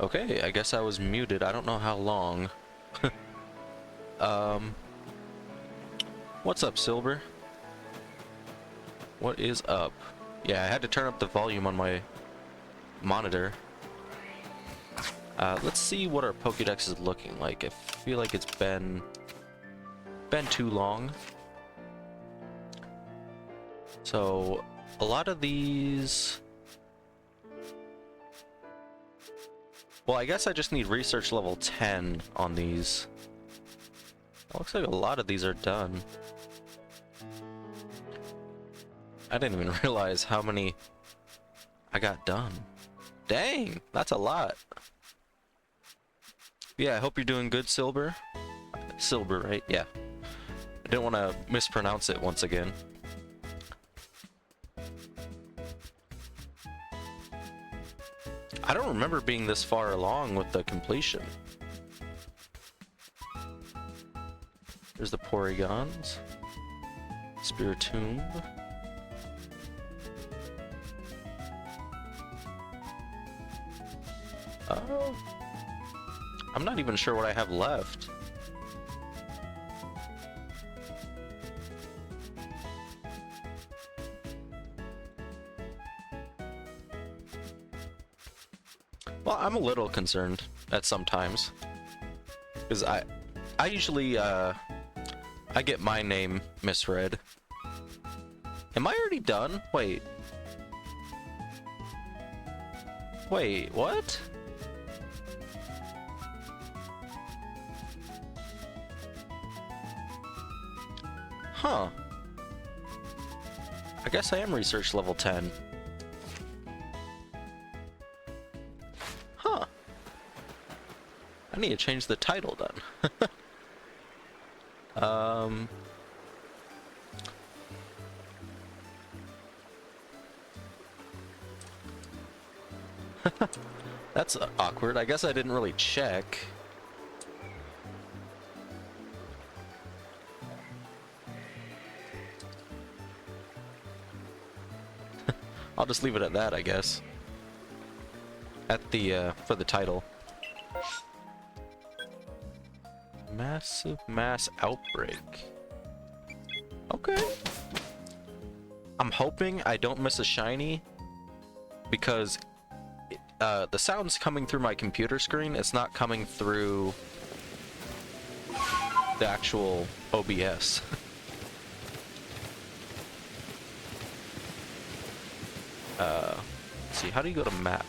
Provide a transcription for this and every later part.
Okay, I guess I was muted. I don't know how long. Um, what's up, Silver? What is up? Yeah, I had to turn up the volume on my monitor. Let's see what our Pokedex is looking like. I feel like it's been too long. So, a lot of these... Well, I guess I just need research level 10 on these. It looks like a lot of these are done. I didn't even realize how many I got done. Dang, that's a lot. Yeah, I hope you're doing good, Silver. Silver, right? Yeah. I didn't want to mispronounce it once again. I don't remember being this far along with the completion. There's the Porygons. Spiritomb. Oh. I'm not even sure what I have left. Well, I'm a little concerned at sometimes. Because I usually, I get my name misread. Am I already done? Wait. Wait, what? Huh. I guess I am research level 10. Huh. I need to change the title then. That's awkward. I guess I didn't really check. I'll just leave it at that, I guess. At the, for the title. Massive mass outbreak. Okay. I'm hoping I don't miss a shiny, because the sound's coming through my computer screen. It's not coming through the actual OBS. Let's see, how do you go to map?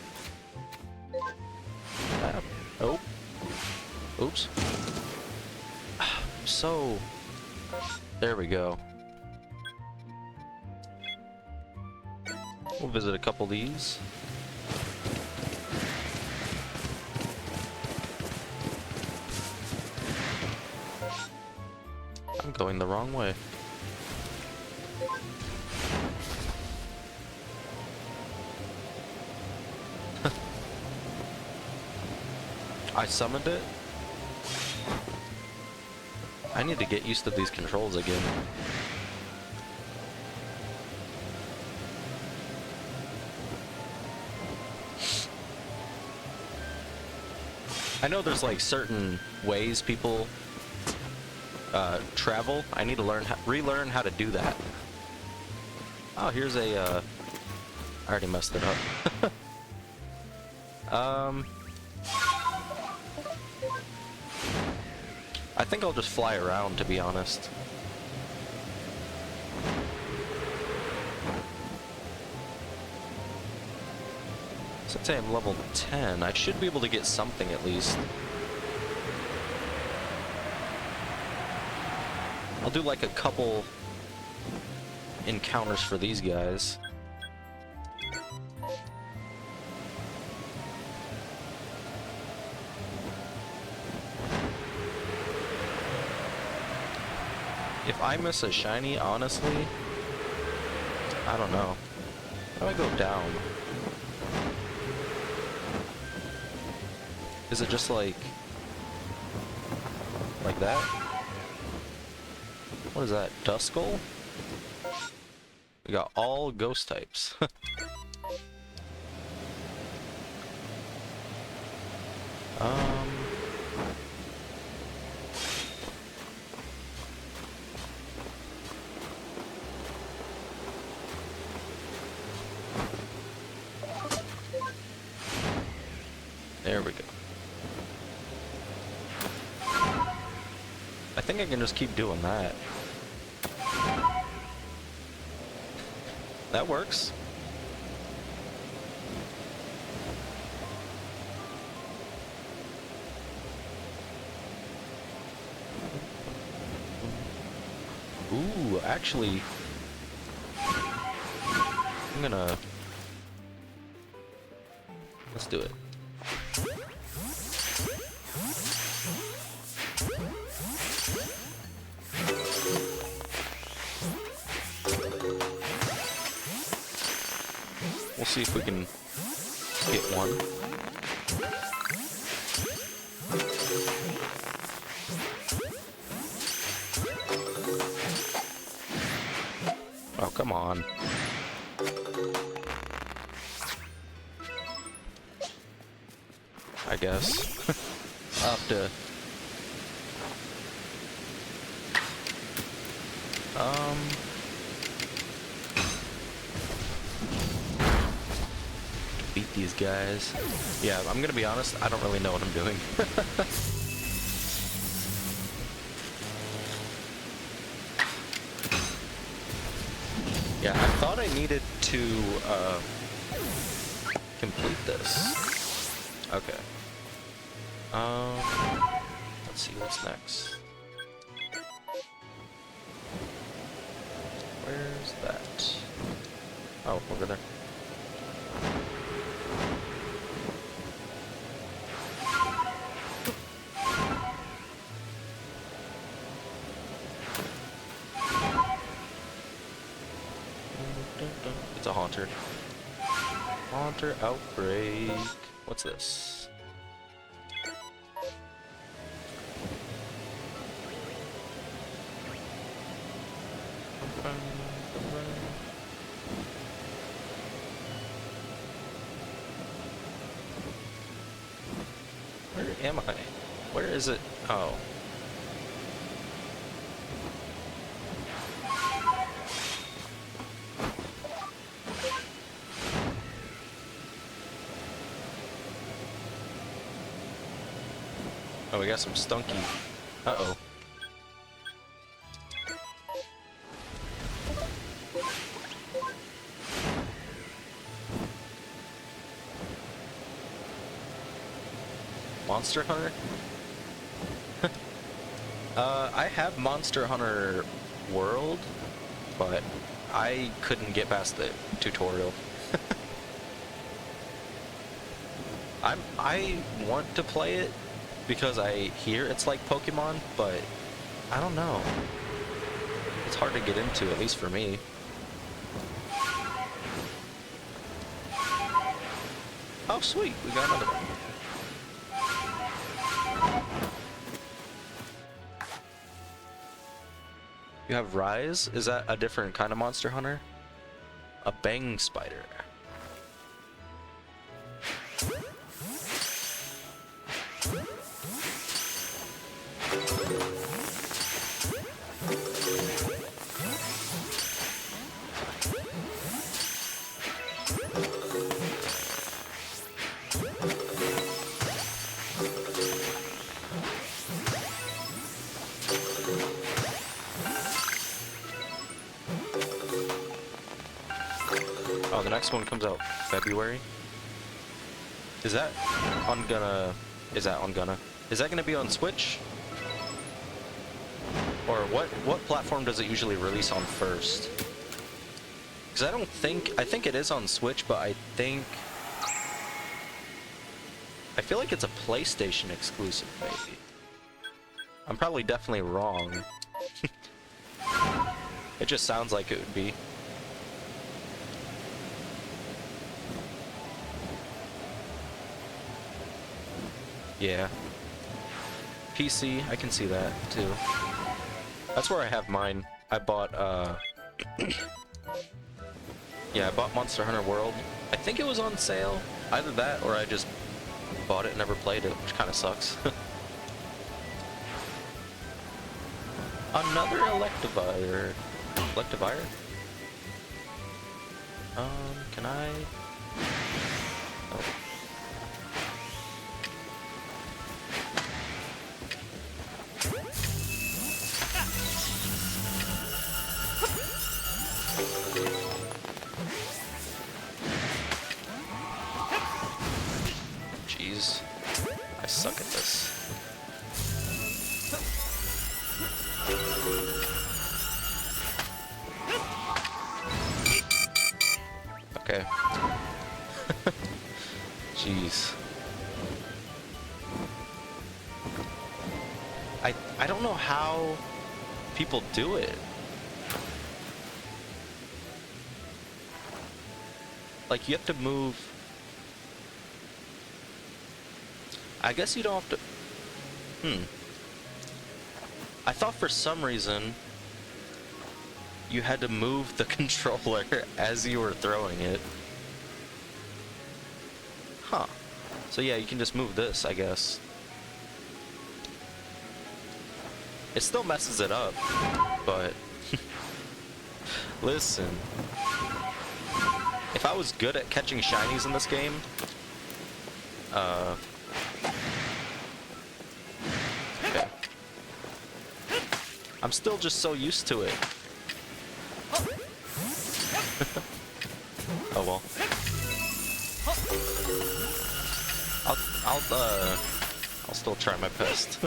Map. Oh. Oops. So, there we go. We'll visit a couple of these. I'm going the wrong way. I summoned it? I need to get used to these controls again. I know there's like certain ways people travel. I need to relearn how to do that. Oh, here's a I already messed it up. I think I'll just fly around, to be honest. Since I am level 10, I should be able to get something at least. I'll do like a couple encounters for these guys. If I miss a shiny, honestly, I don't know. How do I go down? Is it just like that? What is that? Duskull? We got all ghost types. Um... There we go. I think I can just keep doing that. That works. Ooh, actually, I'm gonna... Let's do it. We'll see if we can get one. Oh, come on. I guess. I'll have to... beat these guys. Yeah, I'm gonna be honest, I don't really know what I'm doing. Yeah, I thought I needed to complete this. Okay. Let's see what's next. Where's that? Oh, over there. It's a haunter. Haunter outbreak. What's this? Where am I? Where is it? Oh. Oh, we got some stunky. Uh-oh. Monster Hunter? I have Monster Hunter World, but I couldn't get past the tutorial. I want to play it because I hear it's like Pokemon, but I don't know. It's hard to get into, at least for me. Oh, sweet, we got another one. You have Rise? Is that a different kind of Monster Hunter? A Bang Spider. Oh, the next one comes out February. Is that on gonna be on Switch? Or what platform does it usually release on first? Because I think it is on Switch, but I feel like it's a PlayStation exclusive, maybe. I'm probably definitely wrong. It just sounds like it would be. Yeah. PC, I can see that too. That's where I have mine. I bought, yeah, I bought Monster Hunter World. I think it was on sale. Either that or I just bought it, never played it, which kind of sucks. Another Electivire. Electivire? Can I? Oh. Jeez. I suck at this. Okay. Jeez. I don't know how people do it. Like, you have to move. I guess you don't have to. I thought for some reason you had to move the controller as you were throwing it. Huh. So yeah, you can just move this, I guess. It still messes it up, but listen. If I was good at catching shinies in this game, okay. I'm still just so used to it. Oh well. I'll still try my best.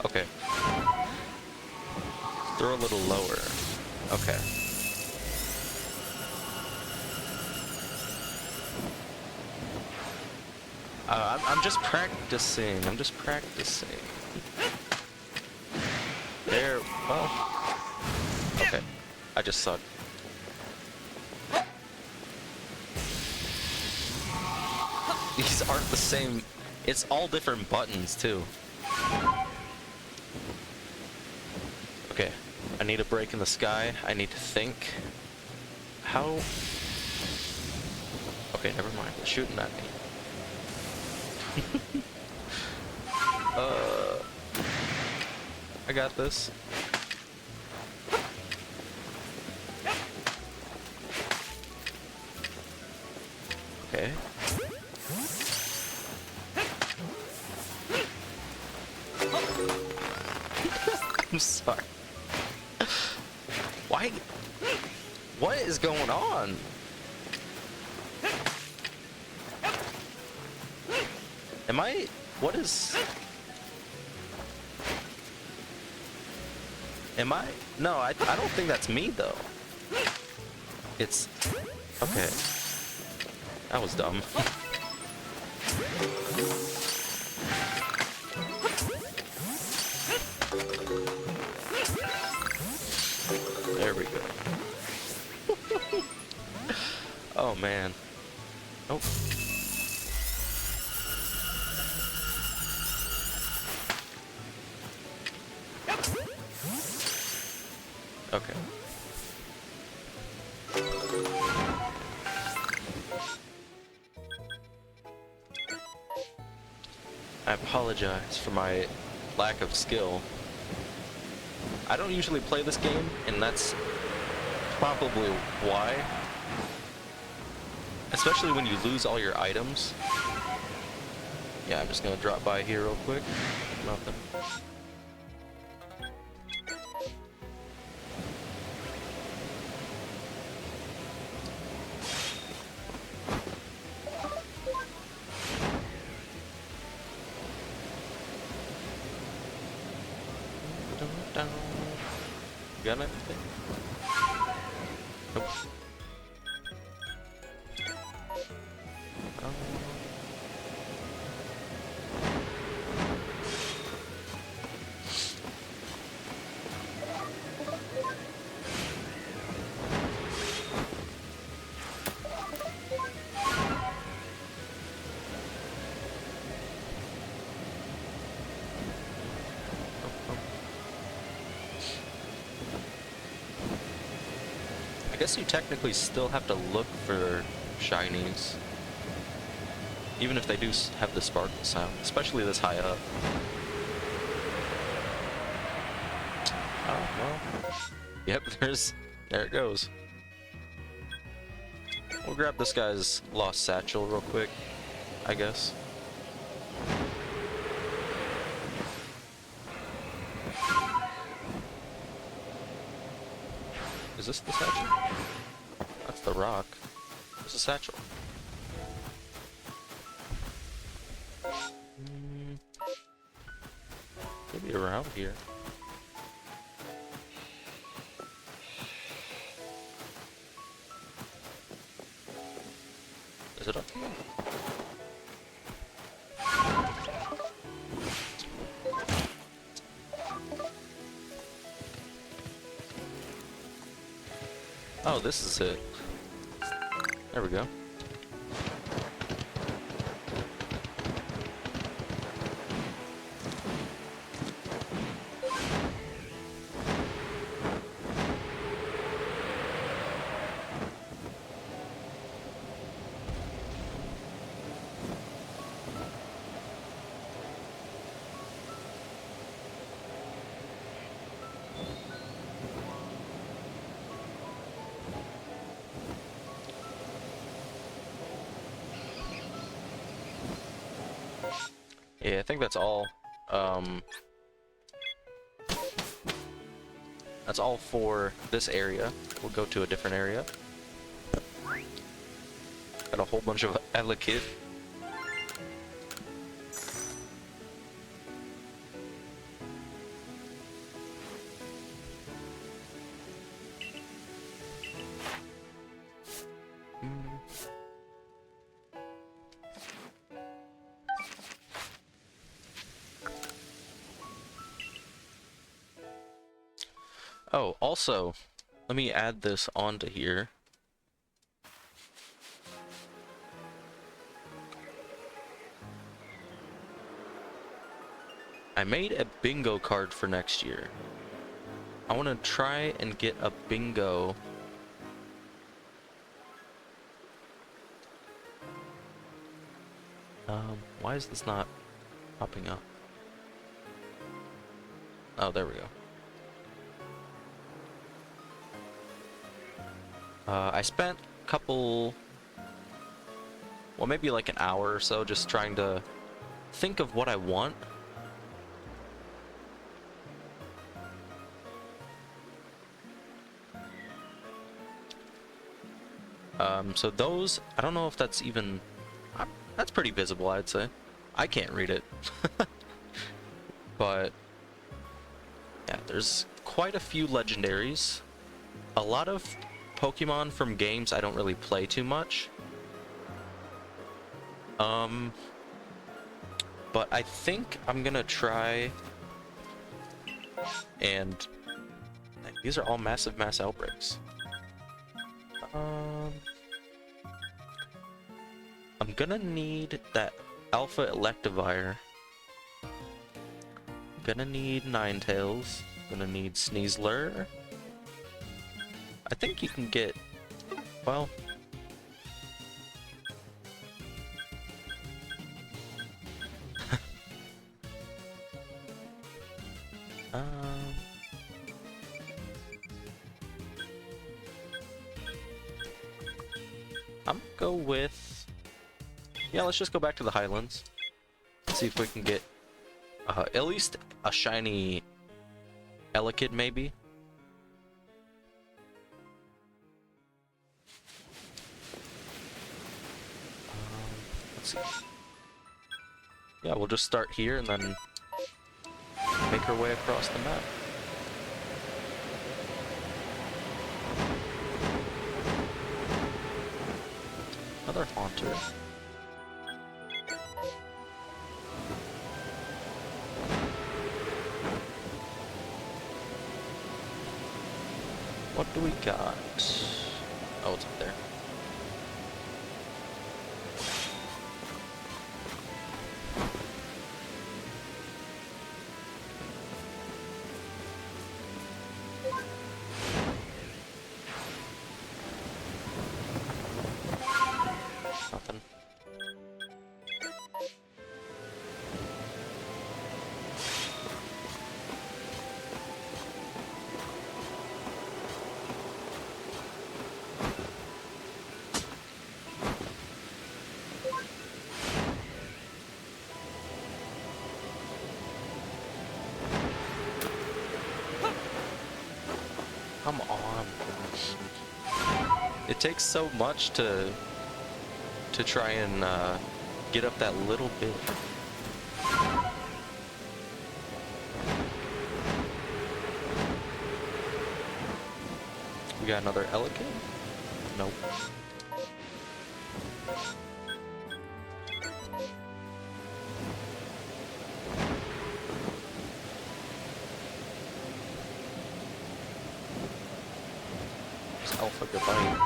Okay. Throw a little lower. Okay. I'm just practicing. I'm just practicing. There. Well. Okay. I just suck. These aren't the same. It's all different buttons too. Okay. I need a break in the sky. I need to think. How? Okay, never mind. They're shooting at me. I got this. Okay. I'm sorry. Why? What is going on? Am I? What is? Am I? No, I don't think that's me though. It's okay. That was dumb. There we go. Oh man. Oh. Okay. I apologize for my lack of skill. I don't usually play this game, and that's probably why. Especially when you lose all your items. Yeah, I'm just gonna drop by here real quick. Nothing. Got anything? Nope. guess you technically still have to look for shinies. Even if they do have the sparkle sound, especially this high up. Oh, well. Yep, there it goes. We'll grab this guy's lost satchel real quick, I guess. Is this the satchel? That's the rock. Where's the satchel? Maybe around here. Is it up here? Oh, this is it. There we go. Yeah, I think that's all. That's all for this area. We'll go to a different area. Got a whole bunch of Elekid. Oh, also, let me add this onto here. I made a bingo card for next year. I want to try and get a bingo. Why is this not popping up? Oh, there we go. I spent a couple, well, maybe like an hour or so just trying to think of what I want. So those, I don't know if that's even, that's pretty visible, I'd say. I can't read it. But, yeah, there's quite a few legendaries. A lot of Pokemon from games I don't really play too much. But I think I'm gonna try and these are all massive mass outbreaks. I'm gonna need that Alpha Electivire. Gonna need Ninetales. Gonna need Sneasler. I think you can get, well, I'm gonna go with, yeah, let's just go back to the Highlands. See if we can get at least a shiny Elekid, maybe. Let's see. Yeah, we'll just start here and then make our way across the map. Another Haunter. What do we got? Oh, it's up there. Come on. It takes so much to try and get up that little bit. We got another elegant? Nope. It's alpha goodbye.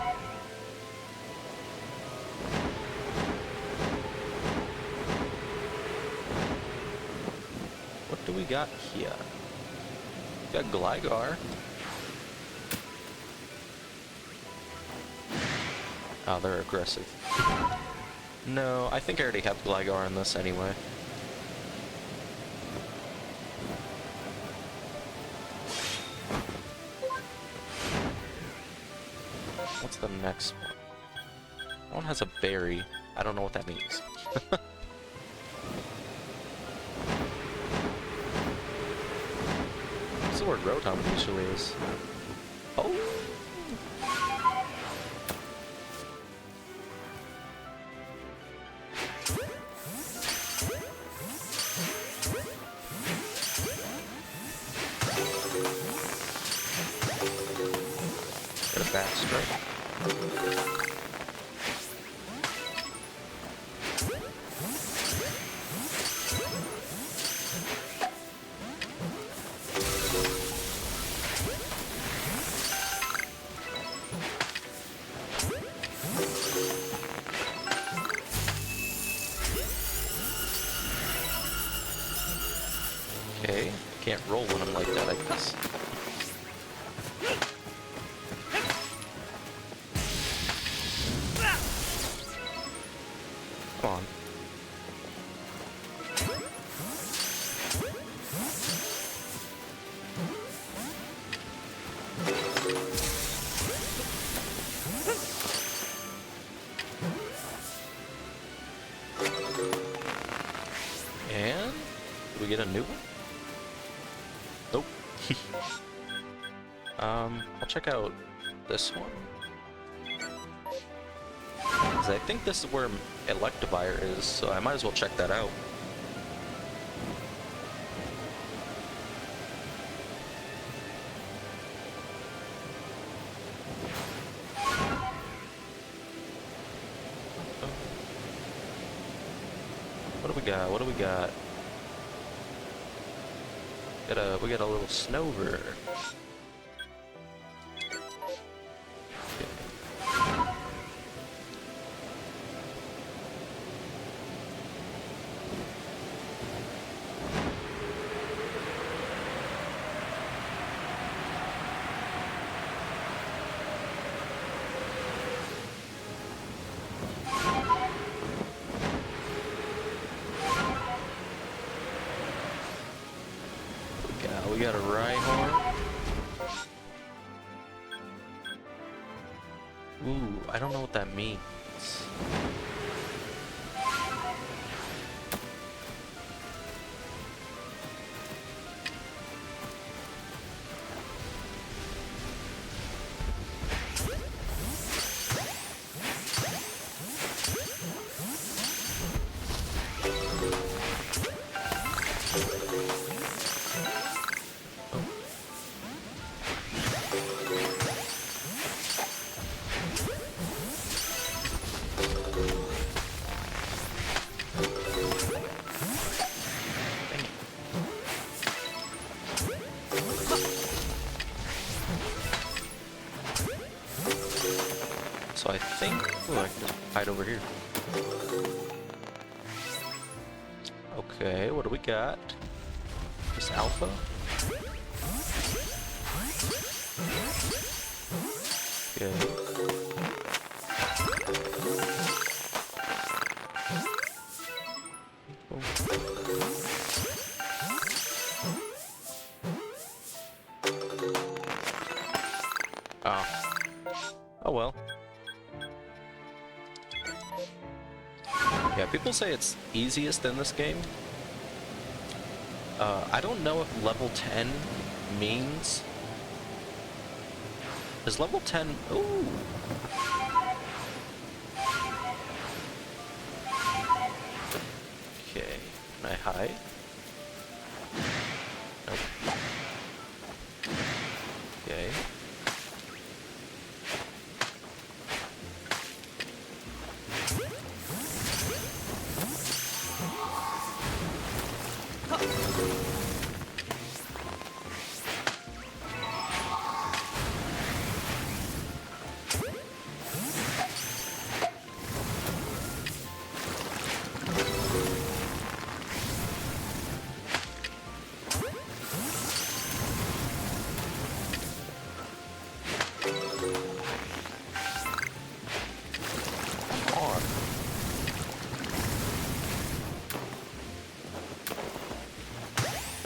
What do we got here? We got Gligar. Oh, they're aggressive. No, I think I already have Gligar in this anyway. What's the next one? That one has a berry. I don't know what that means. What's the word Rotom usually is? Oh! Get a fast strike. Okay, can't roll when I'm like that, I guess. Come on. And do we get a new one? Nope. I'll check out this one. 'Cause I think this is where Electivire is, so I might as well check that out. What do we got? What do we got? We got a little Snover. We got a Rhyhorn. Ooh, I don't know what that means. So I think, ooh, I can just hide over here. Okay, what do we got? Just Alpha? Okay. Oh. Oh well. Yeah, people say it's easiest in this game. I don't know if level 10 means Is level 10? Ooh. Okay. Can I hide? Nope. Okay.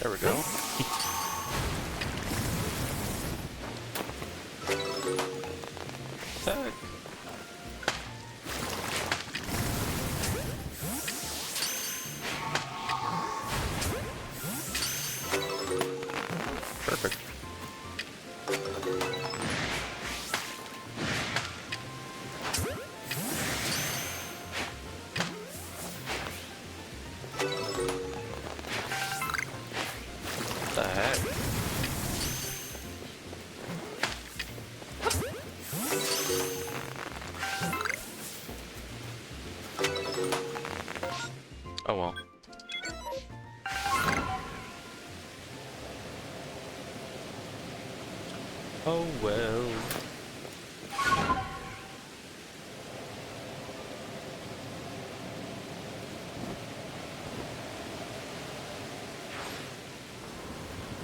There we go. Heck. Perfect. What the heck? Oh well. Oh well.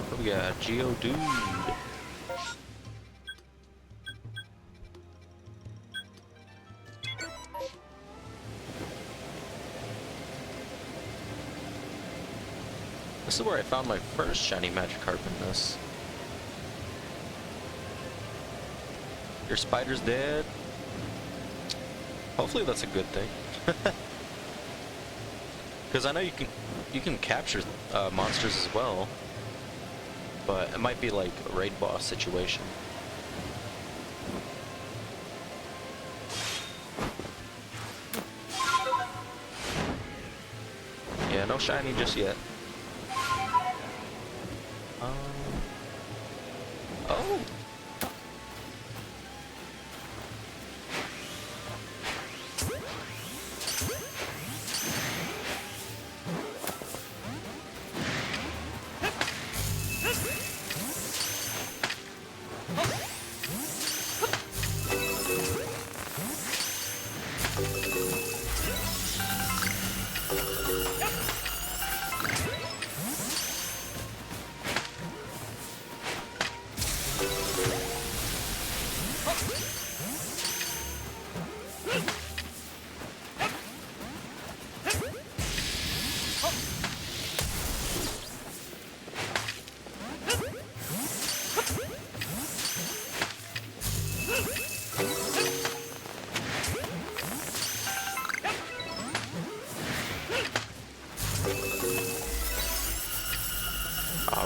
What we got? Geodude. This is where I found my first shiny Magikarp in this. Your spider's dead. Hopefully that's a good thing. Because I know you can capture monsters as well, but it might be like a raid boss situation. Yeah, no shiny just yet. Oh.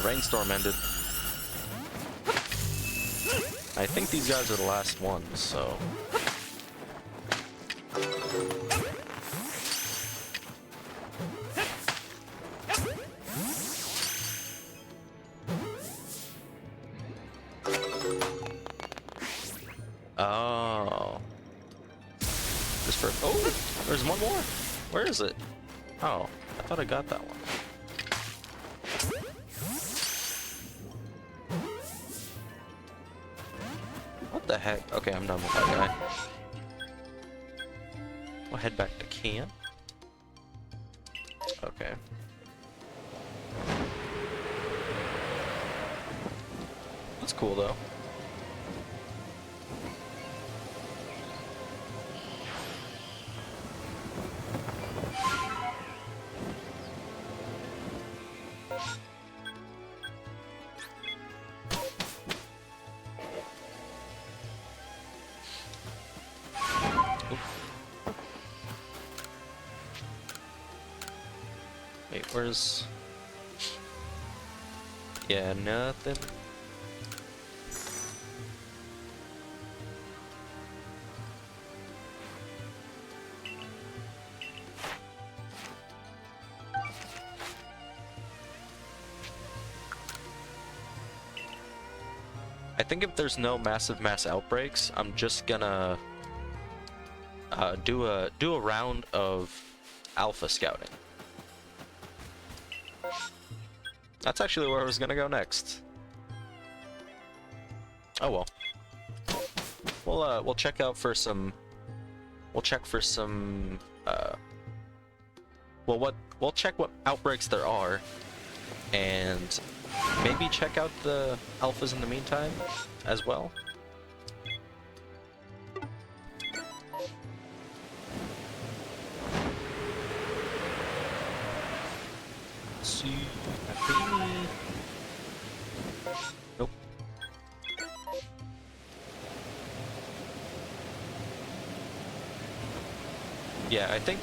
Rainstorm ended. I think these guys are the last ones, so... Oh. Just for... Oh! There's one more! Where is it? Oh, I thought I got that one. What the heck? Okay, I'm done with that guy. We'll head back to camp. Okay. That's cool though. Wait, where's... Yeah, nothing. I think if there's no massive mass outbreaks, I'm just gonna do a round of alpha scouting. That's actually where I was gonna go next. Oh well. We'll check out for some. We'll check for some. We'll check what outbreaks there are, and maybe check out the alphas in the meantime as well. Let's see. Nope. Yeah, I think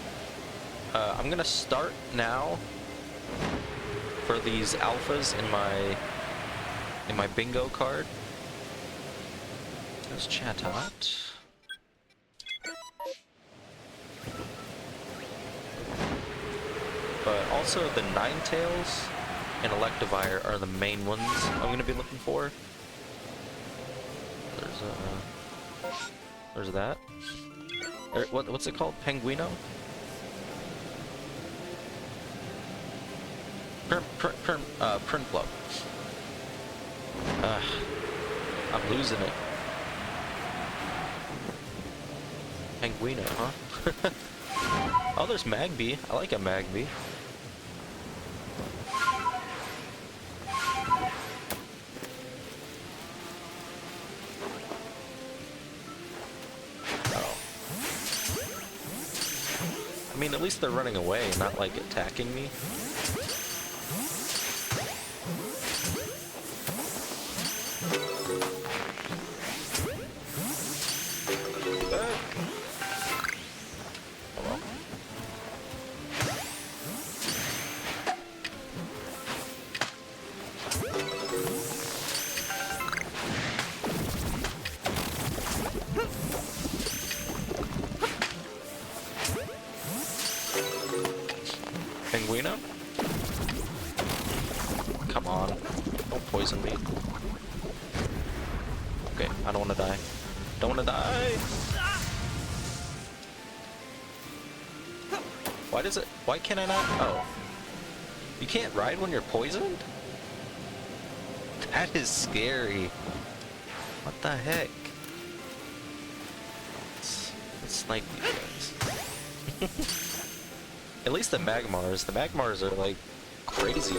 I'm gonna start now for these alphas in my bingo card. There's Chatot. But also the Ninetales and Electivire are the main ones I'm gonna be looking for. There's that. What's it called? Penguino? Prinplup. I'm losing it. Penguino, huh? Oh, there's Magby. I like a Magby. Oh. I mean, at least they're running away, not like attacking me. Penguino? Come on. Don't poison me. Okay, I don't want to die. Don't want to die! Why can I not? Oh. You can't ride when you're poisoned? That is scary. What the heck? Let's snipe these guys. At least the Magmars are like crazy.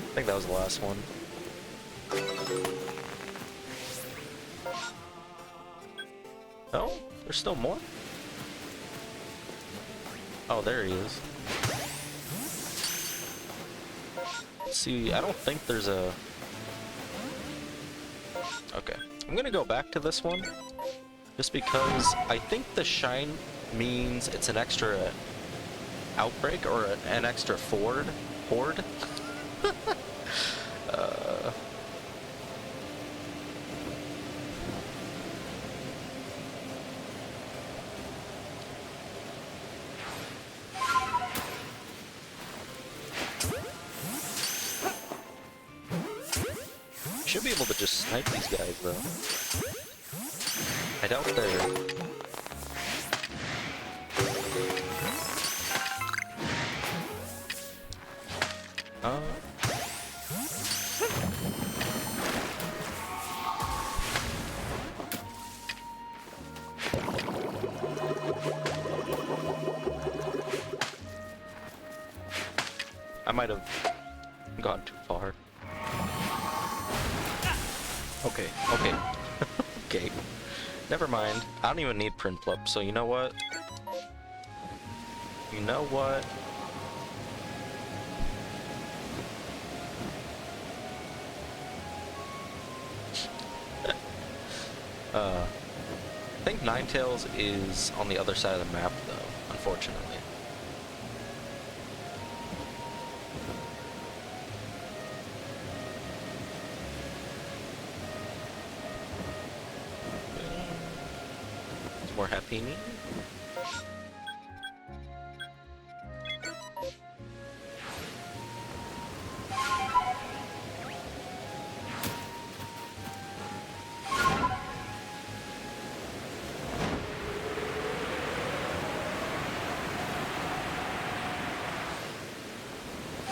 I think that was the last one. Oh, there's still more? Oh, there he is. See, I don't think there's a... Okay, I'm gonna go back to this one, just because I think the shine means it's an extra outbreak, or an extra horde? Should be able to just snipe these guys, though. I doubt they're... I might have gone too far. Okay, okay. Okay. Never mind. I don't even need Prinplup, so you know what? You know what? I think Ninetales is on the other side of the map, though, unfortunately. More happy.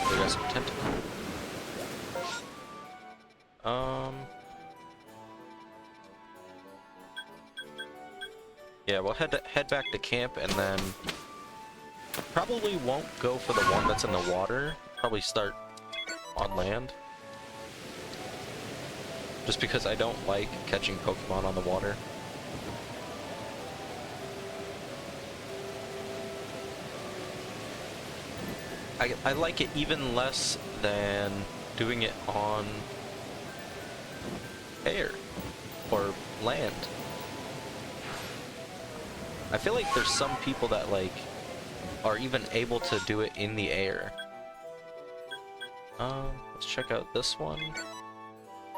We got some tentacles. Yeah, we'll head back to camp, and then probably won't go for the one that's in the water. Probably start on land. Just because I don't like catching Pokemon on the water. I like it even less than doing it on air or land. I feel like there's some people that like are even able to do it in the air. Let's check out this one,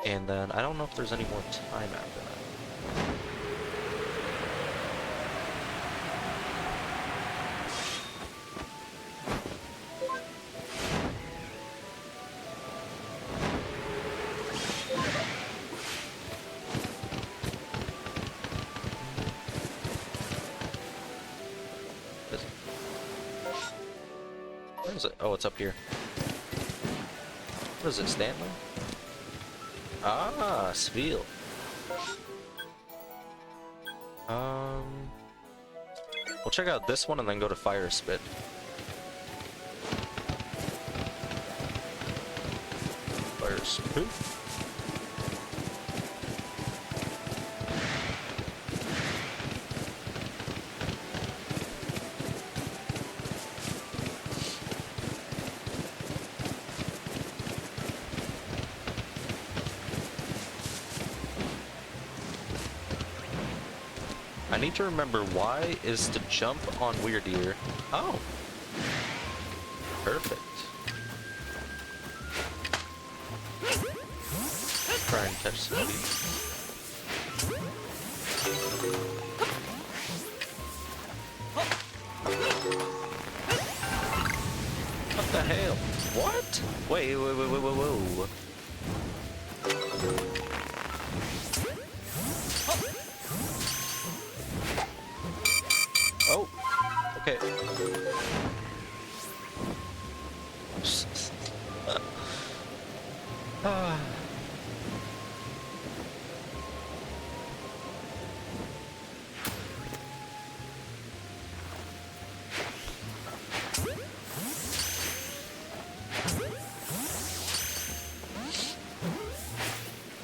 and then I don't know if there's any more time after that. Where is it? Oh, it's up here. What is it, Stanley? Ah, Spiel. We'll check out this one and then go to Fire Spit. Fire Spit. I need to remember why is to jump on Weirdeer. Oh. Perfect. Try and catch somebody. What the hell? What? Wait, whoa. Oh, okay.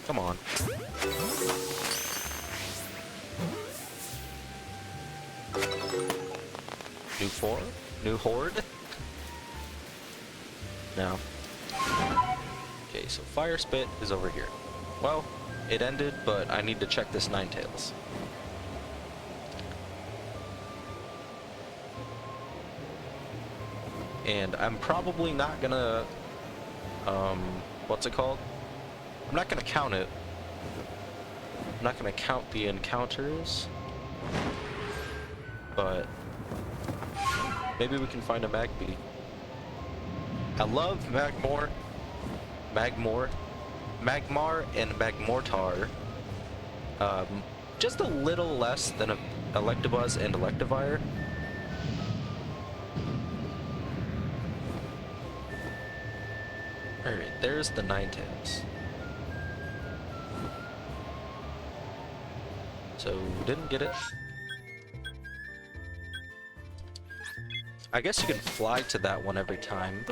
Come on. New horde? No. Okay, so Fire Spit is over here. Well, it ended, but I need to check this Ninetales. And I'm probably not gonna, what's it called? I'm not gonna count it. I'm not gonna count the encounters, but maybe we can find a Magby. I love Magmar and Magmortar. Just a little less than Electabuzz and Electivire. Alright, there's the Ninetales. So, didn't get it. I guess you can fly to that one every time.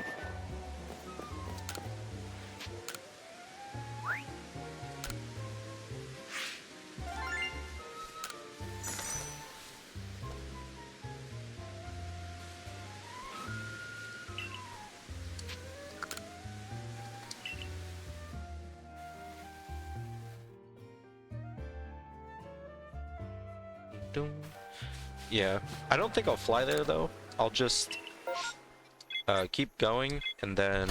Yeah, I don't think I'll fly there though. I'll just keep going, and then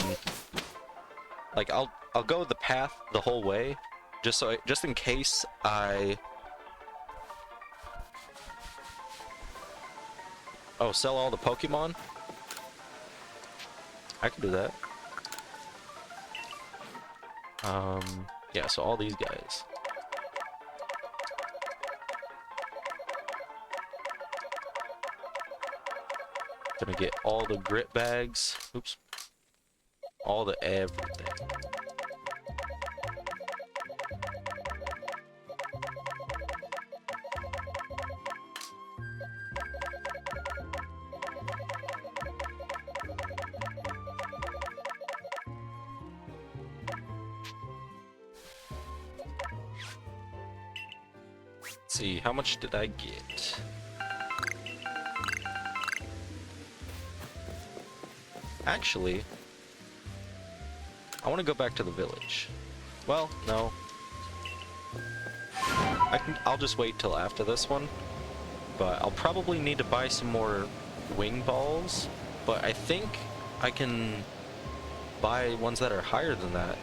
like I'll go the path the whole way, just in case I Oh, sell all the Pokemon? I can do that. Yeah, so all these guys. Gonna get all the grit bags. Oops. All the everything. Let's see, how much did I get? Actually, I want to go back to the village. Well, no. I'll just wait till after this one. But I'll probably need to buy some more wing balls. But I think I can buy ones that are higher than that.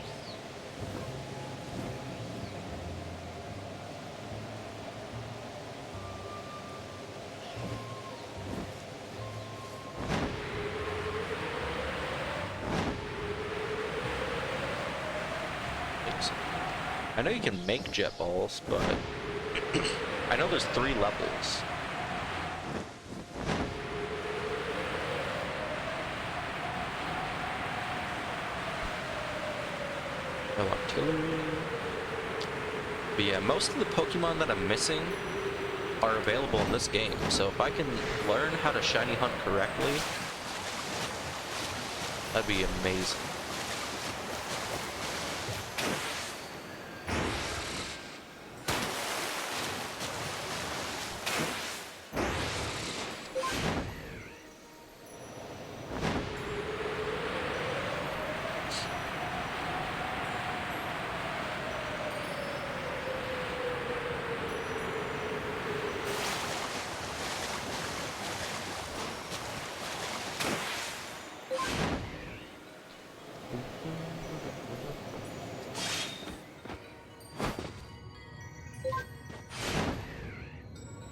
I know you can make jet balls, but I know there's 3 levels. No artillery. But yeah, most of the Pokemon that I'm missing are available in this game, so if I can learn how to shiny hunt correctly, that'd be amazing.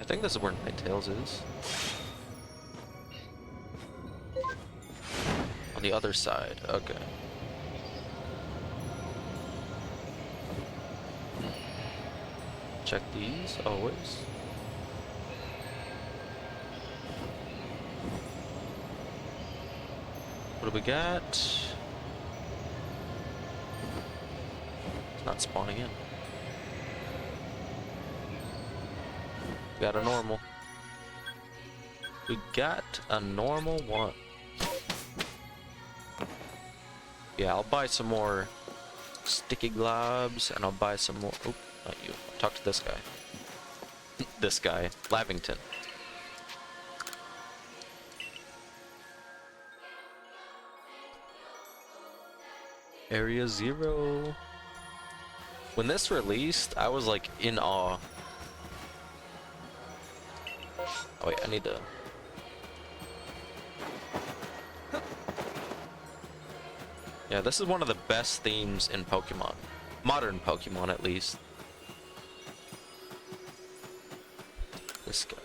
I think this is where Ninetales is. On the other side, okay. Check these, always. What do we got? It's not spawning in. Got a normal. We got a normal one. Yeah, I'll buy some more sticky globs, and I'll buy some more. Oh, not you. I'll talk to this guy. This guy, Lavington. Area 0. When this released, I was like in awe. Oh wait, I need to... Yeah, this is one of the best themes in Pokemon. Modern Pokemon, at least. This guy.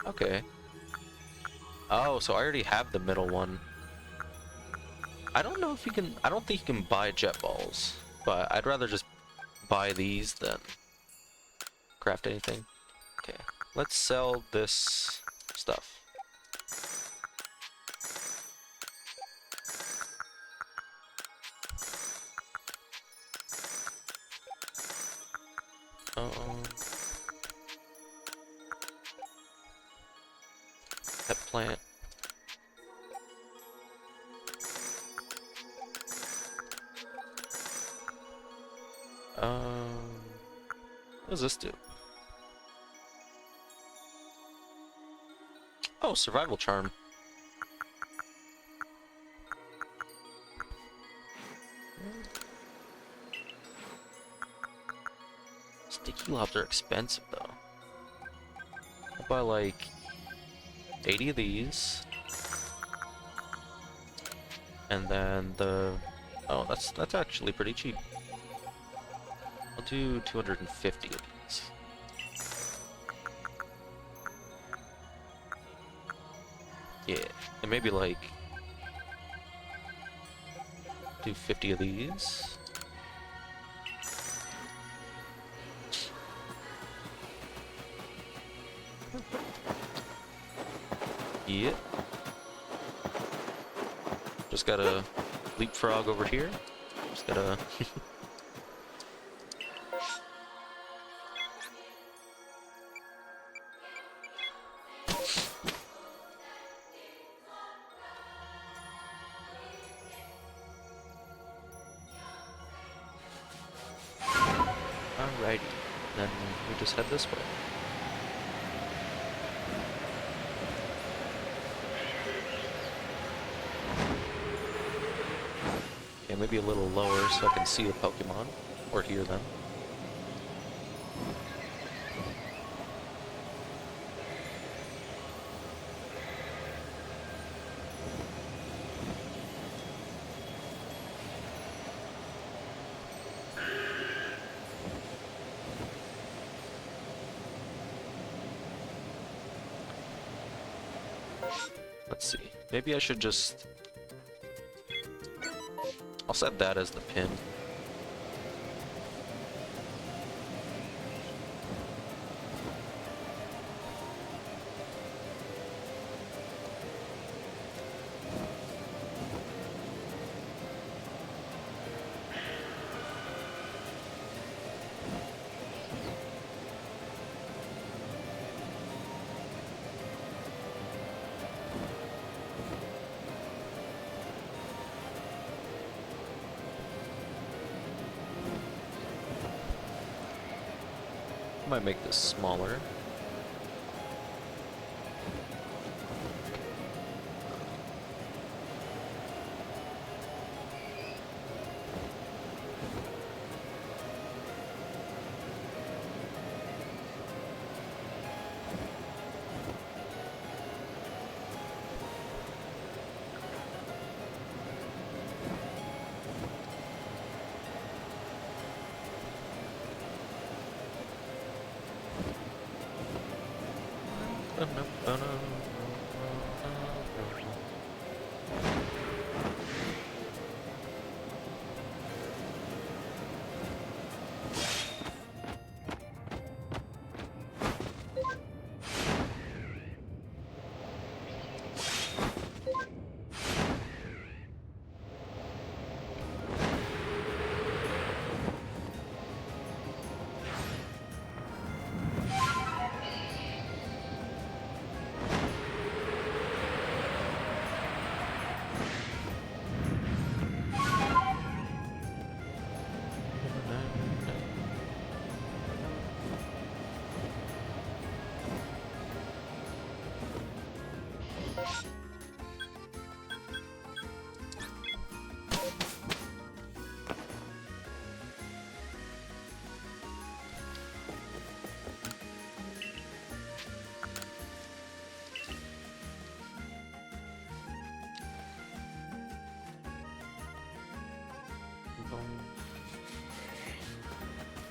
Okay. Oh, so I already have the middle one. I don't know if you can... I don't think you can buy jet balls. But I'd rather just buy these than craft anything. Okay, let's sell this stuff. That plant. What does this do? Oh, survival charm. Sticky globs are expensive though. I'll buy like 80 of these. And then the... Oh, that's actually pretty cheap. I'll do 250 of these. And maybe like do 50 of these. Yep. Just gotta leapfrog over here. Just gotta... Alrighty, then we just head this way. Okay, maybe a little lower so I can see the Pokemon, or hear them. Let's see. Maybe I should just... I'll set that as the pin. Might make this smaller.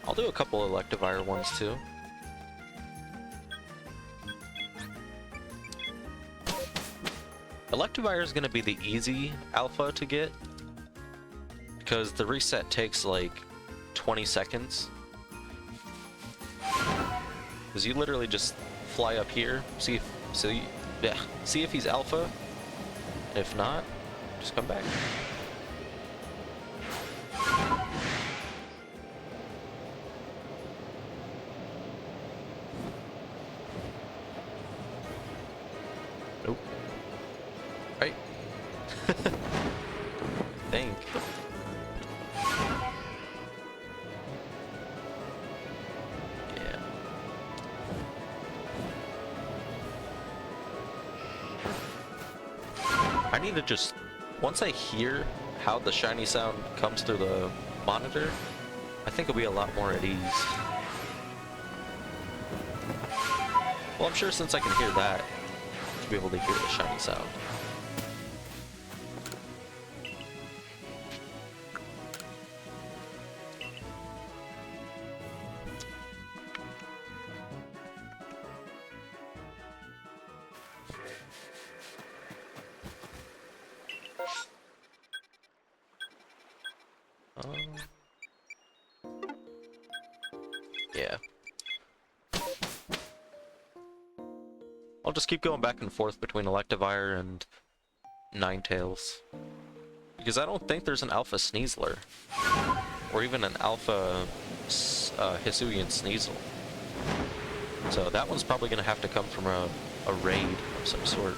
I'll do a couple Electivire ones too. Electivire is going to be the easy alpha to get because the reset takes like 20 seconds. Because you literally just fly up here, see if he's alpha. If not, just come back. Nope. Right? Think. Yeah. I need to just... Once I hear how the shiny sound comes through the monitor, I think I'll be a lot more at ease. Well, I'm sure since I can hear that, I'll be able to hear the shiny sound. Yeah. I'll just keep going back and forth between Electivire and Ninetales. Because I don't think there's an Alpha Sneasler. Or even an Alpha Hisuian Sneasel. So that one's probably going to have to come from a raid of some sort.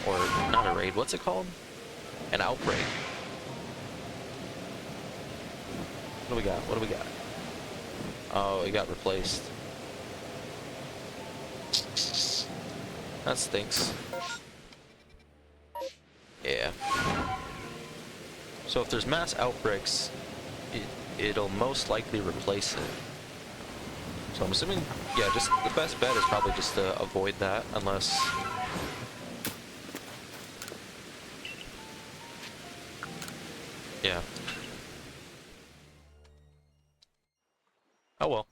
Or not a raid, what's it called? An outbreak. What do we got? What do we got? Oh, it got replaced. That stinks. Yeah. So if there's mass outbreaks, it'll most likely replace it. So I'm assuming, yeah, just the best bet is probably just to avoid that, unless... Yeah. Oh well.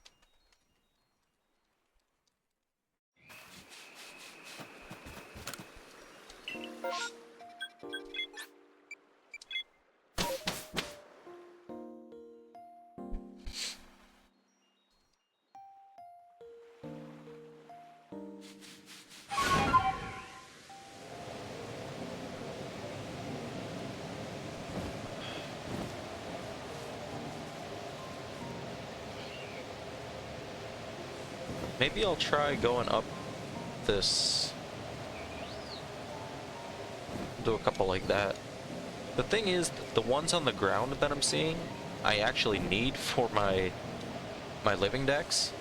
Maybe I'll try going up this. Do a couple like that. The thing is, the ones on the ground that I'm seeing, I actually need for my living decks.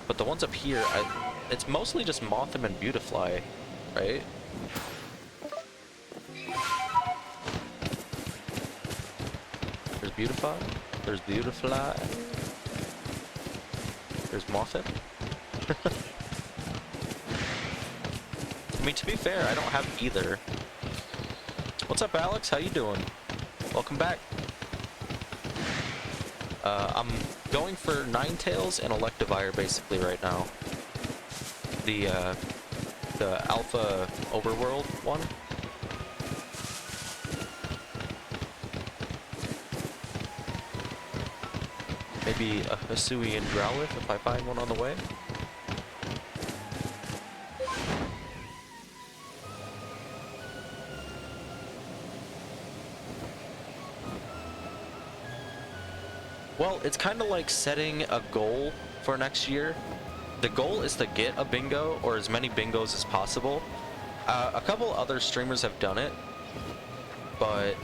But the ones up here, it's mostly just Mothim and Beautifly, right? There's Beautifly, there's Beautifly, there's Mothim. I mean, to be fair, I don't have either. What's up, Alex? How you doing? Welcome back. I'm going for Ninetales and Electivire basically right now. The Alpha Overworld one. Maybe a Hisuian Growlithe if I find one on the way. Well, it's kind of like setting a goal for next year. The goal is to get a bingo, or as many bingos as possible. A couple other streamers have done it, but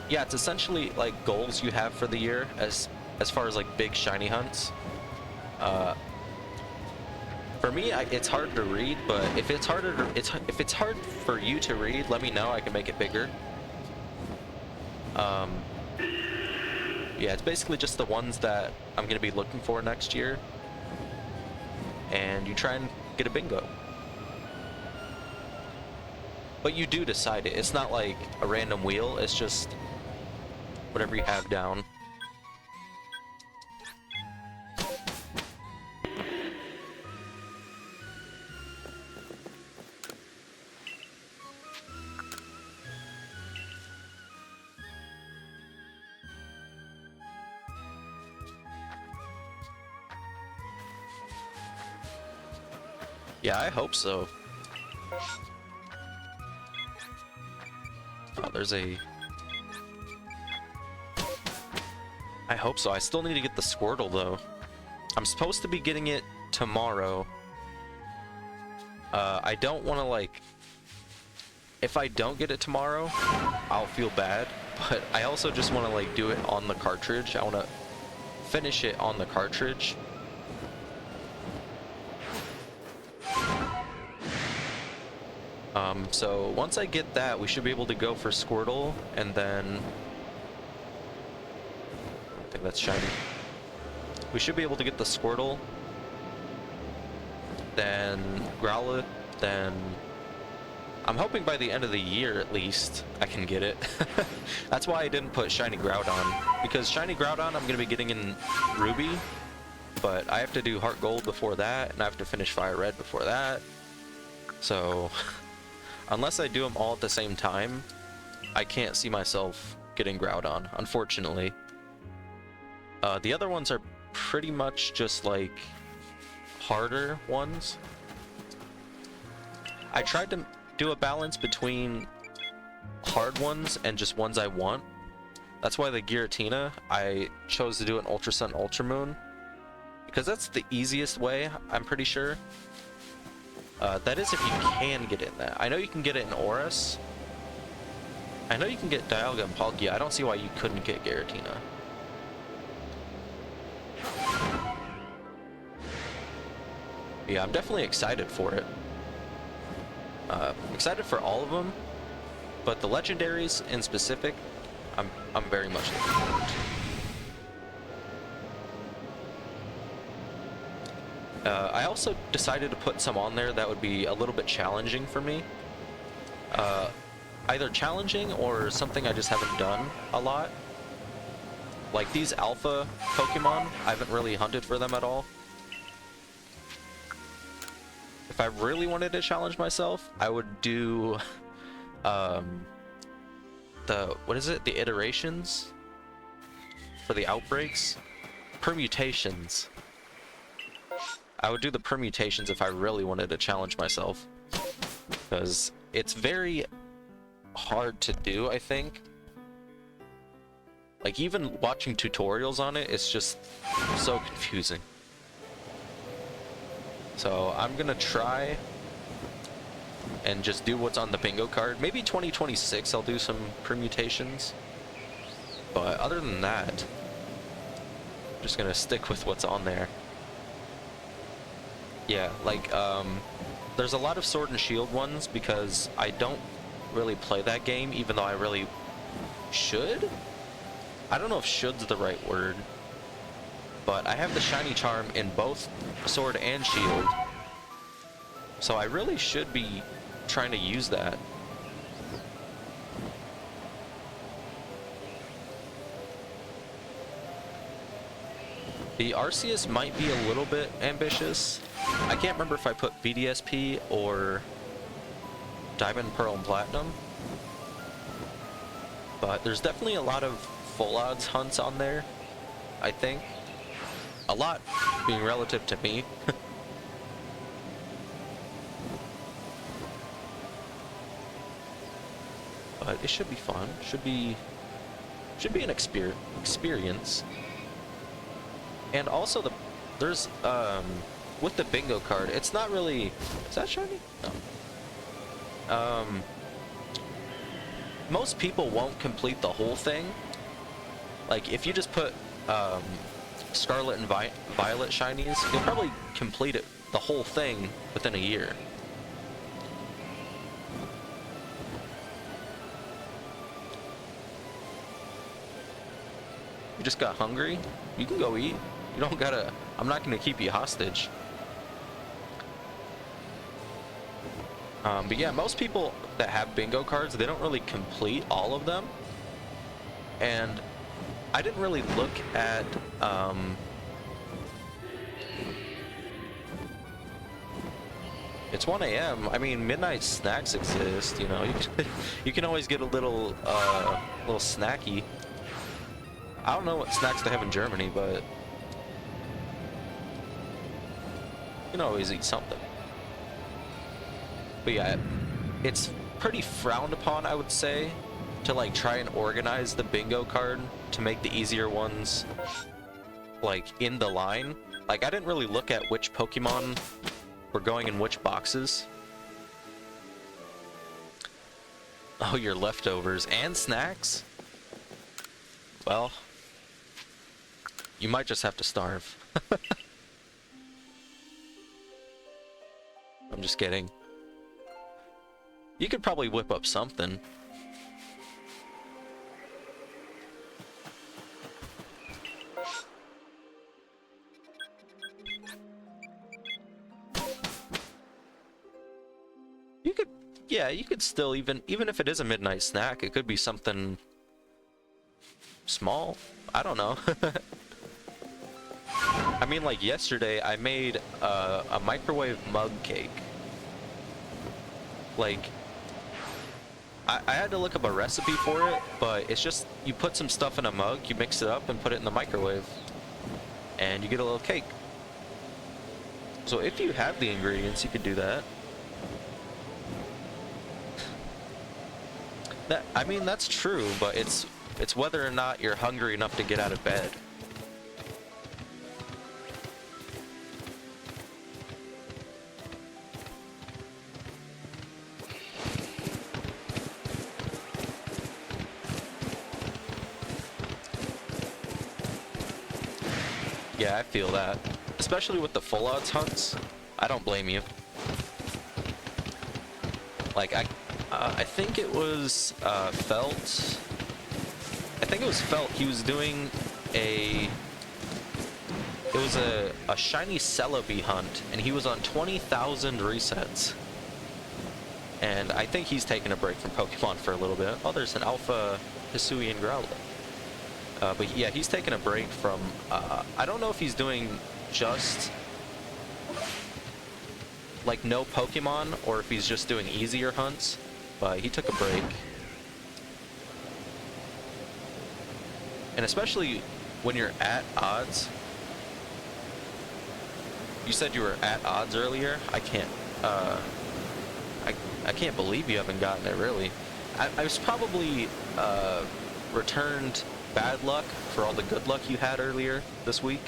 yeah, it's essentially like goals you have for the year as far as like big shiny hunts. For me, it's hard to read, but if it's if it's hard for you to read, let me know. I can make it bigger. Yeah, it's basically just the ones that I'm going to be looking for next year. And you try and get a bingo. But you do decide it. It's not like a random wheel. It's just whatever you have down. Yeah, I hope so. Oh, there's a... I hope so. I still need to get the Squirtle, though. I'm supposed to be getting it tomorrow. I don't want to, like... If I don't get it tomorrow, I'll feel bad. But I also just want to, like, do it on the cartridge. I want to finish it on the cartridge. So once I get that, we should be able to go for Squirtle, and then... I think that's shiny. We should be able to get the Squirtle, then Growlithe, then... I'm hoping by the end of the year, at least, I can get it. That's why I didn't put Shiny Groudon, because Shiny Groudon I'm going to be getting in Ruby, but I have to do Heart Gold before that, and I have to finish Fire Red before that. So... Unless I do them all at the same time, I can't see myself getting Groudon, unfortunately. The other ones are pretty much just like harder ones. I tried to do a balance between hard ones and just ones I want. That's why the Giratina, I chose to do an Ultra Sun Ultra Moon, because that's the easiest way, I'm pretty sure. That is if you can get in that. I know you can get it in Oris. I know you can get Dialga and Palkia. I don't see why you couldn't get Giratina. Yeah, I'm definitely excited for it. Excited for all of them, but the legendaries in specific, I'm very much looking forward to. I also decided to put some on there that would be a little bit challenging for me. Either challenging or something I just haven't done a lot. Like these alpha Pokemon, I haven't really hunted for them at all. If I really wanted to challenge myself, I would do what is it? The iterations for the outbreaks? Permutations. I would do the permutations if I really wanted to challenge myself, because it's very hard to do, I think. Like, even watching tutorials on it, it's just so confusing. So I'm gonna try and just do what's on the bingo card. Maybe 2026 I'll do some permutations, but other than that, I'm just gonna stick with what's on there. Yeah, like, there's a lot of Sword and Shield ones because I don't really play that game, even though I really should. I don't know if should's the right word, but I have the Shiny Charm in both Sword and Shield, so I really should be trying to use that. The Arceus might be a little bit ambitious. I can't remember if I put VDSP or Diamond, Pearl, and Platinum, but there's definitely a lot of full odds hunts on there, I think. A lot being relative to me. But it should be fun. Should be an experience. And also there's with the bingo card, it's not really, is that shiny? No. Most people won't complete the whole thing. Like, if you just put Scarlet and Violet shinies, you'll probably complete it, the whole thing, within a year. You just got hungry? You can go eat. You don't gotta, I'm not gonna keep you hostage. But yeah, most people that have bingo cards, they don't really complete all of them. And I didn't really look at it's 1 AM. I mean, midnight snacks exist, you know. You can always get a little snacky. I don't know what snacks they have in Germany, but you can always eat something. But yeah, it's pretty frowned upon, I would say, to like try and organize the bingo card to make the easier ones like in the line. Like, I didn't really look at which Pokemon were going in which boxes. Oh, your leftovers and snacks? Well, you might just have to starve. I'm just kidding. You could probably whip up something. You could, yeah, you could still, even if it is a midnight snack, it could be something small. I don't know. I mean, like yesterday, I made a microwave mug cake. Like, I had to look up a recipe for it, but it's just you put some stuff in a mug, you mix it up and put it in the microwave, and you get a little cake. So if you have the ingredients, you could do that. I mean, that's true, but it's whether or not you're hungry enough to get out of bed. Yeah, I feel that. Especially with the full odds hunts. I don't blame you. Like, I think it was, Felt. I think it was Felt. He was doing it was a shiny Celebi hunt, and he was on 20,000 resets. And I think he's taking a break from Pokemon for a little bit. Oh, there's an Alpha Hisuian Growlithe. But yeah, he's taking a break from, I don't know if he's doing just, like, no Pokemon, or if he's just doing easier hunts, but he took a break. And especially when you're at odds. You said you were at odds earlier. I can't, I can't believe you haven't gotten it, really. I was probably, returned bad luck for all the good luck you had earlier this week.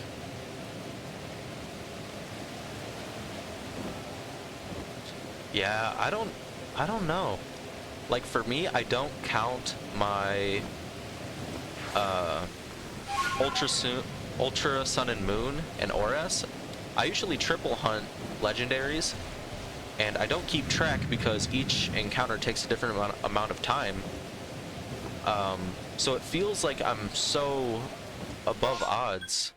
Yeah, I don't know. Like, for me, I don't count my Ultra Sun and Moon and Auras. I usually triple hunt legendaries, and I don't keep track because each encounter takes a different amount of time. So it feels like I'm so above odds,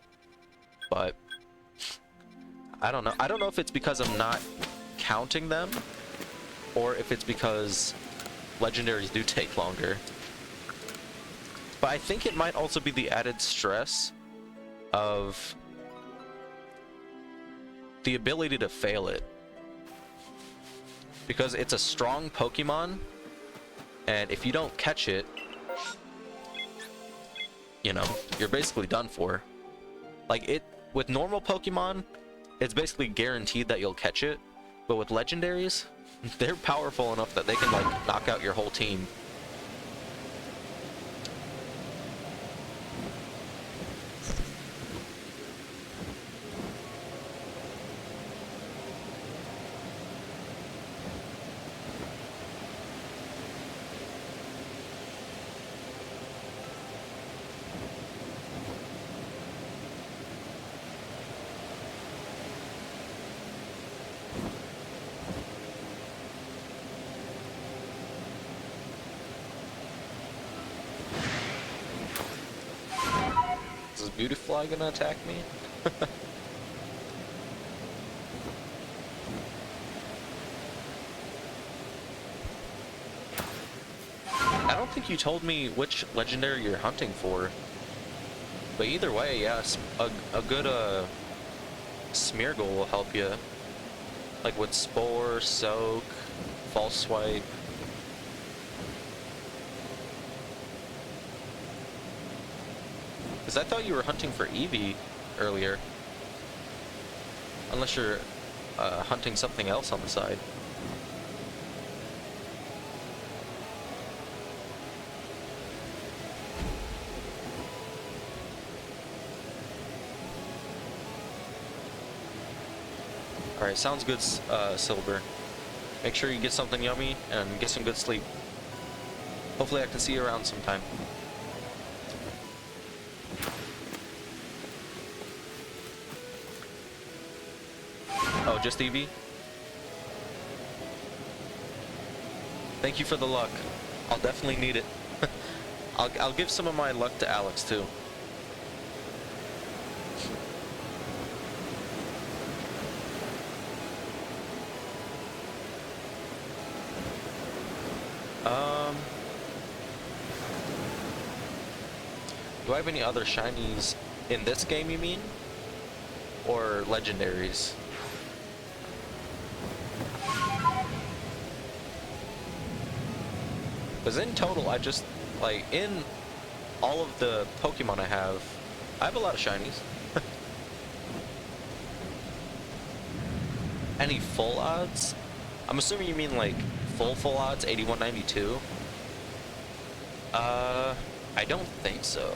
but I don't know. I don't know if it's because I'm not counting them, or if it's because legendaries do take longer. But I think it might also be the added stress of the ability to fail it. Because it's a strong Pokemon, and if you don't catch it, you know, you're basically done for. Like, with normal Pokemon, it's basically guaranteed that you'll catch it. But with legendaries, they're powerful enough that they can, like, knock out your whole team. Is Beautifly gonna attack me? I don't think you told me which legendary you're hunting for. But either way, yes, a good Smeargle will help you. Like with Spore, Soak, False Swipe. Because I thought you were hunting for Eevee earlier. Unless you're hunting something else on the side. Alright, sounds good, Silver. Make sure you get something yummy and get some good sleep. Hopefully I can see you around sometime. Oh, just Eevee? Thank you for the luck. I'll definitely need it. I'll give some of my luck to Alex too. Do I have any other shinies in this game, you mean? Or legendaries? Because in total, I just, like, in all of the Pokemon I have a lot of shinies. Any full odds? I'm assuming you mean, like, full odds, 8192? I don't think so.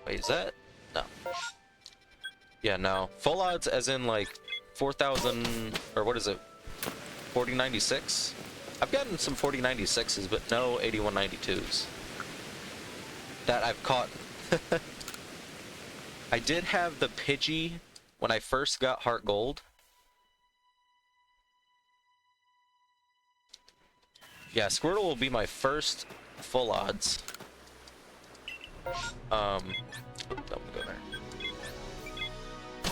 Wait, is that? No. Yeah, no. Full odds as in, like, 4,000, or what is it? 4096? I've gotten some 4096s, but no 8192s. That I've caught. I did have the Pidgey when I first got Heart Gold. Yeah, Squirtle will be my first full odds. Don't go there.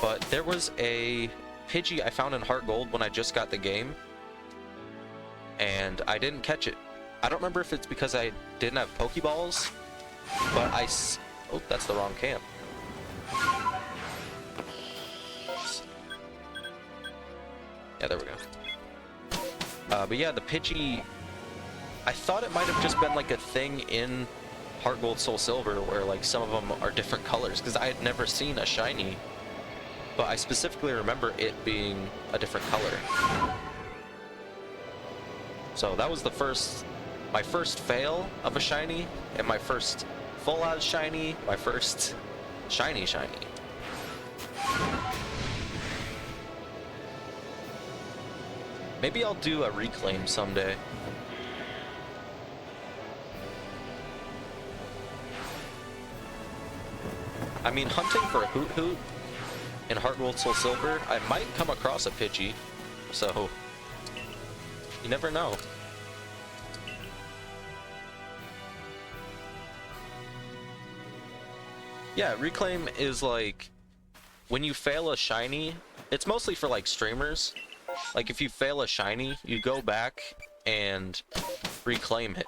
But there was a Pidgey I found in Heart Gold when I just got the game, and I didn't catch it. I don't remember if it's because I didn't have Pokeballs, but oh, that's the wrong camp. Yeah, there we go. But yeah, the Pidgey, I thought it might have just been like a thing in Heart Gold, Soul Silver where like some of them are different colors, because I had never seen a shiny, but I specifically remember it being a different color. So that was my first fail of a shiny, and my first full out shiny, my first shiny. Maybe I'll do a reclaim someday. I mean, hunting for a Hoot in Heart Gold, Soul Silver, I might come across a Pidgey, so you never know. Yeah, reclaim is like when you fail a shiny, it's mostly for like streamers. Like if you fail a shiny, you go back and reclaim it.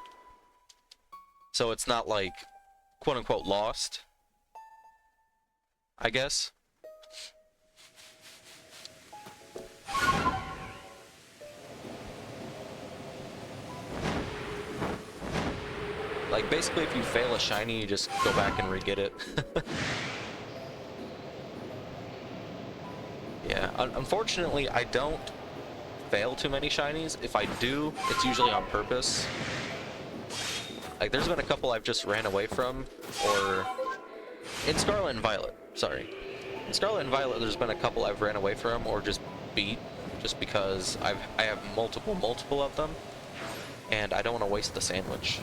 So it's not like quote unquote lost, I guess. Like basically if you fail a shiny, you just go back and re-get it. Yeah, unfortunately I don't fail too many shinies. If I do, it's usually on purpose. Like there's been a couple I've just ran away from, or in Scarlet and Violet, sorry. In Scarlet and Violet there's been a couple I've ran away from or just beat, just because I have multiple of them, and I don't want to waste the sandwich.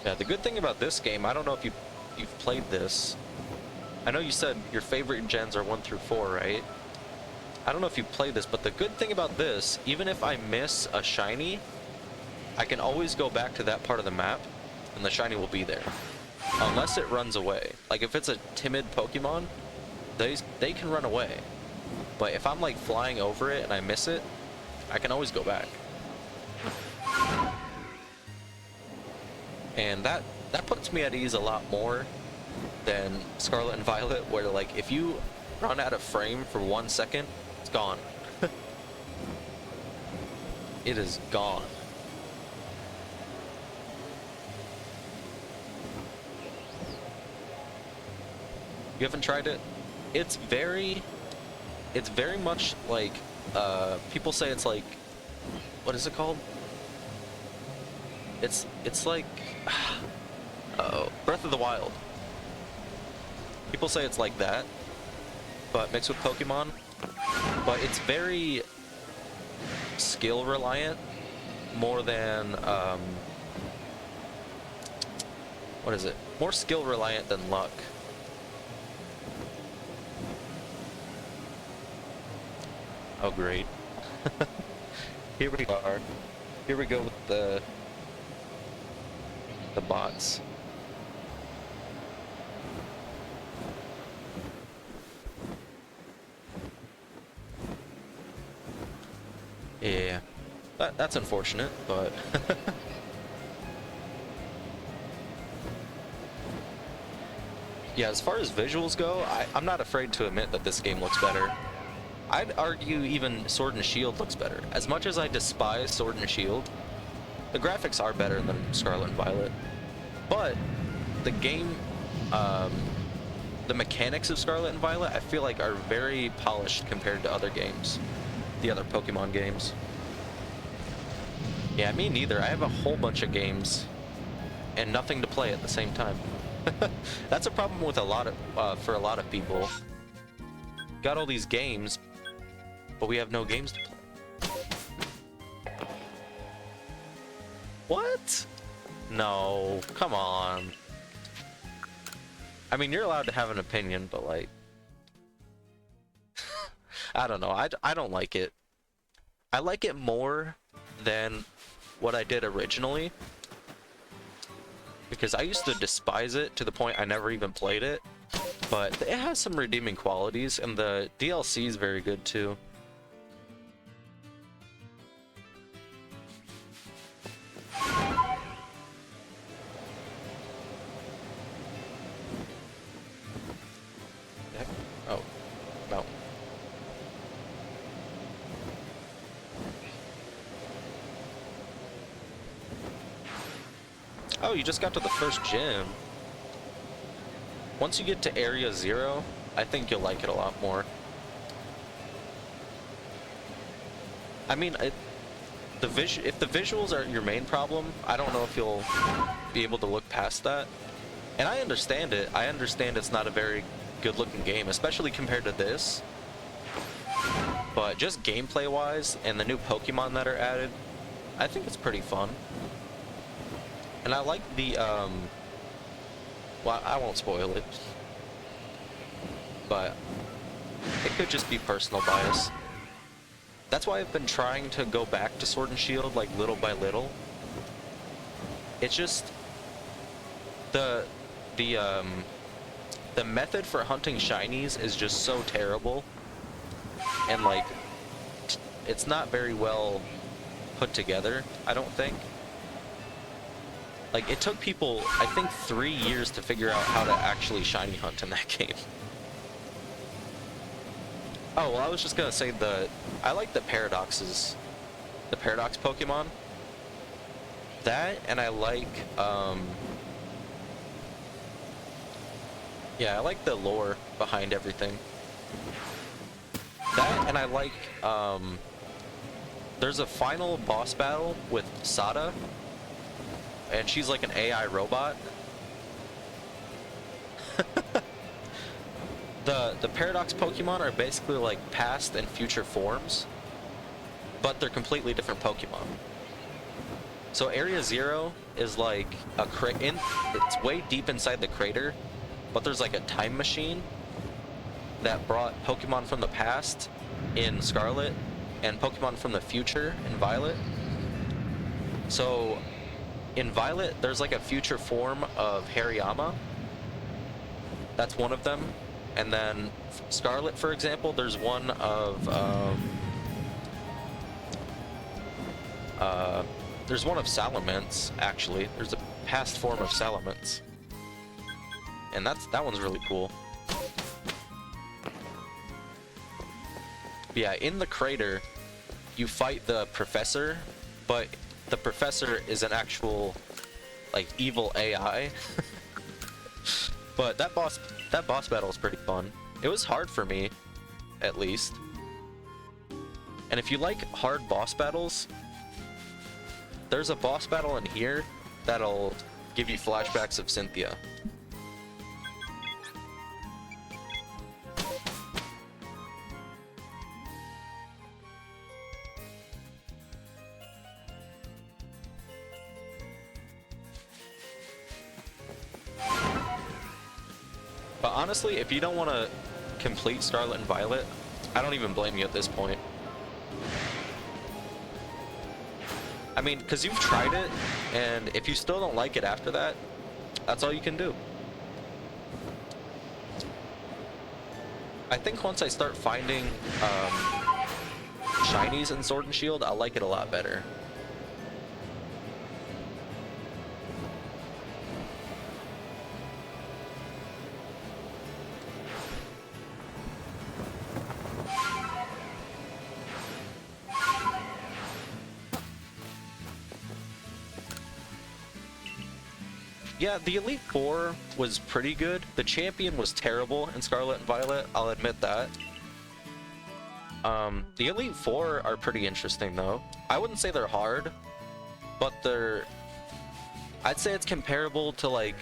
Yeah, the good thing about this game, I don't know if you've played this. I know you said your favorite gens are 1 through 4, right? I don't know if you've played this, but the good thing about this, even if I miss a shiny, I can always go back to that part of the map, and the shiny will be there. Unless it runs away. Like, if it's a timid Pokemon, they can run away. But if I'm, like, flying over it and I miss it, I can always go back. And that puts me at ease a lot more than Scarlet and Violet, where like if you run out of frame for 1 second, it's gone. It is gone. You haven't tried it? It's very much like people say it's like, what is it called? It's like Breath of the Wild. People say it's like that, but mixed with Pokemon. But it's very skill reliant, more than what is it? More skill reliant than luck. Oh great. Here we are. Here we go with the bots. Yeah. That's unfortunate, but yeah, as far as visuals go, I'm not afraid to admit that this game looks better. I'd argue even Sword and Shield looks better. As much as I despise Sword and Shield, the graphics are better than Scarlet and Violet. But the game, the mechanics of Scarlet and Violet, I feel like are very polished compared to other games, the other Pokemon games. Yeah, me neither. I have a whole bunch of games and nothing to play at the same time. That's a problem with a lot of for a lot of people. Got all these games, but we have no games to play. What? No, come on. I mean, you're allowed to have an opinion, but like, I don't know. I don't like it. I like it more than what I did originally, because I used to despise it to the point I never even played it. But it has some redeeming qualities, and the DLC is very good too. Oh, no. Oh, you just got to the first gym. Once you get to Area 0, I think you'll like it a lot more. I mean, if the visuals are your main problem, I don't know if you'll be able to look past that. And I understand it. I understand it's not a very good-looking game, especially compared to this. But just gameplay-wise, and the new Pokemon that are added, I think it's pretty fun. And I like the, well, I won't spoil it, but it could just be personal bias. That's why I've been trying to go back to Sword and Shield, like, little by little. It's just the method for hunting shinies is just so terrible, and like, it's not very well put together, I don't think. Like, it took people, I think, 3 years to figure out how to actually shiny hunt in that game. Oh, well, I was just gonna say I like the Paradox Pokemon. That, and I like, yeah, I like the lore behind everything. That, and I like, there's a final boss battle with Sada, and she's like an AI robot. The Paradox Pokemon are basically like past and future forms, but they're completely different Pokemon. So Area 0 is like a it's way deep inside the crater, but there's like a time machine that brought Pokemon from the past in Scarlet and Pokemon from the future in Violet. So in Violet, there's like a future form of Hariyama. That's one of them. And then Scarlet, for example, there's one of Salamence, actually. There's a past form of Salamence. And that one's really cool. But yeah, in the crater, you fight the professor, but the professor is an actual, like, evil AI. But that boss battle is pretty fun. It was hard for me, at least. And if you like hard boss battles, there's a boss battle in here that'll give you flashbacks of Cynthia. But honestly, if you don't want to complete Scarlet and Violet, I don't even blame you at this point. I mean, because you've tried it, and if you still don't like it after that, that's all you can do. I think once I start finding shinies in Sword and Shield, I'll like it a lot better. Yeah, the Elite Four was pretty good. The Champion was terrible in Scarlet and Violet, I'll admit that. The Elite Four are pretty interesting though. I wouldn't say they're hard, but I'd say it's comparable to like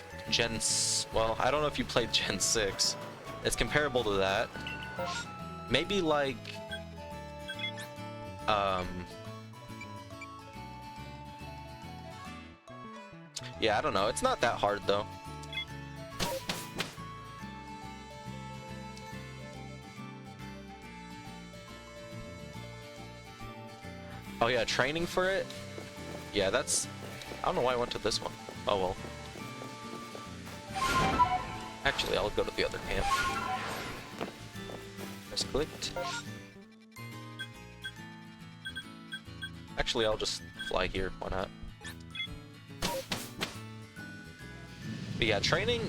well, I don't know if you played Gen 6. It's comparable to that. Maybe like, yeah, I don't know. It's not that hard, though. Oh, yeah, training for it? Yeah, that's... I don't know why I went to this one. Oh, well. Actually, I'll go to the other camp. Just clicked. Actually, I'll just fly here. Why not? But yeah, training,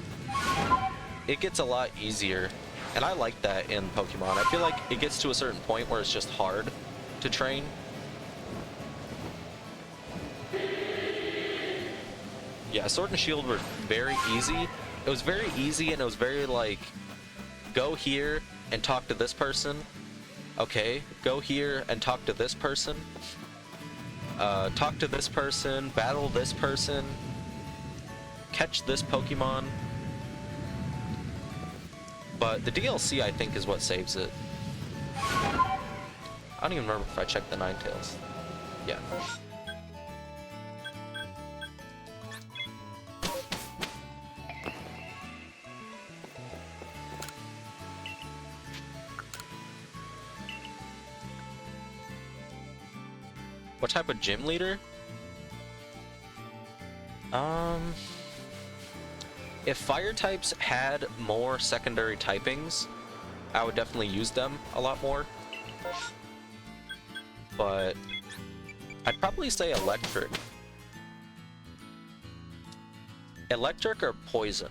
it gets a lot easier, and I like that in Pokemon. I feel like it gets to a certain point where it's just hard to train. Yeah, Sword and Shield were very easy. It was very easy, and it was very like, go here and talk to this person. Okay, go here and talk to this person. Talk to this person, battle this person. Catch this Pokemon. But the DLC, I think, is what saves it. I don't even remember if I checked the Ninetales. Yeah. What type of gym leader? If fire types had more secondary typings, I would definitely use them a lot more. But I'd probably say electric. Electric or poison.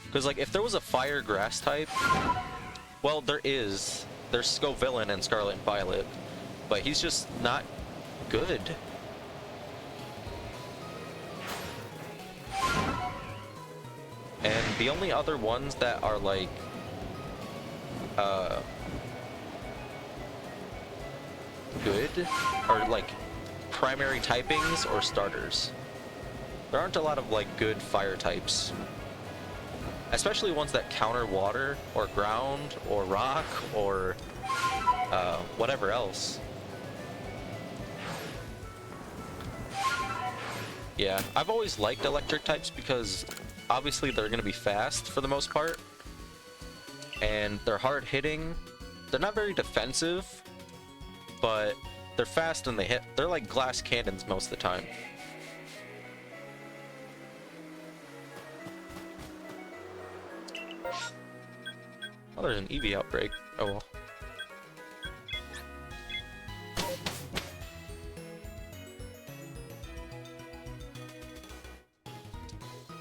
Because like if there was a fire grass type, well there's Scovillain in Scarlet and Violet, but he's just not good. And the only other ones that are like good are like primary typings or starters. There aren't a lot of like good fire types, especially ones that counter water or ground or rock or whatever else. Yeah, I've always liked electric types because obviously they're going to be fast for the most part, and they're hard hitting. They're not very defensive, but they're fast and they hit. They're like glass cannons most of the time. Oh, there's an Eevee outbreak. Oh well.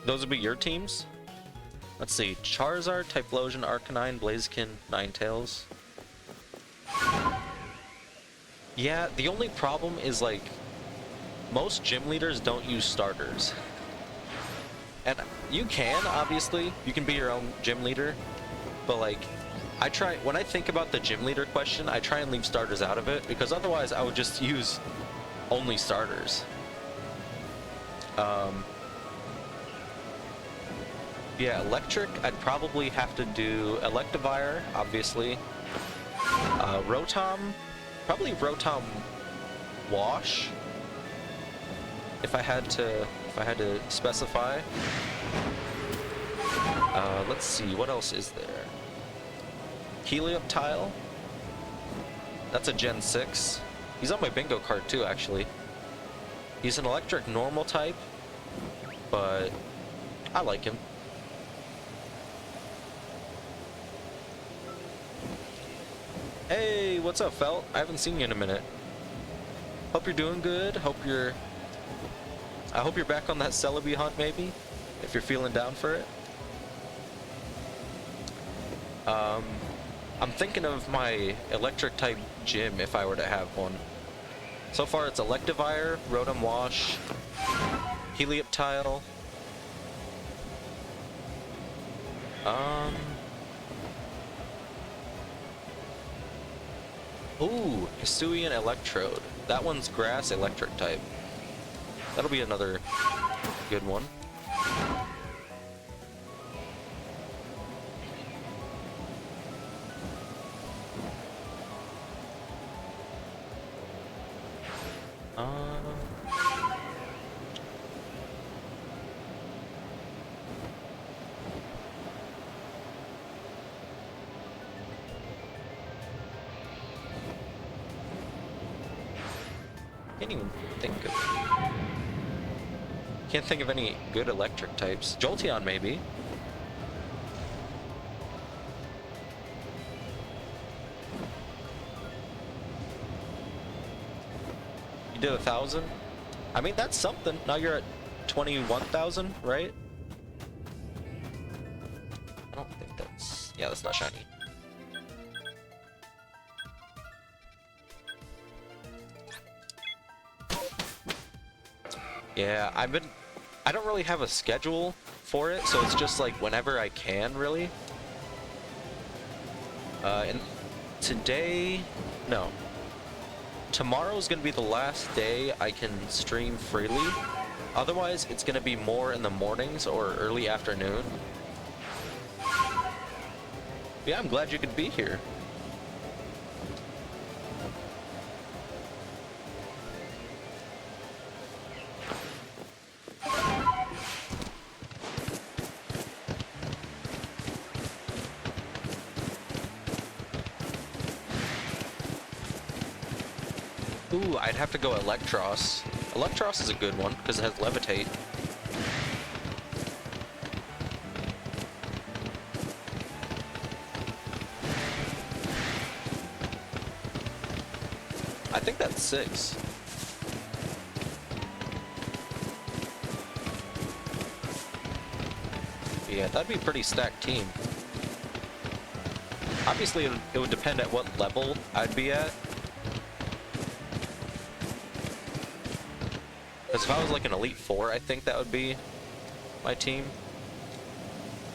Those would be your teams? Let's see. Charizard, Typhlosion, Arcanine, Blaziken, Ninetales. Yeah, the only problem is like most gym leaders don't use starters. And you can, obviously, you can be your own gym leader, but like when I think about the gym leader question, I try and leave starters out of it because otherwise I would just use only starters. Yeah, electric, I'd probably have to do Electivire, obviously. Rotom, probably Rotom Wash. If I had to if I had to specify. Let's see, what else is there? Helioptile. That's a Gen 6. He's on my bingo card too, actually. He's an electric normal type, but I like him. Hey, what's up, Felt? I haven't seen you in a minute. Hope you're doing good. I hope you're back on that Celebi hunt, maybe, if you're feeling down for it. I'm thinking of my electric type gym if I were to have one. So far it's Electivire, Rotom Wash, Helioptile. Ooh, Hisuian Electrode. That one's grass electric type. That'll be another good one. Can't think of any good electric types. Jolteon, maybe. You did 1,000? I mean, that's something. Now you're at 21,000, right? I don't think that's... Yeah, that's not shiny. Yeah, I don't really have a schedule for it, so it's just like whenever I can, really. And today, no. Tomorrow's gonna be the last day I can stream freely. Otherwise, it's gonna be more in the mornings or early afternoon. Yeah, I'm glad you could be here. Ooh, I'd have to go Electros. Electros is a good one, because it has Levitate. I think that's 6. Yeah, that'd be a pretty stacked team. Obviously, it would depend at what level I'd be at. Because if I was like an Elite 4, I think that would be my team.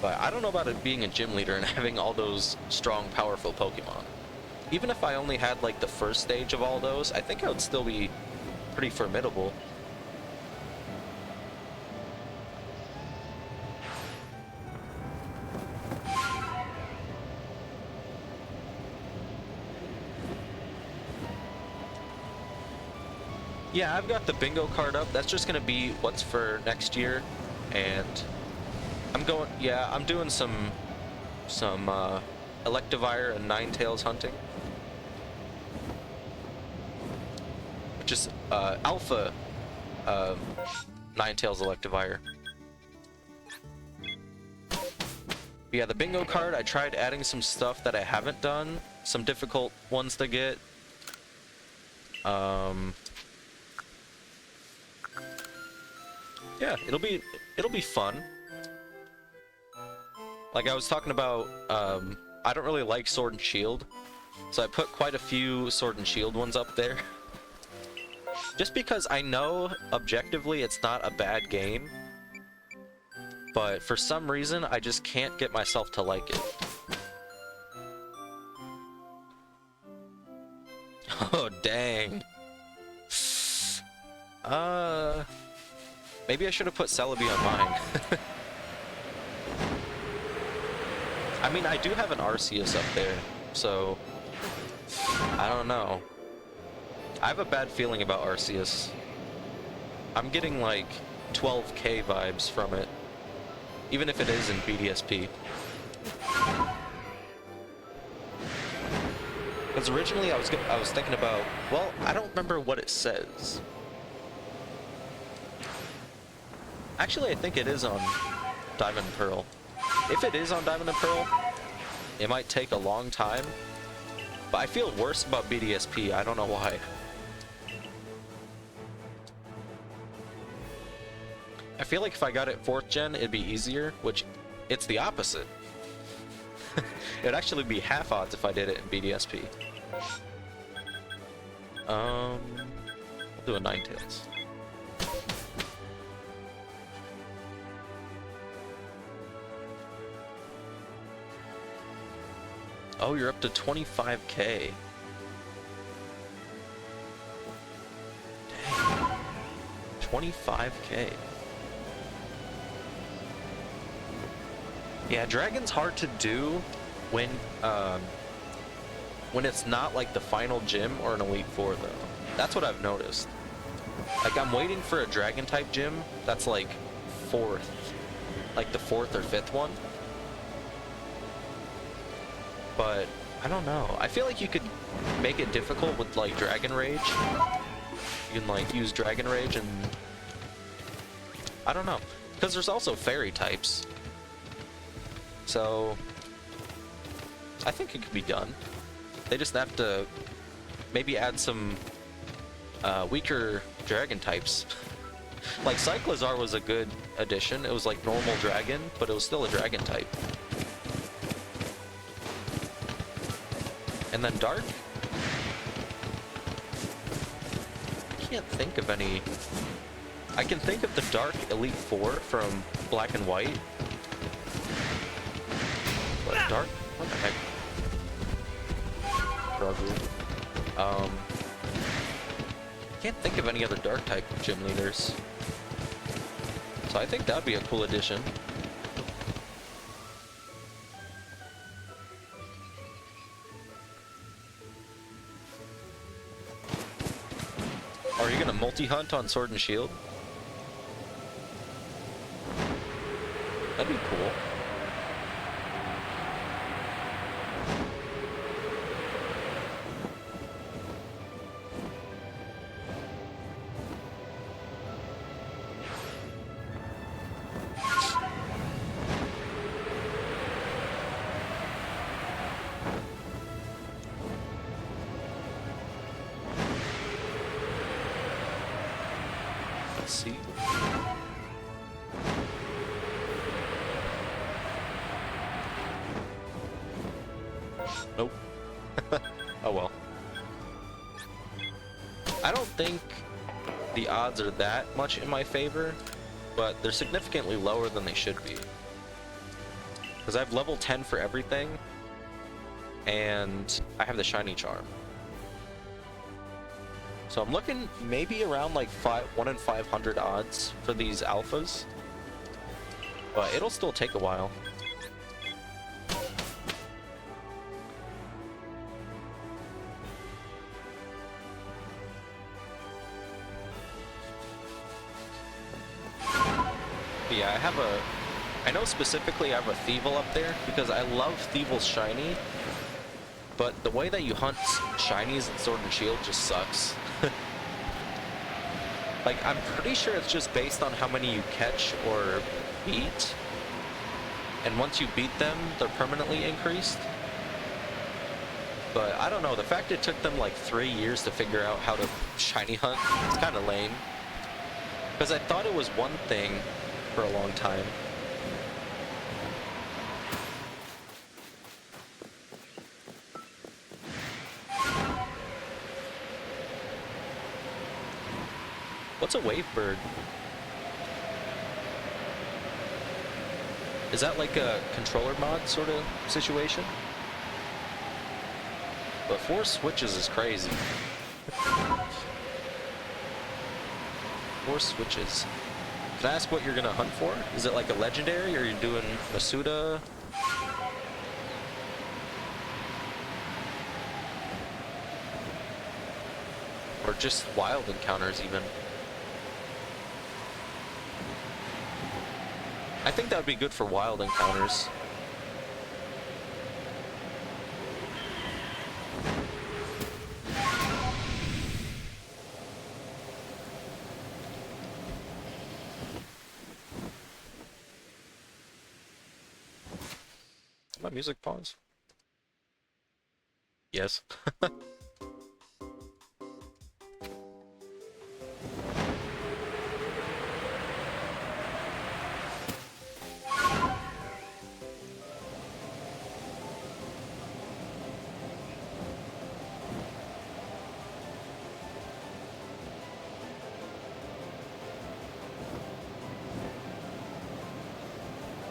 But I don't know about it being a gym leader and having all those strong, powerful Pokemon. Even if I only had like the first stage of all those, I think I would still be pretty formidable. Yeah, I've got the bingo card up. That's just gonna be what's for next year, and I'm going. Yeah, I'm doing some Electivire and Ninetales hunting, which is Alpha Ninetales Electivire. But yeah, the bingo card. I tried adding some stuff that I haven't done, some difficult ones to get. Yeah, it'll be fun. Like I was talking about, I don't really like Sword and Shield, so I put quite a few Sword and Shield ones up there. Just because I know, objectively, it's not a bad game, but for some reason, I just can't get myself to like it. Oh, dang. Maybe I should have put Celebi on mine. I mean, I do have an Arceus up there, so I don't know. I have a bad feeling about Arceus. I'm getting like 12K vibes from it, even if it is in BDSP. Because originally I was thinking about, well, I don't remember what it says. Actually, I think it is on Diamond and Pearl. If it is on Diamond and Pearl, it might take a long time. But I feel worse about BDSP. I don't know why. I feel like if I got it 4th gen, it'd be easier, which it's the opposite. It'd actually be half odds if I did it in BDSP. I'll do a Ninetales. Oh, you're up to 25K. Dang. 25K. Yeah, Dragon's hard to do when it's not like the final gym or an Elite Four, though. That's what I've noticed. Like, I'm waiting for a Dragon type gym that's like 4th, like the 4th or 5th one. But I don't know. I feel like you could make it difficult with like Dragon Rage. You can like use Dragon Rage and I don't know, because there's also fairy types. So I think it could be done. They just have to maybe add some weaker dragon types. Like Cyclizar was a good addition. It was like normal dragon, but it was still a dragon type. And then Dark? I can't think of any. I can think of the Dark Elite Four from Black and White. But Dark? What the heck? Can't think of any other Dark type gym leaders. So I think that'd be a cool addition. Are you gonna multi-hunt on Sword and Shield? That'd be cool. Let's see. Nope. Oh well. I don't think the odds are that much in my favor, but they're significantly lower than they should be. Because I have level 10 for everything, and I have the shiny charm. So I'm looking maybe around like 1 in 500 odds for these alphas, but it'll still take a while. Yeah, I know specifically I have a Thievel up there because I love Thievel's shiny, but the way that you hunt shinies in Sword and Shield just sucks. Like, I'm pretty sure it's just based on how many you catch or beat, and once you beat them, they're permanently increased. But I don't know, the fact it took them like 3 years to figure out how to shiny hunt, it's kind of lame. Because I thought it was one thing for a long time. What's a wave bird? Is that like a controller mod sort of situation? But 4 switches is crazy. 4 switches. Can I ask what you're gonna hunt for? Is it like a legendary, or are you doing Masuda? Or just wild encounters even? I think that would be good for wild encounters. My music pause? Yes.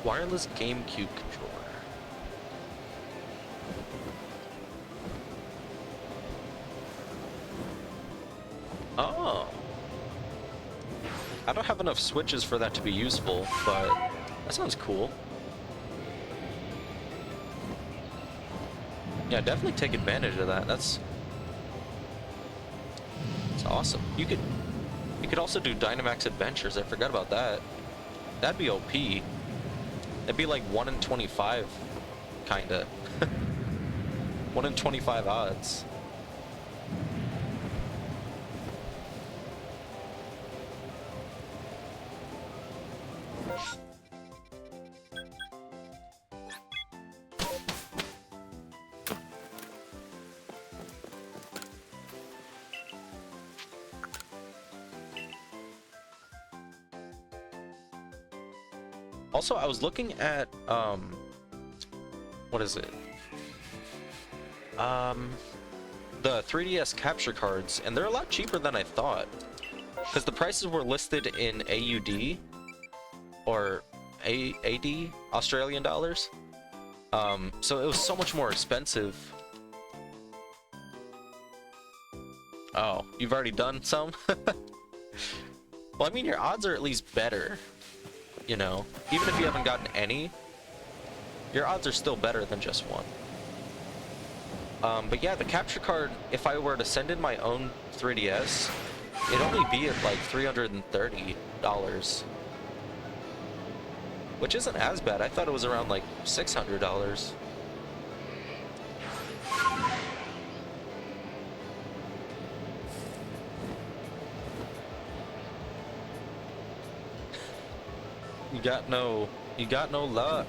Wireless GameCube controller. Oh. I don't have enough switches for that to be useful, but that sounds cool. Yeah, definitely take advantage of that. That's awesome. You could also do Dynamax Adventures. I forgot about that. That'd be OP. It'd be like 1 in 25, kinda. 1 in 25 odds. Also, I was looking at, what is it? The 3DS capture cards, and they're a lot cheaper than I thought. Because the prices were listed in AUD, or AD, Australian dollars. So it was so much more expensive. Oh, you've already done some? Well, I mean, your odds are at least better. You know, even if you haven't gotten any, your odds are still better than just one. But yeah, the capture card, if I were to send in my own 3DS, it'd only be at like $330, which isn't as bad. I thought it was around like $600. You got no luck.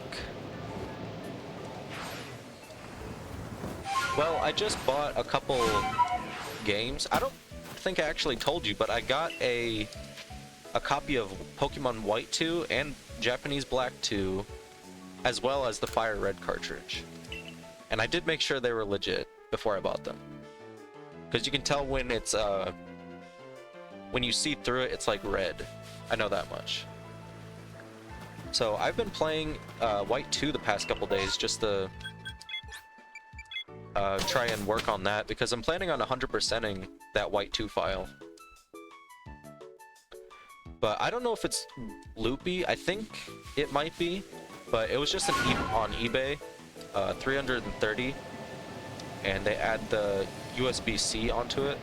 Well, I just bought a couple games. I don't think I actually told you, but I got a copy of Pokemon White 2 and Japanese Black 2, as well as the Fire Red cartridge. And I did make sure they were legit before I bought them. Because you can tell when it's, when you see through it, it's like red. I know that much. So I've been playing White 2 the past couple days just to try and work on that, because I'm planning on 100%ing that White 2 file. But I don't know if it's loopy. I think it might be, but it was just on eBay, 330, and they add the USB-C onto it.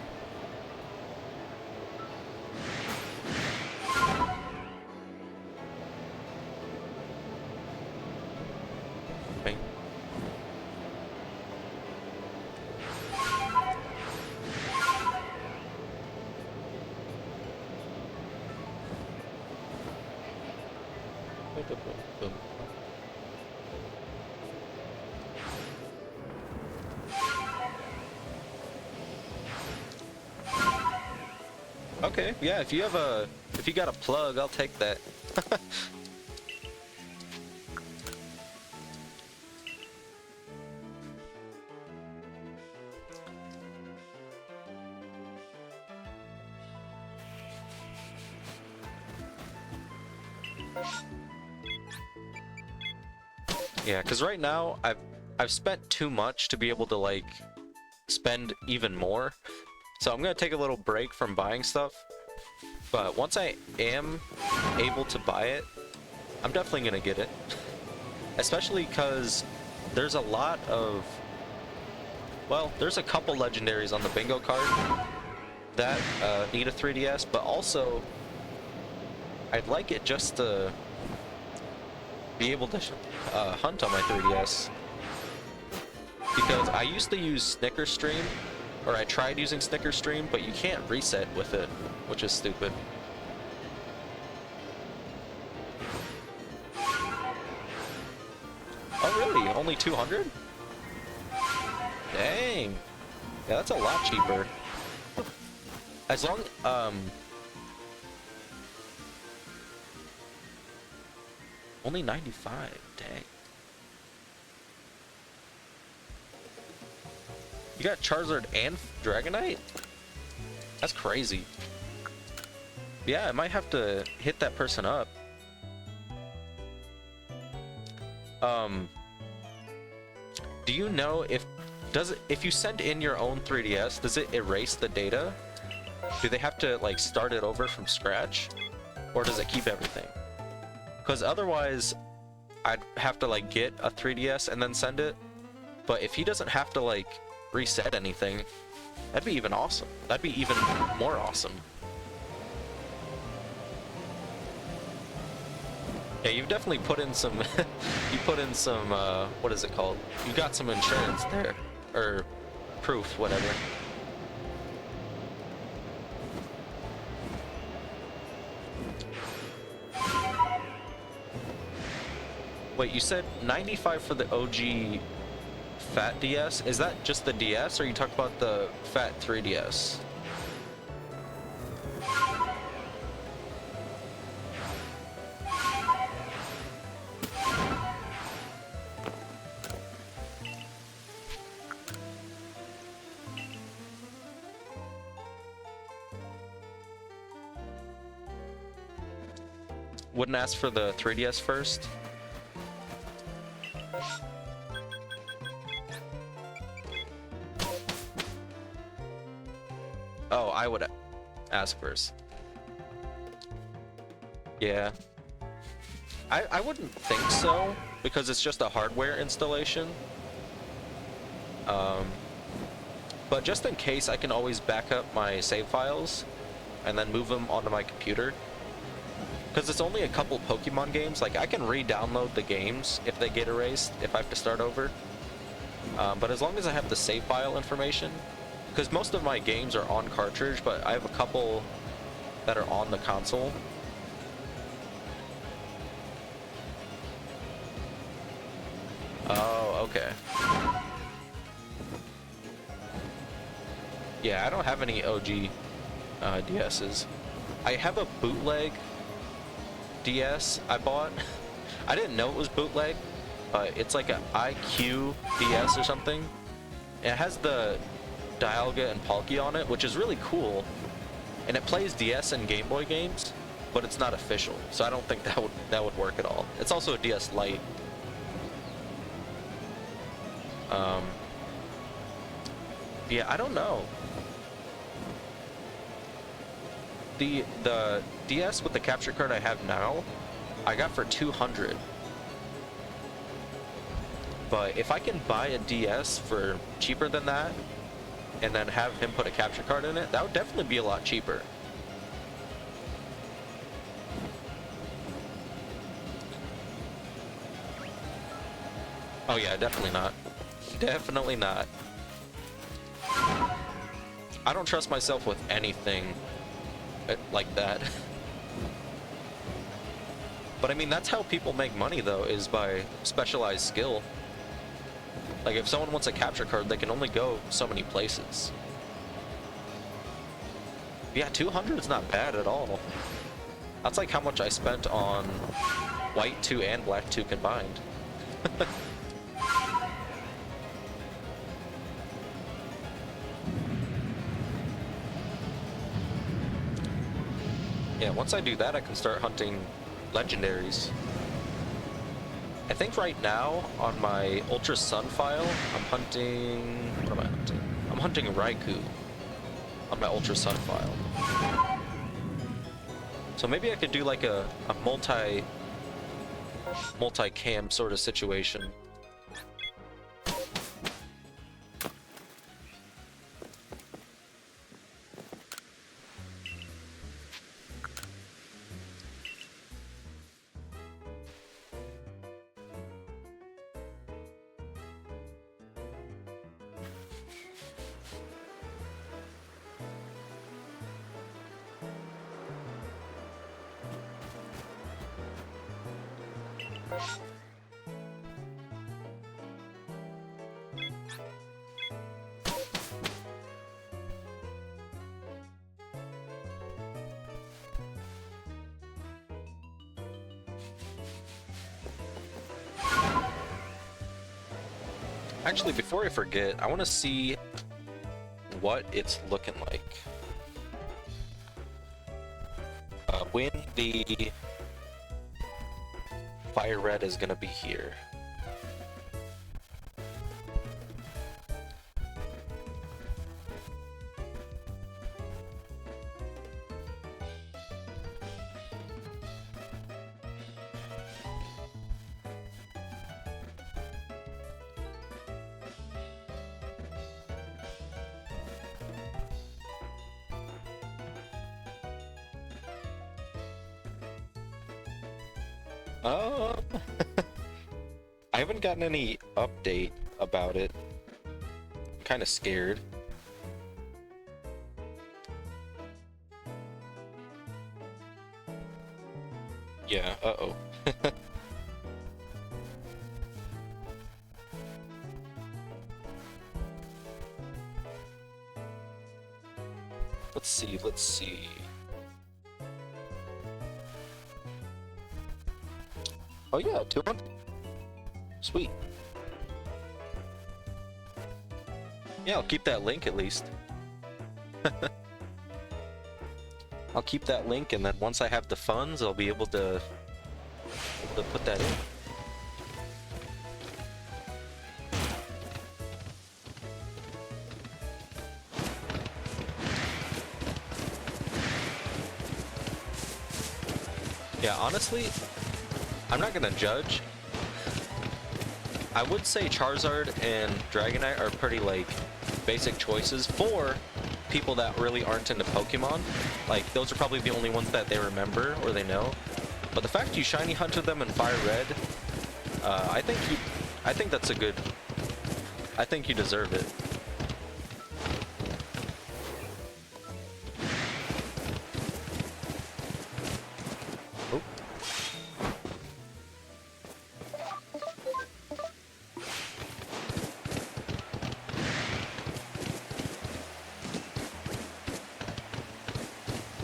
Okay, yeah, if you got a plug, I'll take that. Yeah, because right now I've spent too much to be able to like spend even more. So I'm gonna take a little break from buying stuff. But once I am able to buy it, I'm definitely gonna get it. Especially because there's a lot of, well, there's a couple legendaries on the bingo card that need a 3DS, but also I'd like it just to be able to hunt on my 3DS. Because I used to use Snicker Stream, or I tried using Snicker Stream, but you can't reset with it, which is stupid. Oh really? Only 200? Dang. Yeah, that's a lot cheaper. As long, only 95, dang. You got Charizard and Dragonite? That's crazy. Yeah, I might have to hit that person up. Do you know if you send in your own 3DS, does it erase the data? Do they have to like start it over from scratch? Or does it keep everything? Because otherwise, I'd have to like get a 3DS and then send it. But if he doesn't have to like reset anything, that'd be even awesome. That'd be even more awesome. Yeah, you've definitely put in some, you put in some, what is it called? You got some insurance there, or proof, whatever. Wait, you said 95 for the OG Fat DS? Is that just the DS, or you talk about the Fat 3DS? Wouldn't ask for the 3DS first? Oh, I would ask first. Yeah. I wouldn't think so, because it's just a hardware installation. But just in case, I can always back up my save files and then move them onto my computer. Because it's only a couple Pokemon games, like I can re-download the games if they get erased, if I have to start over. But as long as I have the save file information, because most of my games are on cartridge, but I have a couple that are on the console. Oh, okay. Yeah, I don't have any OG DSs. I have a bootleg DS I bought. I didn't know it was bootleg, but it's like an IQ DS or something. It has the Dialga and Palkia on it, which is really cool, and it plays DS and Game Boy games, but it's not official, so I don't think that would work at all. It's also a DS Lite. Yeah, I don't know. The DS with the capture card I have now, I got for 200. But if I can buy a DS for cheaper than that, and then have him put a capture card in it, that would definitely be a lot cheaper. Oh yeah, definitely not. Definitely not. I don't trust myself with anything like that. But I mean, that's how people make money though, is by specialized skill. Like if someone wants a capture card, they can only go so many places. Yeah, 200 is not bad at all. That's like how much I spent on White 2 and Black 2 combined. Yeah, once I do that, I can start hunting legendaries. I think right now, on my Ultra Sun file, I'm hunting... What am I hunting? I'm hunting Raikou on my Ultra Sun file. So maybe I could do like a multi-cam sort of situation. Actually, before I forget, I want to see what it's looking like. When the fire red is gonna be here. Um, I haven't gotten any update about it. I'm kind of scared. Yeah, uh-oh. Let's see. Oh yeah, 200. Sweet. Yeah, I'll keep that link at least. I'll keep that link, and then once I have the funds, I'll be able to put that in. Yeah, honestly, I'm not gonna judge. I would say Charizard and Dragonite are pretty, like, basic choices for people that really aren't into Pokemon. Like, those are probably the only ones that they remember or they know. But the fact you shiny hunted them in Fire Red, I think that's a good. I think you deserve it. Oh.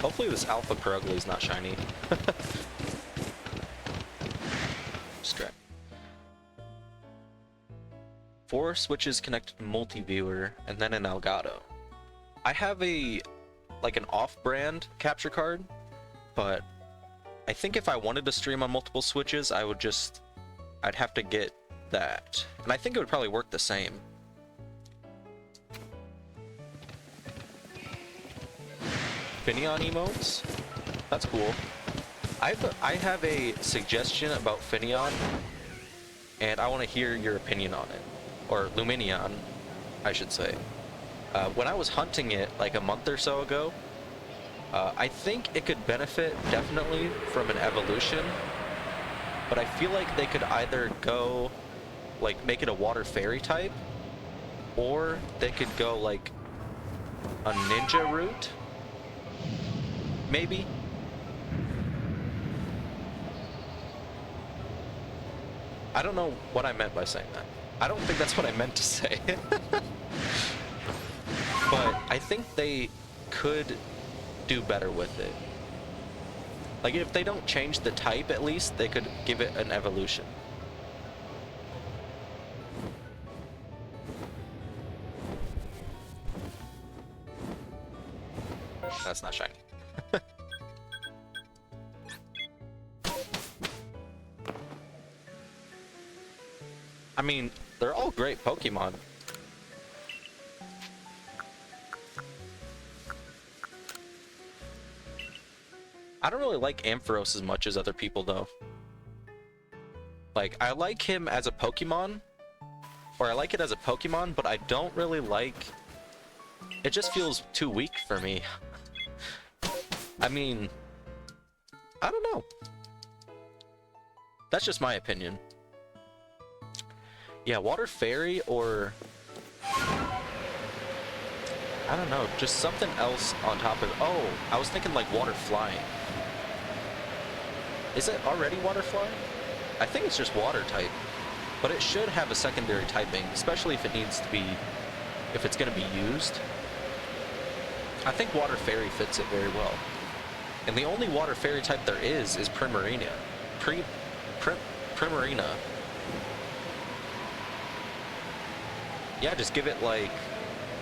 Hopefully this Alpha Perugly is not shiny. Strap. 4 switches connected to multi-viewer, and then an Elgato. I have an off-brand capture card, but I think if I wanted to stream on multiple switches, I'd have to get that. And I think it would probably work the same. Finneon emotes? That's cool. I have a suggestion about Finneon, and I want to hear your opinion on it. Or Luminion, I should say. When I was hunting it like a month or so ago, I think it could benefit definitely from an evolution, but I feel like they could either go, like, make it a water fairy type, or they could go like a ninja route. Maybe. I don't know what I meant by saying that. I don't think that's what I meant to say. But I think they could do better with it. Like, if they don't change the type, at least they could give it an evolution. That's not shiny. I mean, they're all great Pokemon. I don't really like Ampharos as much as other people, though. Like, I like him as a Pokemon, or I like it as a Pokemon, but I don't really like... It just feels too weak for me. I mean, I don't know. That's just my opinion. Yeah, Water Fairy or... I don't know, just something else on top of... Oh, I was thinking like Water Flying. Is it already Water Flying? I think it's just water type, but it should have a secondary typing, especially if it needs to be, if it's going to be used. I think water fairy fits it very well. And the only water fairy type there is Primarina. Primarina. Yeah, just give it like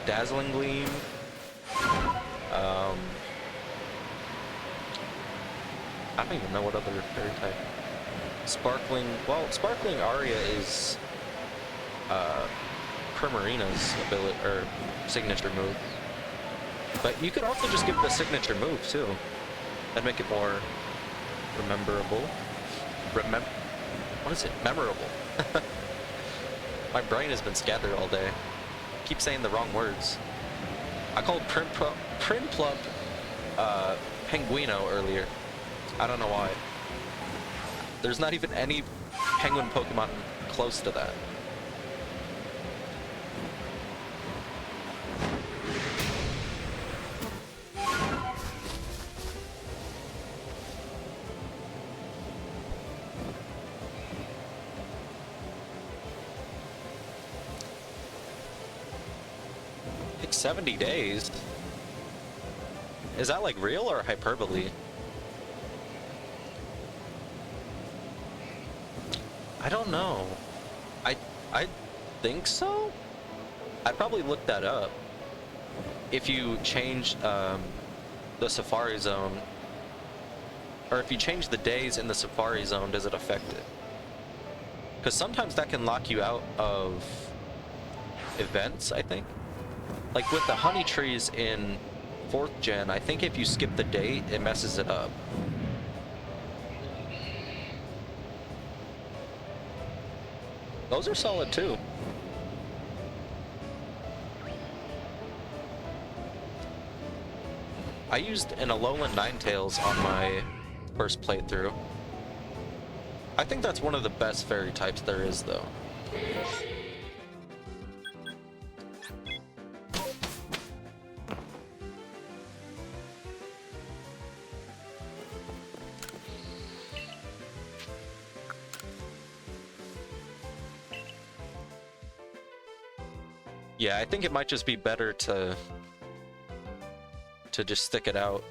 Dazzling Gleam. I don't even know what other fairy type. Sparkling. Well, Sparkling Aria is Primarina's ability or signature move. But you could also just give it a signature move too. That'd make it more rememberable. What is it? Memorable. My brain has been scattered all day. I keep saying the wrong words. I called Prinplup Penguino earlier. I don't know why. There's not even any penguin Pokemon close to that. Like 70 days? Is that like real or hyperbole? I don't know. I think so? I'd probably look that up. If you change the Safari Zone, or if you change the days in the Safari Zone, does it affect it? Because sometimes that can lock you out of events, I think. Like with the honey trees in 4th gen, I think if you skip the date, it messes it up. Those are solid too. I used an Alolan Ninetales on my first playthrough. I think that's one of the best fairy types there is, though. Yeah, I think it might just be better to just stick it out.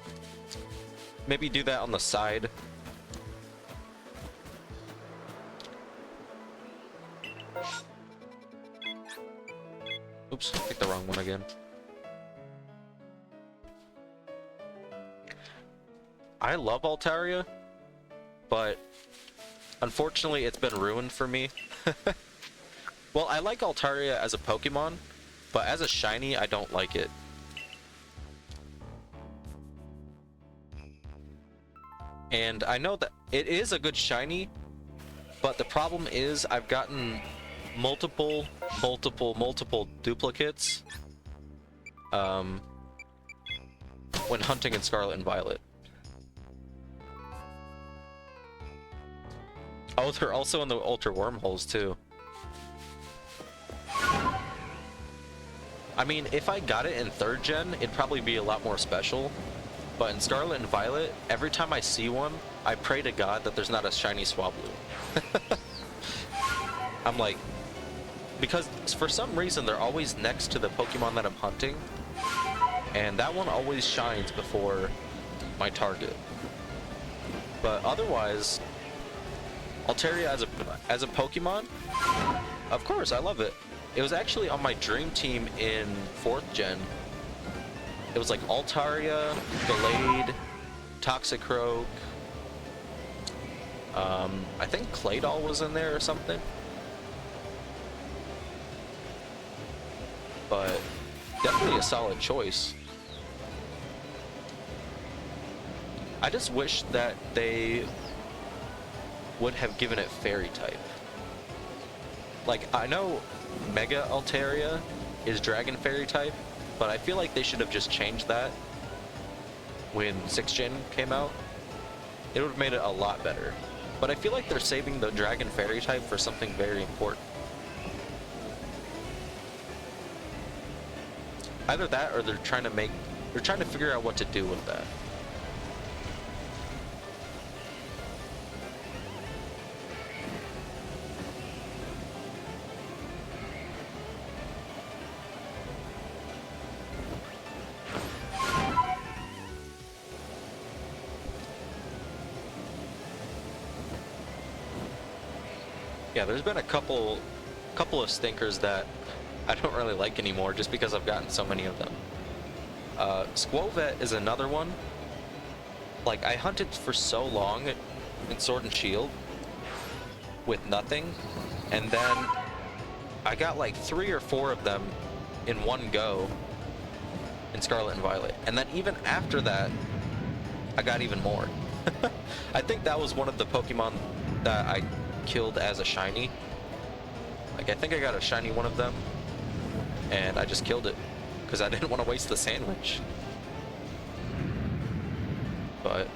Maybe do that on the side. Oops, I picked the wrong one again. I love Altaria, but unfortunately it's been ruined for me. Well, I like Altaria as a Pokemon, but as a shiny, I don't like it. And I know that it is a good shiny, but the problem is I've gotten multiple duplicates when hunting in Scarlet and Violet. Oh, they're also in the Ultra Wormholes too. I mean, if I got it in 3rd gen, it'd probably be a lot more special. But in Scarlet and Violet, every time I see one, I pray to God that there's not a shiny Swablu. I'm like, because for some reason they're always next to the Pokemon that I'm hunting, and that one always shines before my target. But otherwise, Altaria as a Pokemon, of course, I love it. It was actually on my dream team in 4th gen. It was like Altaria, Gallade, Toxicroak. I think Claydol was in there or something. But definitely a solid choice. I just wish that they would have given it fairy type. Like, I know Mega Altaria is Dragon Fairy type, but I feel like they should have just changed that when 6th gen came out. It would have made it a lot better. But I feel like they're saving the Dragon Fairy type for something very important. Either that or they're trying to figure out what to do with that. Yeah, there's been a couple of stinkers that I don't really like anymore just because I've gotten so many of them. Squovet is another one. Like, I hunted for so long in Sword and Shield with nothing, and then I got like 3 or 4 of them in one go in Scarlet and Violet. And then even after that, I got even more. I think that was one of the Pokemon that I killed as a shiny. Like, I think I got a shiny one of them, and I just killed it because I didn't want to waste the sandwich. But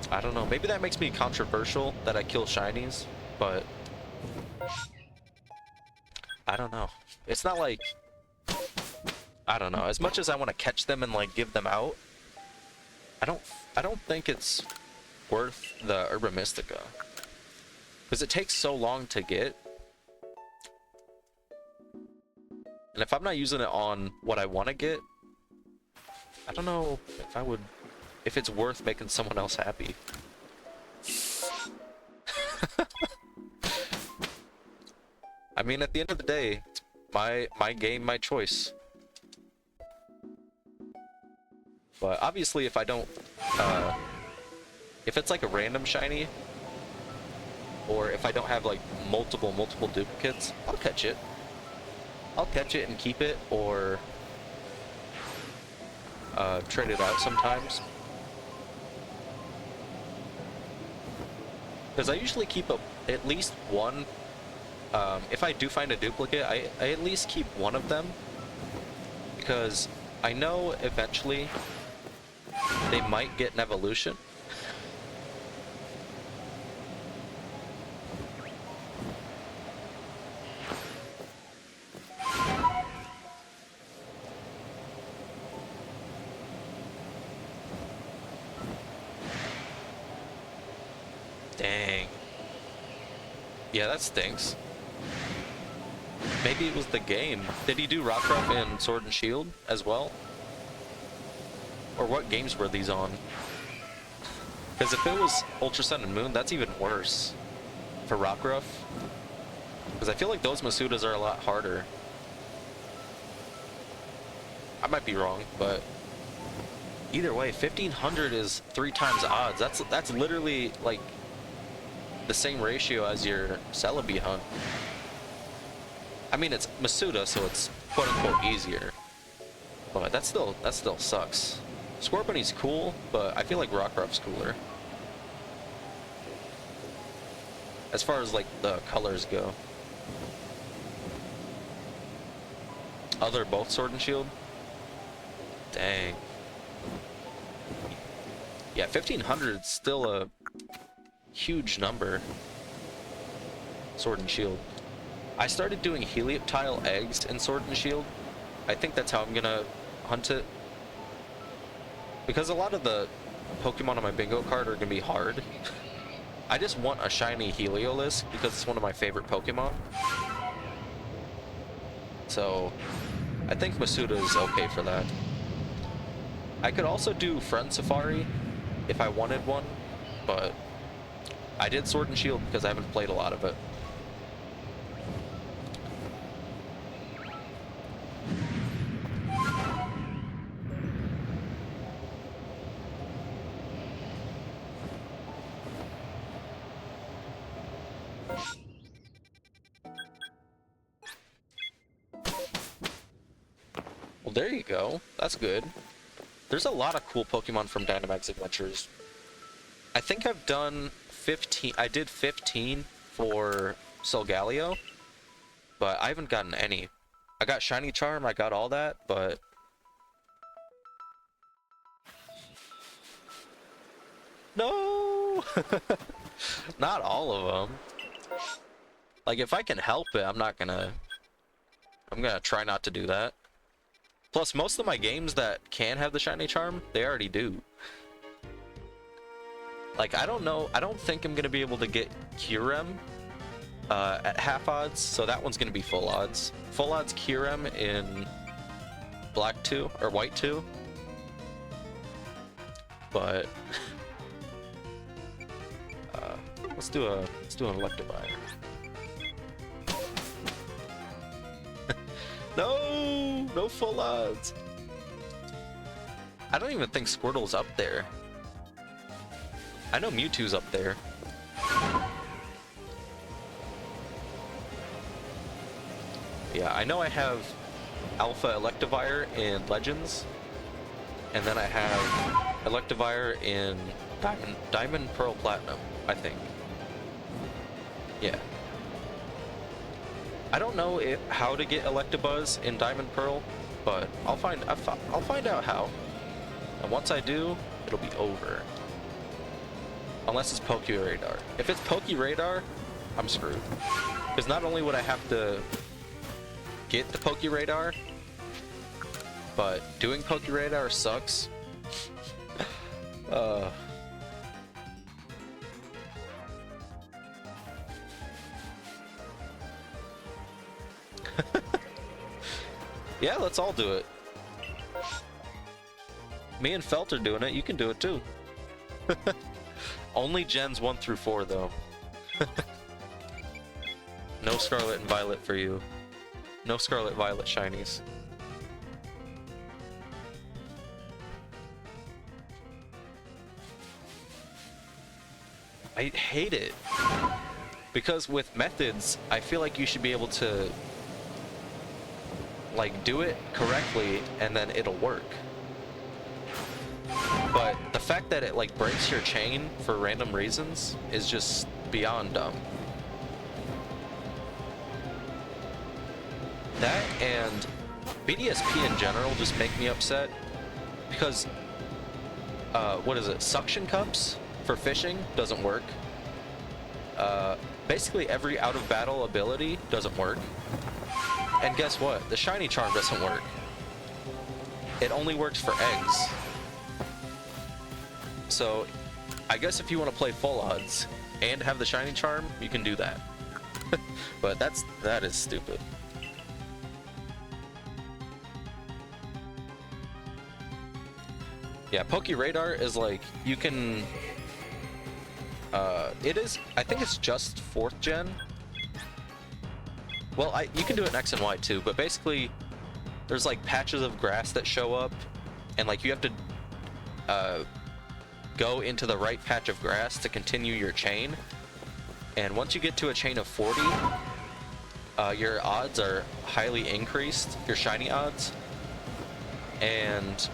I don't know, maybe that makes me controversial that I kill shinies, but I don't know. It's not like, I don't know, as much as I want to catch them and like give them out, I don't think it's worth the Herba Mystica, because it takes so long to get, and if I'm not using it on what I want to get, I don't know if it's worth making someone else happy. I mean, at the end of the day, it's my game, my choice. But obviously, if I don't, if it's like a random shiny, or if I don't have like multiple duplicates, I'll catch it. I'll catch it and keep it, or trade it out sometimes. Because I usually keep at least one. If I do find a duplicate, I at least keep one of them, because I know eventually they might get an evolution. Dang. Yeah, that stinks. Maybe it was the game. Did he do Rockruff in Sword and Shield as well? Or what games were these on? Because if it was Ultra Sun and Moon, that's even worse for Rockruff. Because I feel like those Masudas are a lot harder. I might be wrong, but either way, 1500 is 3 times odds. That's literally like the same ratio as your Celebi hunt. I mean, it's Masuda, so it's quote-unquote easier. But that still sucks. Scorbunny's cool, but I feel like Rockruff's cooler. As far as, like, the colors go. Oh, they're both Sword and Shield? Dang. Yeah, 1500 is still a huge number. Sword and Shield. I started doing Helioptile eggs in Sword and Shield. I think that's how I'm gonna hunt it. Because a lot of the Pokemon on my bingo card are gonna be hard. I just want a shiny Heliolisk because it's one of my favorite Pokemon. So I think Masuda is okay for that. I could also do Friend Safari if I wanted one, but I did Sword and Shield because I haven't played a lot of it. Well, there you go. That's good. There's a lot of cool Pokemon from Dynamax Adventures. I think I've done 15. I did 15 for Solgaleo, but I haven't gotten any. I got Shiny Charm, I got all that, but no! Not all of them. Like, if I can help it, I'm gonna try not to do that. Plus, most of my games that can have the Shiny Charm, they already do. Like, I don't know, I don't think I'm gonna be able to get Kyurem at half odds, so that one's gonna be full odds. Full odds Kyurem in Black 2, or White 2. But let's do an Electivire. No! No full odds. I don't even think Squirtle's up there. I know Mewtwo's up there. Yeah, I know I have Alpha Electivire in Legends, and then I have Electivire in Diamond, Pearl, Platinum, I think. Yeah. I don't know how to get Electabuzz in Diamond Pearl, but I'll find out how. And once I do, it'll be over. Unless it's Pokeradar. If it's Pokeradar, I'm screwed. Because not only would I have to get the Pokeradar, but doing Pokeradar sucks. Yeah, let's all do it. Me and Felt are doing it, you can do it too. Only gens 1 through 4 though. No Scarlet and Violet for you. No Scarlet Violet shinies. I hate it. Because with methods, I feel like you should be able to like do it correctly and then it'll work. But the fact that it like breaks your chain for random reasons is just beyond dumb. That and BDSP in general just make me upset because what is it? Suction cups for fishing doesn't work. Basically every out of battle ability doesn't work. And guess what? The shiny charm doesn't work. It only works for eggs. So I guess if you want to play full odds and have the shiny charm, you can do that. But that is stupid. Yeah, Pokeradar is like, you can... I think it's just 4th gen. Well, you can do it in X and Y too, but basically, there's like patches of grass that show up, and like you have to go into the right patch of grass to continue your chain. And once you get to a chain of 40, your odds are highly increased, your shiny odds. And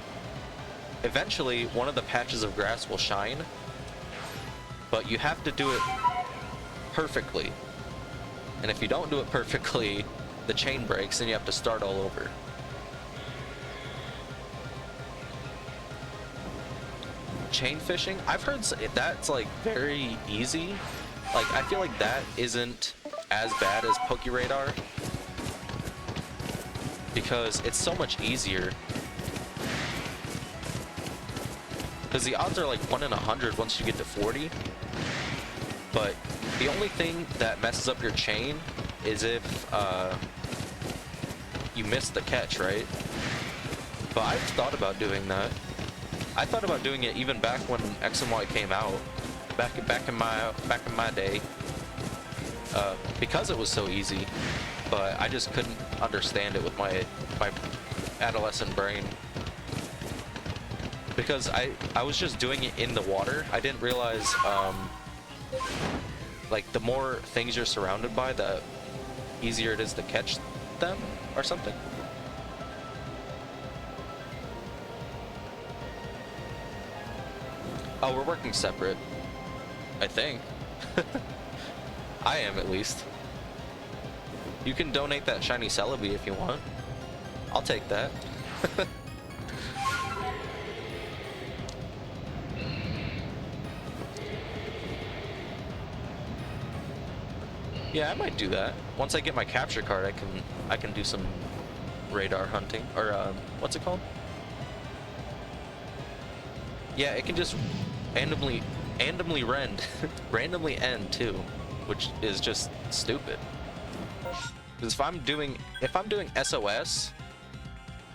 eventually, one of the patches of grass will shine, but you have to do it perfectly. And if you don't do it perfectly, the chain breaks and you have to start all over. Chain fishing? I've heard that's like very easy. Like, I feel like that isn't as bad as Pokeradar because it's so much easier. Because the odds are like 1 in 100 once you get to 40. But the only thing that messes up your chain is if you miss the catch, right? But I've thought about doing that. I thought about doing it even back when X and Y came out, back in my day, because it was so easy. But I just couldn't understand it with my adolescent brain. Because I was just doing it in the water. I didn't realize like the more things you're surrounded by, the easier it is to catch them or something. Oh, we're working separate, I think. I am, at least. You can donate that shiny Celebi if you want. I'll take that. Yeah, I might do that. Once I get my capture card, I can do some radar hunting, or what's it called? Yeah, it can just randomly randomly end too, which is just stupid. Because if I'm doing SOS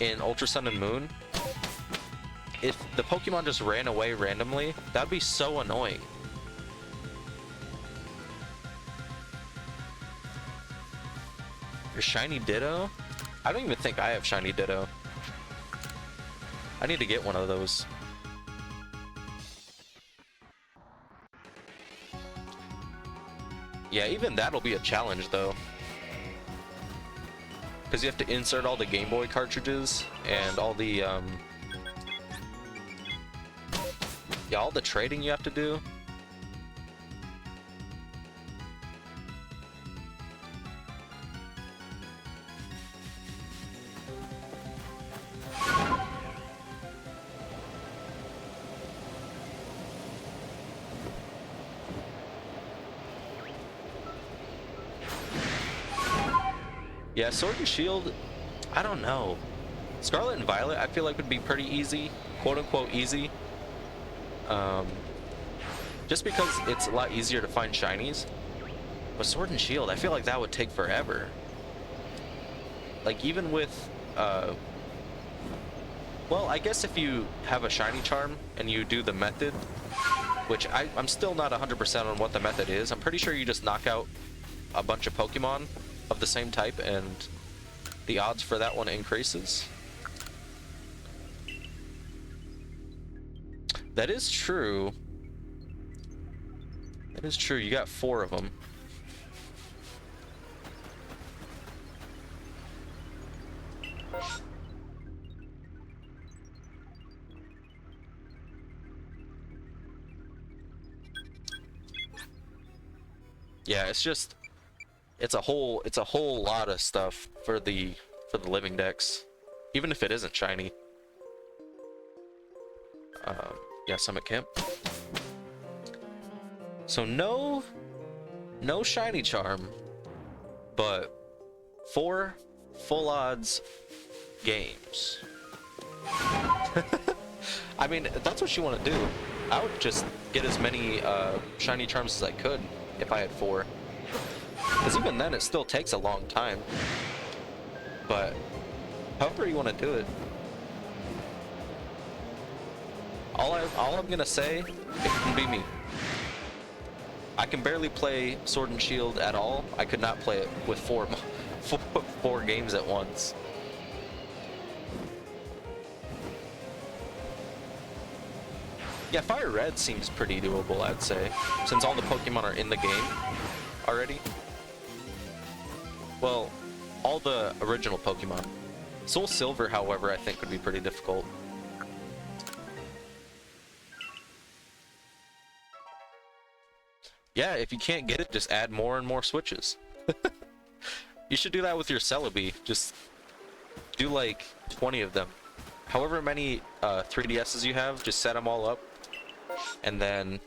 in Ultra Sun and Moon, if the Pokemon just ran away randomly, that'd be so annoying. Your shiny Ditto? I don't even think I have shiny Ditto. I need to get one of those. Yeah, even that'll be a challenge though. Because you have to insert all the Game Boy cartridges and all the, yeah, all the trading you have to do. Yeah, Sword and Shield, I don't know. Scarlet and Violet, I feel like would be pretty easy, quote-unquote easy. Just because it's a lot easier to find shinies. But Sword and Shield, I feel like that would take forever. Like, even with, well, I guess if you have a shiny charm and you do the method, which I'm still not 100% on what the method is. I'm pretty sure you just knock out a bunch of Pokemon of the same type and the odds for that one increases. That is true. That is true. You got 4 of them. Yeah, it's just it's a whole lot of stuff for the living dex, even if it isn't shiny. Yeah, Summit Camp. So no shiny charm, but 4 full odds games. I mean, that's what you want to do. I would just get as many shiny charms as I could if I had 4. Because even then, it still takes a long time. But however you want to do it. All I'm gonna say, it can be me. I can barely play Sword and Shield at all. I could not play it with 4 games at once. Yeah, Fire Red seems pretty doable, I'd say, since all the Pokemon are in the game already. Well, all the original Pokemon. Soul Silver, however, I think would be pretty difficult. Yeah, if you can't get it, just add more and more switches. You should do that with your Celebi. Just do like 20 of them. However many 3DSs you have, just set them all up, and then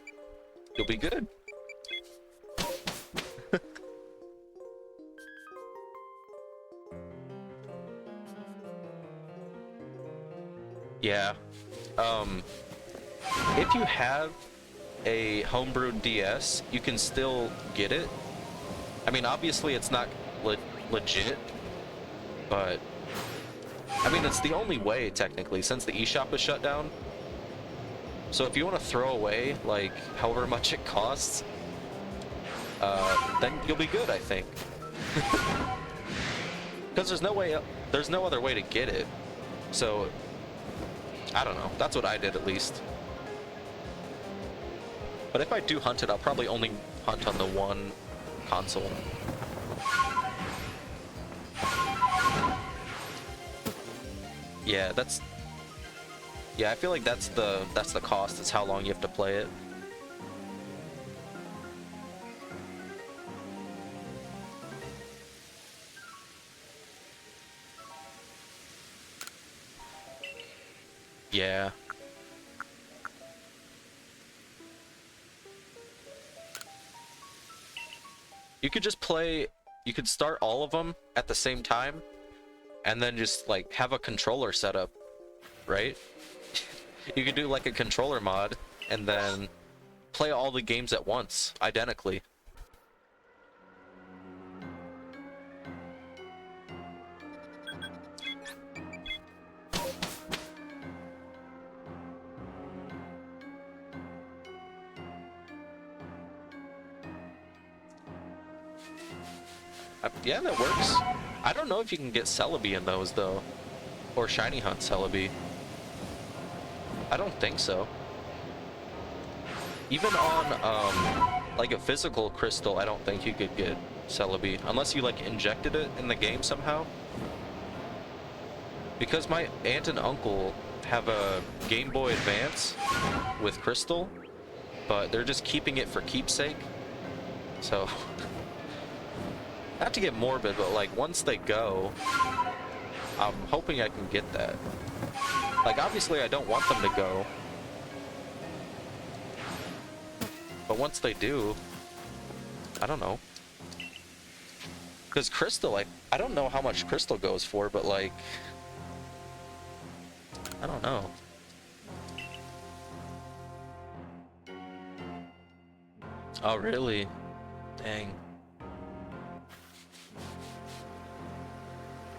you'll be good. Yeah. If you have a homebrewed DS, you can still get it. I mean, obviously it's not legit, but I mean, it's the only way technically, since the eShop is shut down. So if you want to throw away like however much it costs, then you'll be good, I think. Because there's no other way to get it. So I don't know. That's what I did, at least. But if I do hunt it, I'll probably only hunt on the one console. Yeah, yeah, I feel like that's the cost, is how long you have to play it. Yeah. You could just you could start all of them at the same time, and then just like have a controller set up, right? You could do like a controller mod, and then play all the games at once, identically. Yeah, that works. I don't know if you can get Celebi in those though, or Shiny Hunt Celebi. I don't think so. Even on like a physical crystal, I don't think you could get Celebi unless you like injected it in the game somehow. Because my aunt and uncle have a Game Boy Advance with crystal, but they're just keeping it for keepsake. So, not to get morbid, but like once they go, I'm hoping I can get that. Like obviously I don't want them to go, but once they do, I don't know. Because crystal, I don't know how much crystal goes for, but like, I don't know. Oh really? Dang.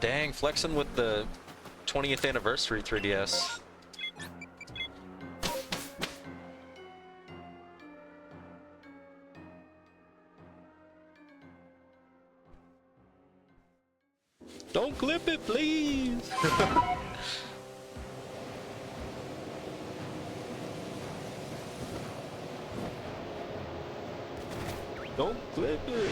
Dang, flexing with the 20th anniversary 3DS. Don't clip it, please! Don't clip it!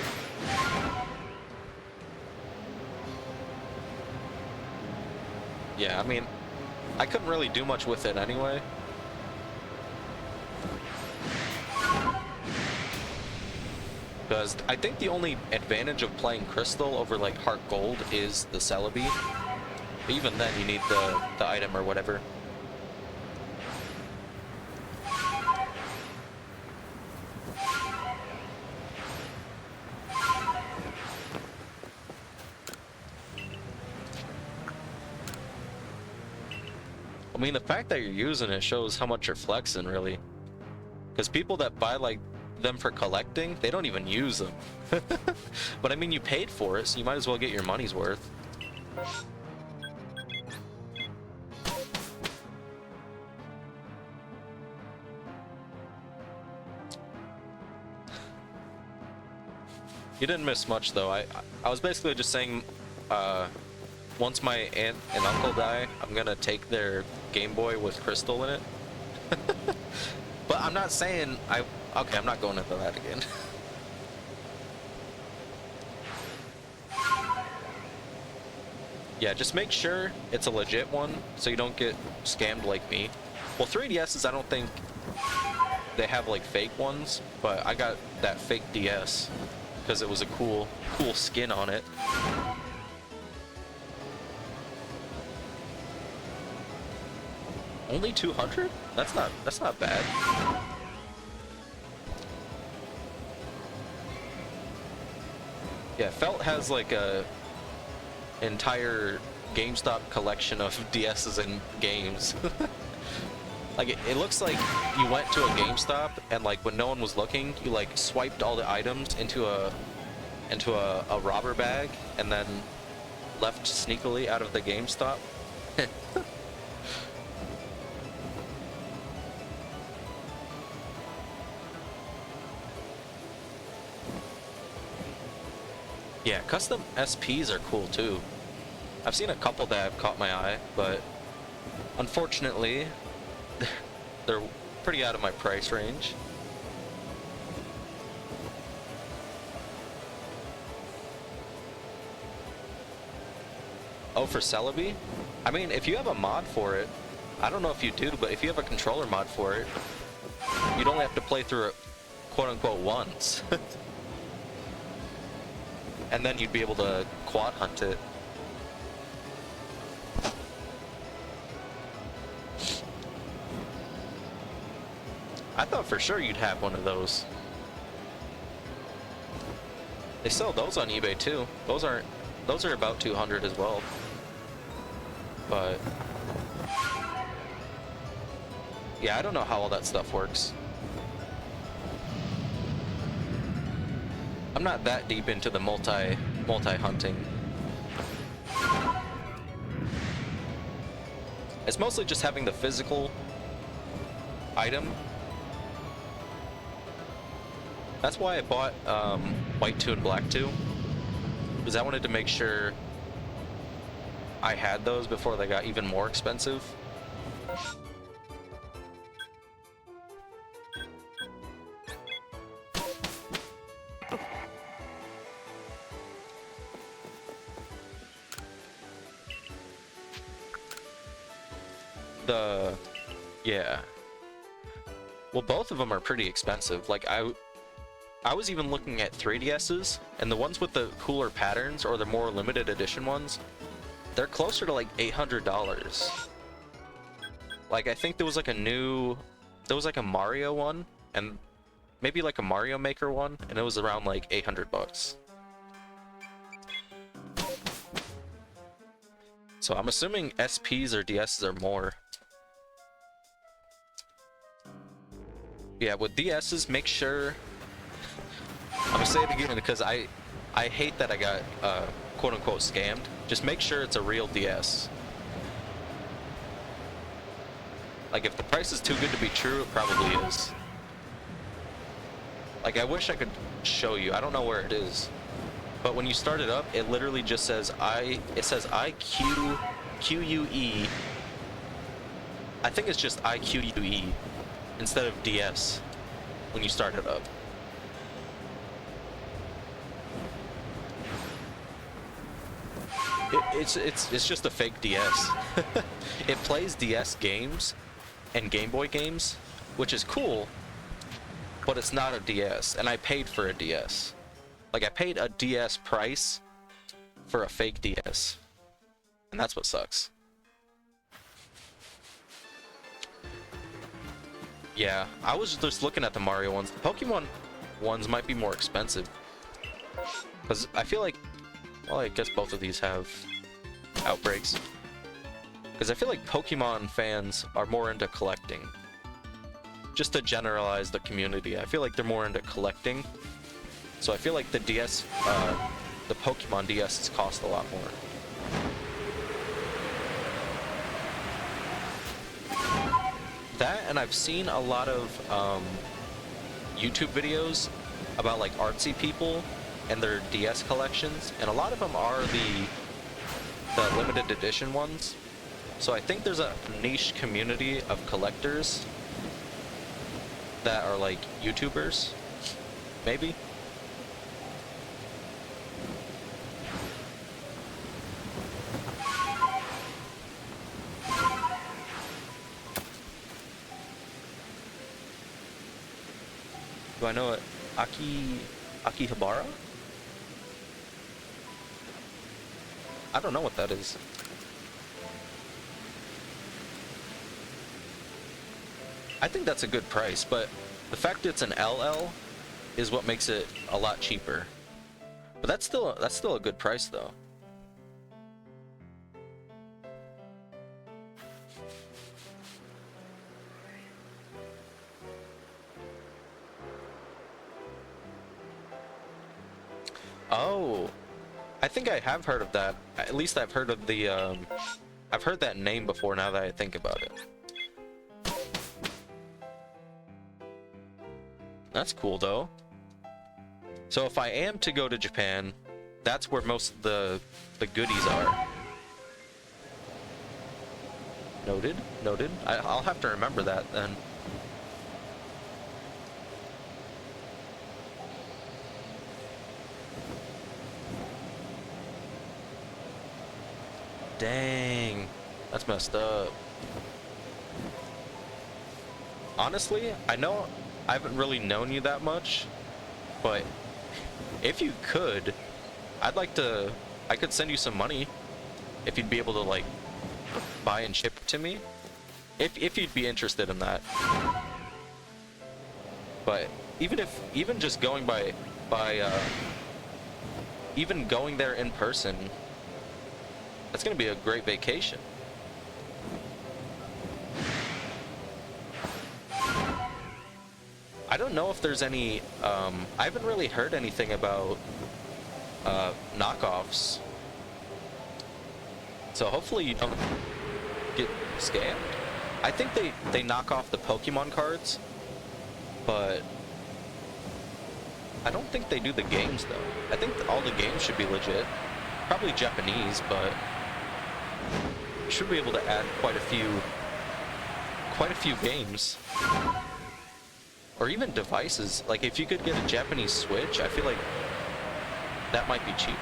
Yeah, I mean, I couldn't really do much with it anyway. Because I think the only advantage of playing Crystal over like Heart Gold is the Celebi. Even then you need the item or whatever. I mean, the fact that you're using it shows how much you're flexing, really. Because people that buy like them for collecting, they don't even use them. But I mean, you paid for it, so you might as well get your money's worth. You didn't miss much though. I was basically just saying, once my aunt and uncle die, I'm gonna take their Game Boy with crystal in it. But I'm not saying okay, I'm not going into that again. Yeah, just make sure it's a legit one so you don't get scammed like me. Well, 3DSs, I don't think they have like fake ones, but I got that fake DS because it was a cool skin on it. Only 200? That's not bad. Yeah, Felt has like a entire GameStop collection of DSs and games. Like it looks like you went to a GameStop and like when no one was looking, you like swiped all the items into a robber bag and then left sneakily out of the GameStop. Yeah, custom SPs are cool too. I've seen a couple that have caught my eye, but unfortunately, they're pretty out of my price range. Oh, for Celebi? I mean, if you have a mod for it, I don't know if you do, but if you have a controller mod for it, you'd only have to play through it quote-unquote once. And then you'd be able to quad hunt it. I thought for sure you'd have one of those. They sell those on eBay too. Those are about 200 as well. But yeah, I don't know how all that stuff works. I'm not that deep into the multi hunting. It's mostly just having the physical item. That's why I bought White 2 and Black 2. because I wanted to make sure I had those before they got even more expensive. Yeah. Well, both of them are pretty expensive. Like, I was even looking at 3DS's, and the ones with the cooler patterns, or the more limited edition ones, they're closer to like $800. Like, I think there was like a Mario one, and maybe like a Mario Maker one, and it was around like 800 bucks. So I'm assuming SPs or DS's are more. Yeah, with DS's, make sure... I'm gonna say it again because I hate that I got quote-unquote scammed. Just make sure it's a real DS. Like, if the price is too good to be true, it probably is. Like, I wish I could show you. I don't know where it is. But when you start it up, it literally just says IQUE. I think it's just IQUE instead of DS when you start it up. It's just a fake DS. It plays DS games and Game Boy games, which is cool, but it's not a DS, and I paid for a DS. Like, I paid a DS price for a fake DS, and that's what sucks. Yeah, I was just looking at the Mario ones. The Pokemon ones might be more expensive, because I feel like, well, I guess both of these have outbreaks. Because I feel like Pokemon fans are more into collecting. Just to generalize the community, I feel like they're more into collecting. So I feel like the DS, the Pokemon DS's cost a lot more. That, and I've seen a lot of YouTube videos about like artsy people and their DS collections, and a lot of them are the limited edition ones. So I think there's a niche community of collectors that are like YouTubers, maybe. Do I know it? Akihabara? I don't know what that is. I think that's a good price, but the fact it's an LL is what makes it a lot cheaper. But that's still a good price though. Oh, I think I have heard of that. At least I've heard of the I've heard that name before now that I think about it. That's cool though. So if I am to go to Japan, that's where most of the goodies are. Noted, noted. I'll have to remember that then. Dang, that's messed up. Honestly, I know I haven't really known you that much, but if you could, I could send you some money if you'd be able to like buy and ship it to me, if you'd be interested in that. But even just going even going there in person, that's gonna be a great vacation. I don't know if there's any, I haven't really heard anything about knockoffs. So hopefully you don't get scammed. I think they knock off the Pokemon cards, but I don't think they do the games though. I think all the games should be legit. Probably Japanese, but should be able to add quite a few games. Or even devices. Like if you could get a Japanese Switch, I feel like that might be cheaper.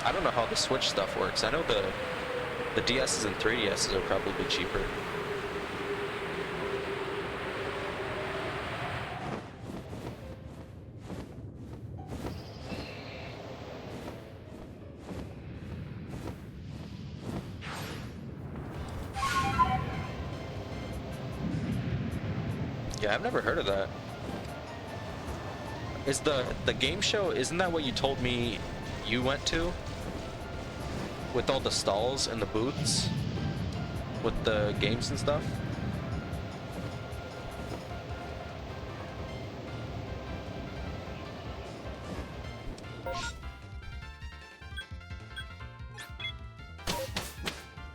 I don't know how the Switch stuff works. I know the DSs and 3DSs are probably cheaper. Yeah, I've never heard of that. Is the game show, isn't that what you told me you went to? With all the stalls and the booths? With the games and stuff?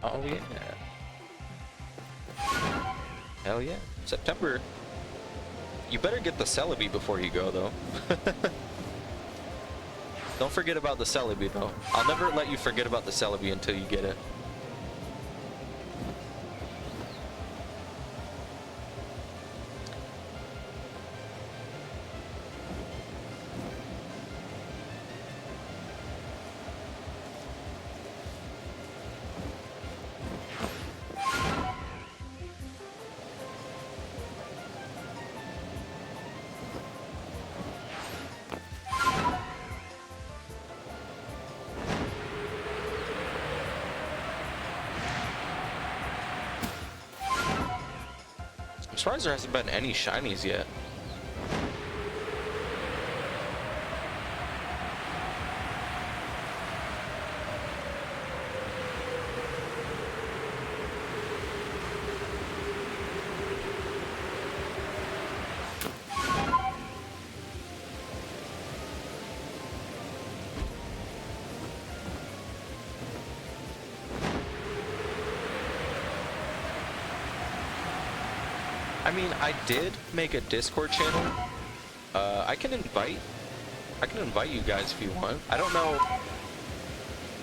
Oh yeah. Hell yeah. September. You better get the Celebi before you go, though. Don't forget about the Celebi, though. I'll never let you forget about the Celebi until you get it. I'm surprised there hasn't been any shinies yet. I mean, I did make a Discord channel. I can invite you guys if you want. I don't know.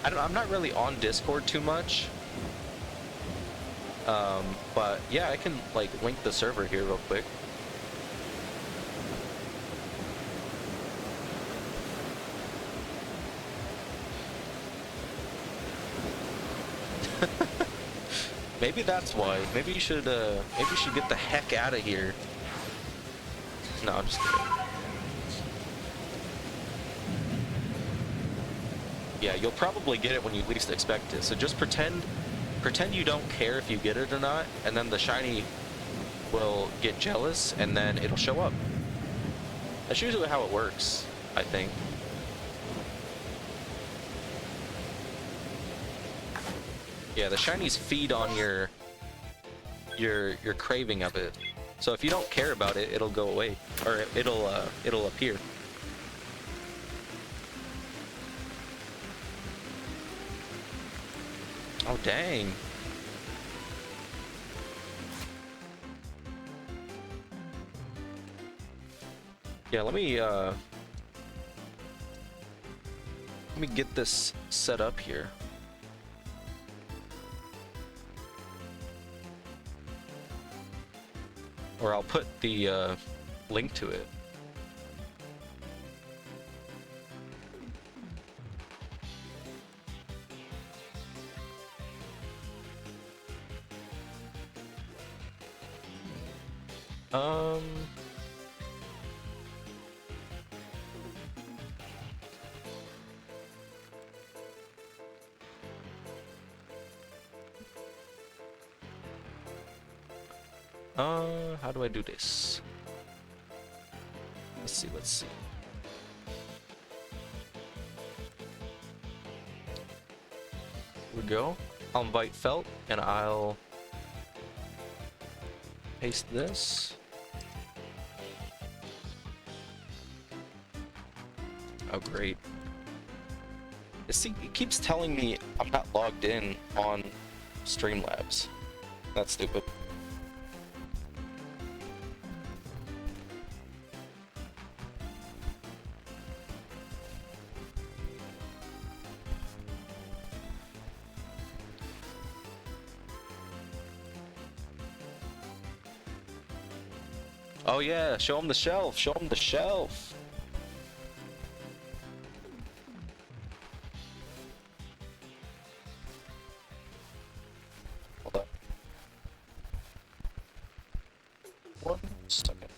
I'm not really on Discord too much. But yeah, I can like link the server here real quick. Maybe that's why. Maybe you should get the heck out of here. No, I'm just kidding. Yeah, you'll probably get it when you least expect it. So just pretend you don't care if you get it or not, and then the shiny will get jealous, and then it'll show up. That's usually how it works, I think. Yeah, the shinies feed on your craving of it. So if you don't care about it, it'll go away, or it'll appear. Oh dang. Yeah, let me get this set up here. Or I'll put the link to it. How do I do this? Let's see. Here we go. I'll invite Felt, and I'll paste this. Oh, great. See, it keeps telling me I'm not logged in on Streamlabs. That's stupid. Oh yeah, show him the shelf. Show him the shelf. Hold up. 1 second.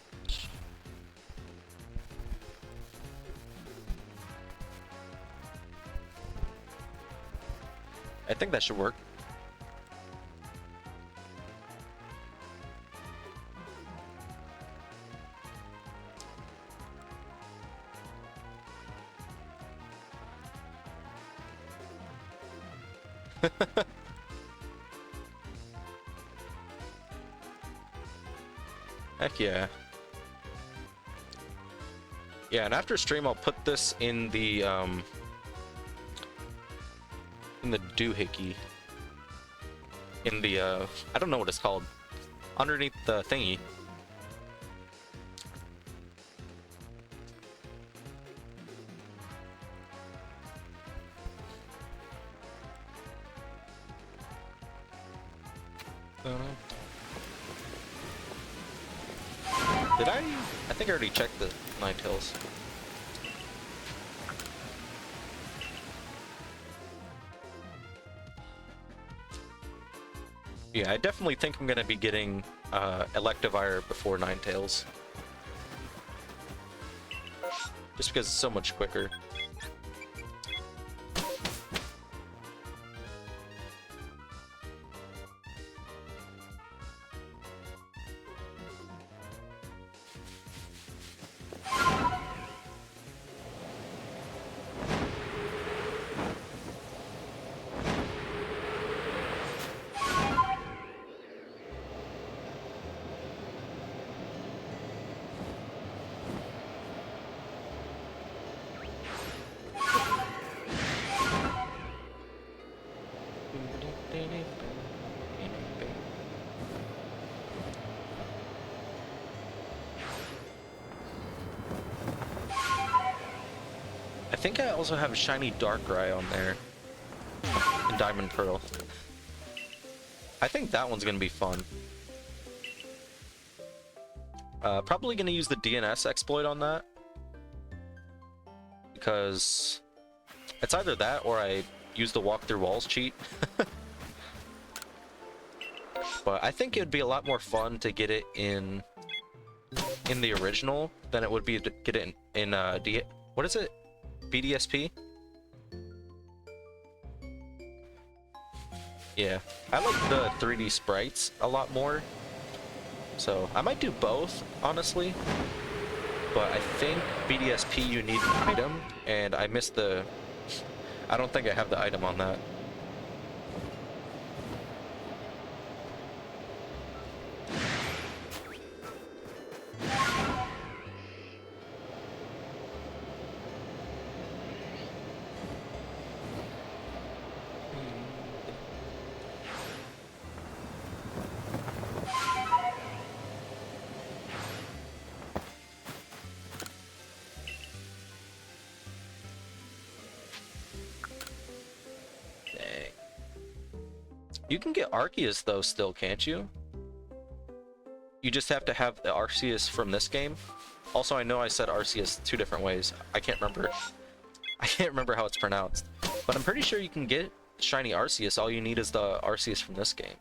I think that should work. Heck yeah. Yeah, and after stream I'll put this in the doohickey. In the I don't know what it's called. Underneath the thingy. Did I think I already checked the Ninetales. Yeah, I definitely think I'm gonna be getting Electivire before Ninetales. Just because it's so much quicker. I think I also have a shiny Darkrai on there. In Diamond Pearl. I think that one's gonna be fun. Probably gonna use the DNS exploit on that. Because it's either that or I use the walk through walls cheat. But I think it would be a lot more fun to get it in the original than it would be to get it in what is it? BDSP? Yeah, I like the 3D sprites a lot more. So I might do both, honestly. But I think BDSP you need an item, and I missed the... I don't think I have the item on that. You can get Arceus though still, can't you? You just have to have the Arceus from this game. Also, I know I said Arceus 2 different ways. I can't remember. I can't remember how it's pronounced. But I'm pretty sure you can get shiny Arceus. All you need is the Arceus from this game.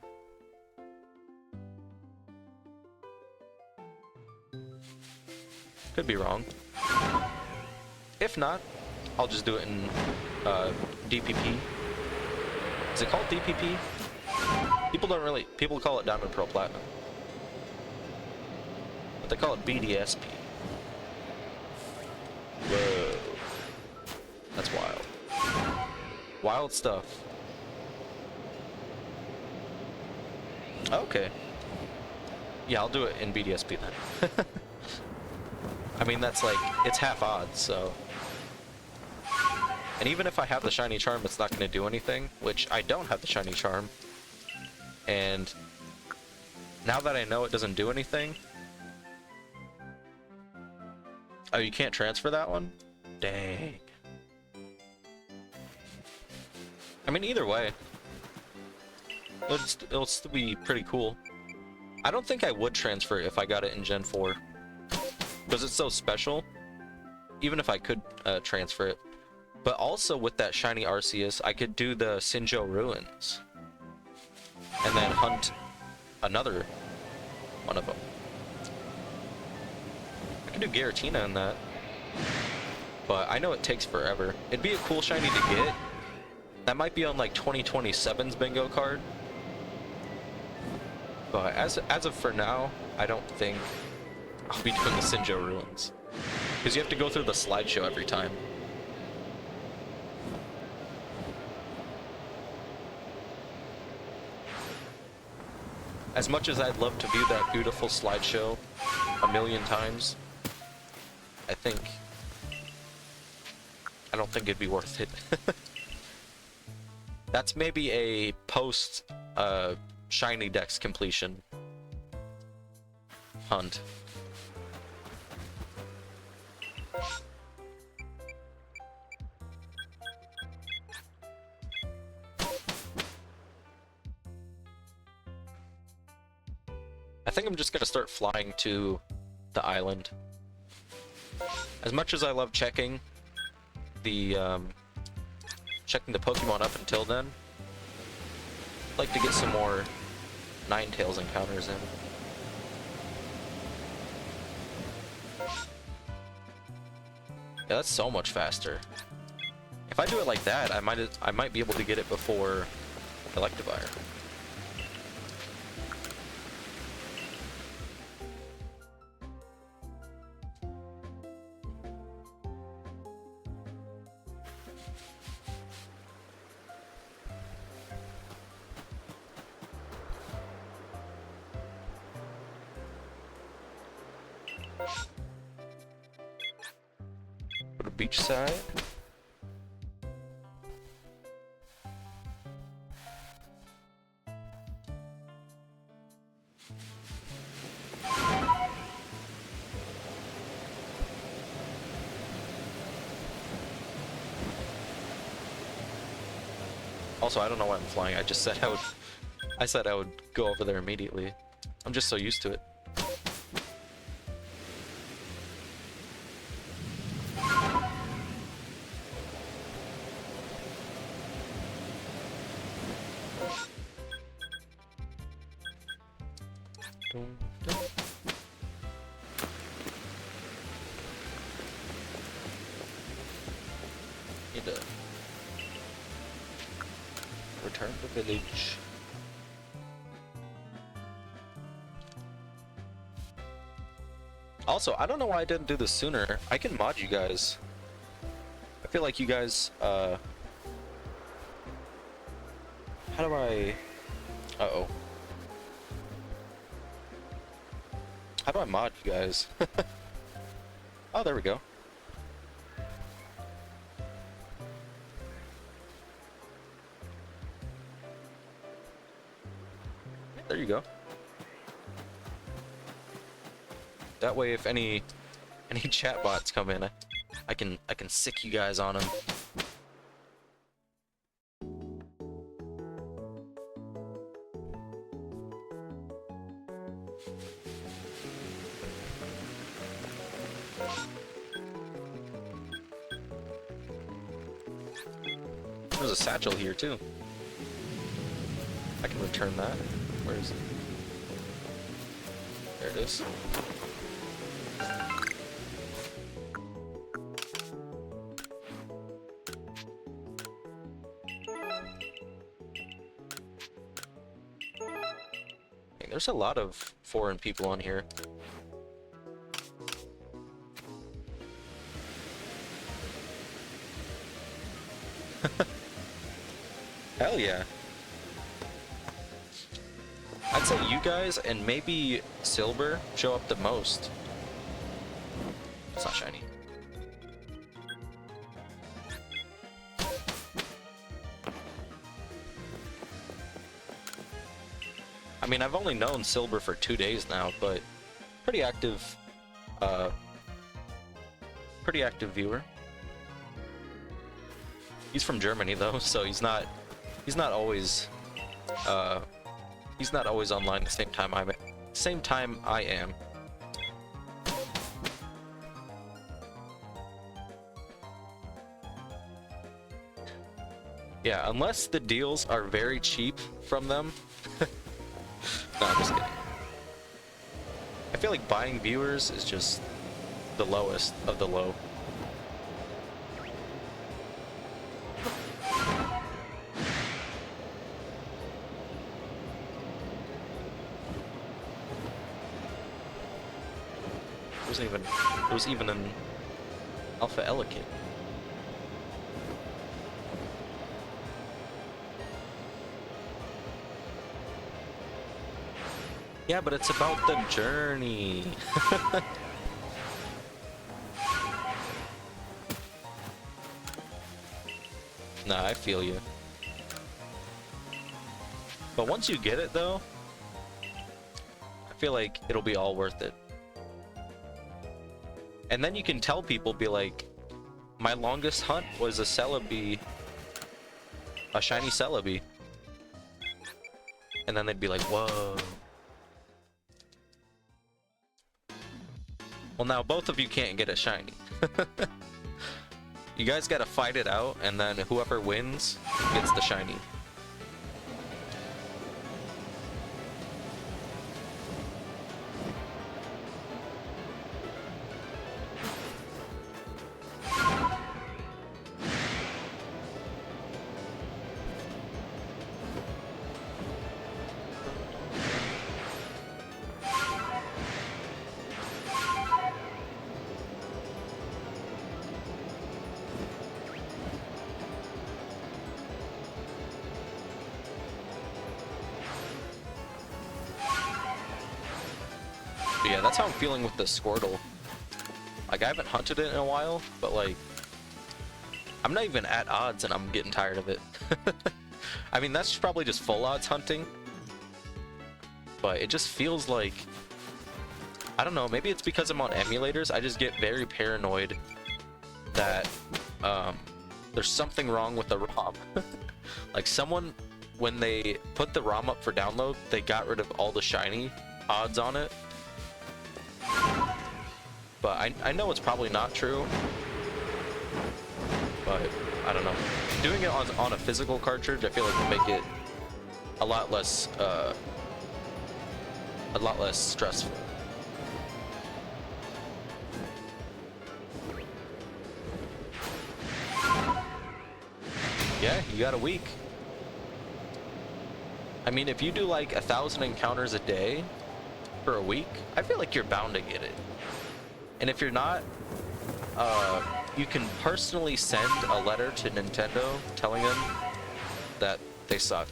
Could be wrong. If not, I'll just do it in DPP. Is it called DPP? People call it Diamond Pearl Platinum. But they call it BDSP. Whoa. That's wild. Wild stuff. Okay. Yeah, I'll do it in BDSP then. I mean, that's like, it's half odds, so... And even if I have the shiny charm, it's not going to do anything, which I don't have the shiny charm. And now that I know it doesn't do anything... Oh, you can't transfer that one? Dang. I mean, either way, it'll still be pretty cool. I don't think I would transfer it if I got it in Gen 4, because it's so special. Even if I could transfer it. But also with that shiny Arceus, I could do the Sinjo Ruins. And then hunt another one of them. I could do Giratina in that. But I know it takes forever. It'd be a cool shiny to get. That might be on like 2027's bingo card. But as of for now, I don't think I'll be doing the Sinjo Ruins. Because you have to go through the slideshow every time. As much as I'd love to view that beautiful slideshow a million times, I don't think it'd be worth it. That's maybe a post shiny dex completion hunt. I think I'm just gonna start flying to the island. As much as I love checking the Pokemon up until then, I'd like to get some more Ninetales encounters in. Yeah, that's so much faster. If I do it like that, I might be able to get it before Electivire. Go to beachside. Also, I don't know why I'm flying. I just said I would go over there immediately. I'm just so used to it. Need to return to village. Also, I don't know why I didn't do this sooner. I can mod you guys. I feel like you guys, how do I... Uh-oh. How do I mod you guys? Oh, there we go. There you go. That way, if any chatbots come in, I can sick you guys on them. There's a satchel here too. I can return that. Where is it? There it is. There's a lot of foreign people on here. Hell yeah. I'd say you guys and maybe Silver show up the most. It's not shiny. I mean, I've only known Silver for 2 days now, but pretty active viewer. He's from Germany though, so he's not always online at the same time I am. Yeah, unless the deals are very cheap from them. No, I'm just kidding. I feel like buying viewers is just the lowest of the low. It was even an Alpha Elegant. Yeah, but it's about the journey. Nah, I feel you. But once you get it though, I feel like it'll be all worth it. And then you can tell people, be like, my longest hunt was a Celebi, a shiny Celebi. And then they'd be like, whoa. Well, now both of you can't get a shiny. You guys gotta fight it out, and then whoever wins gets the shiny. But yeah, that's how I'm feeling with the Squirtle. Like, I haven't hunted it in a while, but like, I'm not even at odds and I'm getting tired of it. I mean, that's probably just full odds hunting, but it just feels like, I don't know, maybe it's because I'm on emulators, I just get very paranoid that there's something wrong with the ROM. Like, someone, when they put the ROM up for download, they got rid of all the shiny odds on it. But I know it's probably not true, but I don't know. Doing it on a physical cartridge, I feel like will make it a lot less stressful. Yeah, you got a week. I mean, if you do like 1,000 encounters a day for a week, I feel like you're bound to get it. And if you're not, you can personally send a letter to Nintendo telling them that they suck.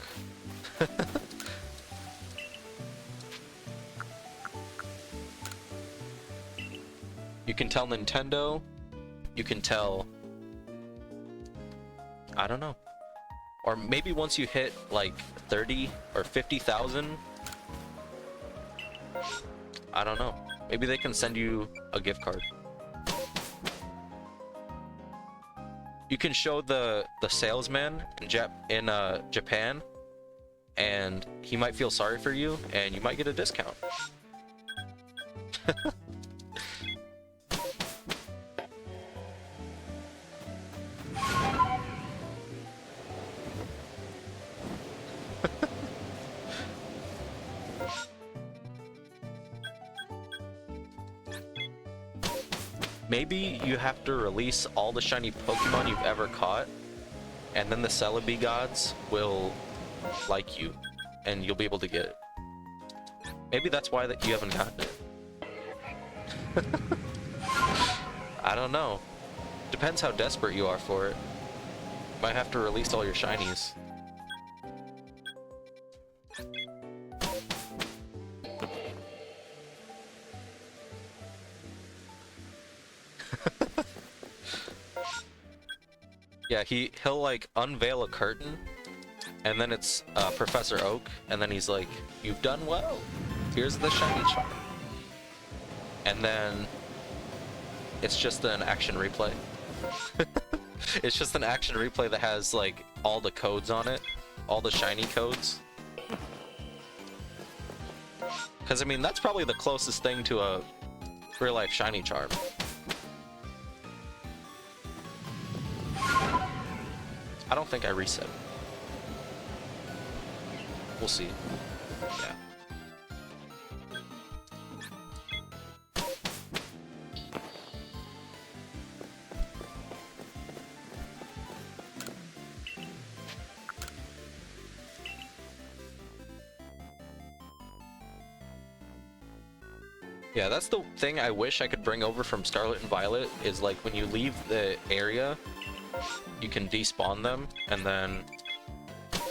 You can tell Nintendo, you can tell, I don't know. Or maybe once you hit like 30 or 50,000, I don't know. Maybe they can send you a gift card. You can show the salesman in Japan, and he might feel sorry for you, and you might get a discount. Maybe you have to release all the shiny Pokemon you've ever caught, and then the Celebi gods will like you, and you'll be able to get it. Maybe that's why you haven't gotten it. I don't know. Depends how desperate you are for it. Might have to release all your shinies. Yeah, he'll like unveil a curtain, and then it's Professor Oak, and then he's like, "You've done well. Here's the shiny charm." And then it's just an action replay. It's just an action replay that has like all the codes on it, all the shiny codes. Because I mean, that's probably the closest thing to a real-life shiny charm. I don't think I reset. We'll see. Yeah. Yeah, that's the thing I wish I could bring over from Scarlet and Violet, is like when you leave the area, you can despawn them, and then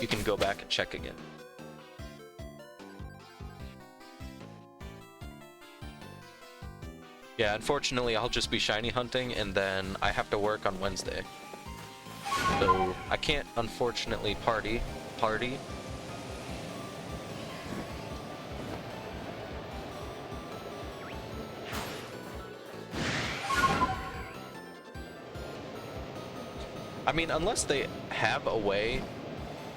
you can go back and check again. Yeah, unfortunately I'll just be shiny hunting, and then I have to work on Wednesday. So I can't, unfortunately, party. I mean, unless they have a way,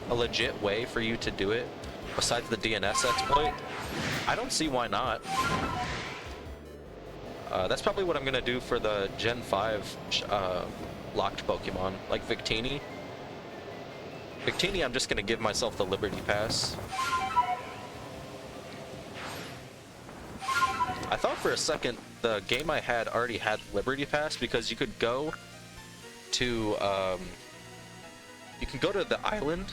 a legit way for you to do it, besides the DNS exploit, I don't see why not. That's probably what I'm gonna do for the Gen 5 locked Pokemon, like Victini. Victini, I'm just gonna give myself the Liberty Pass. I thought for a second the game I had already had Liberty Pass, because you could go to the island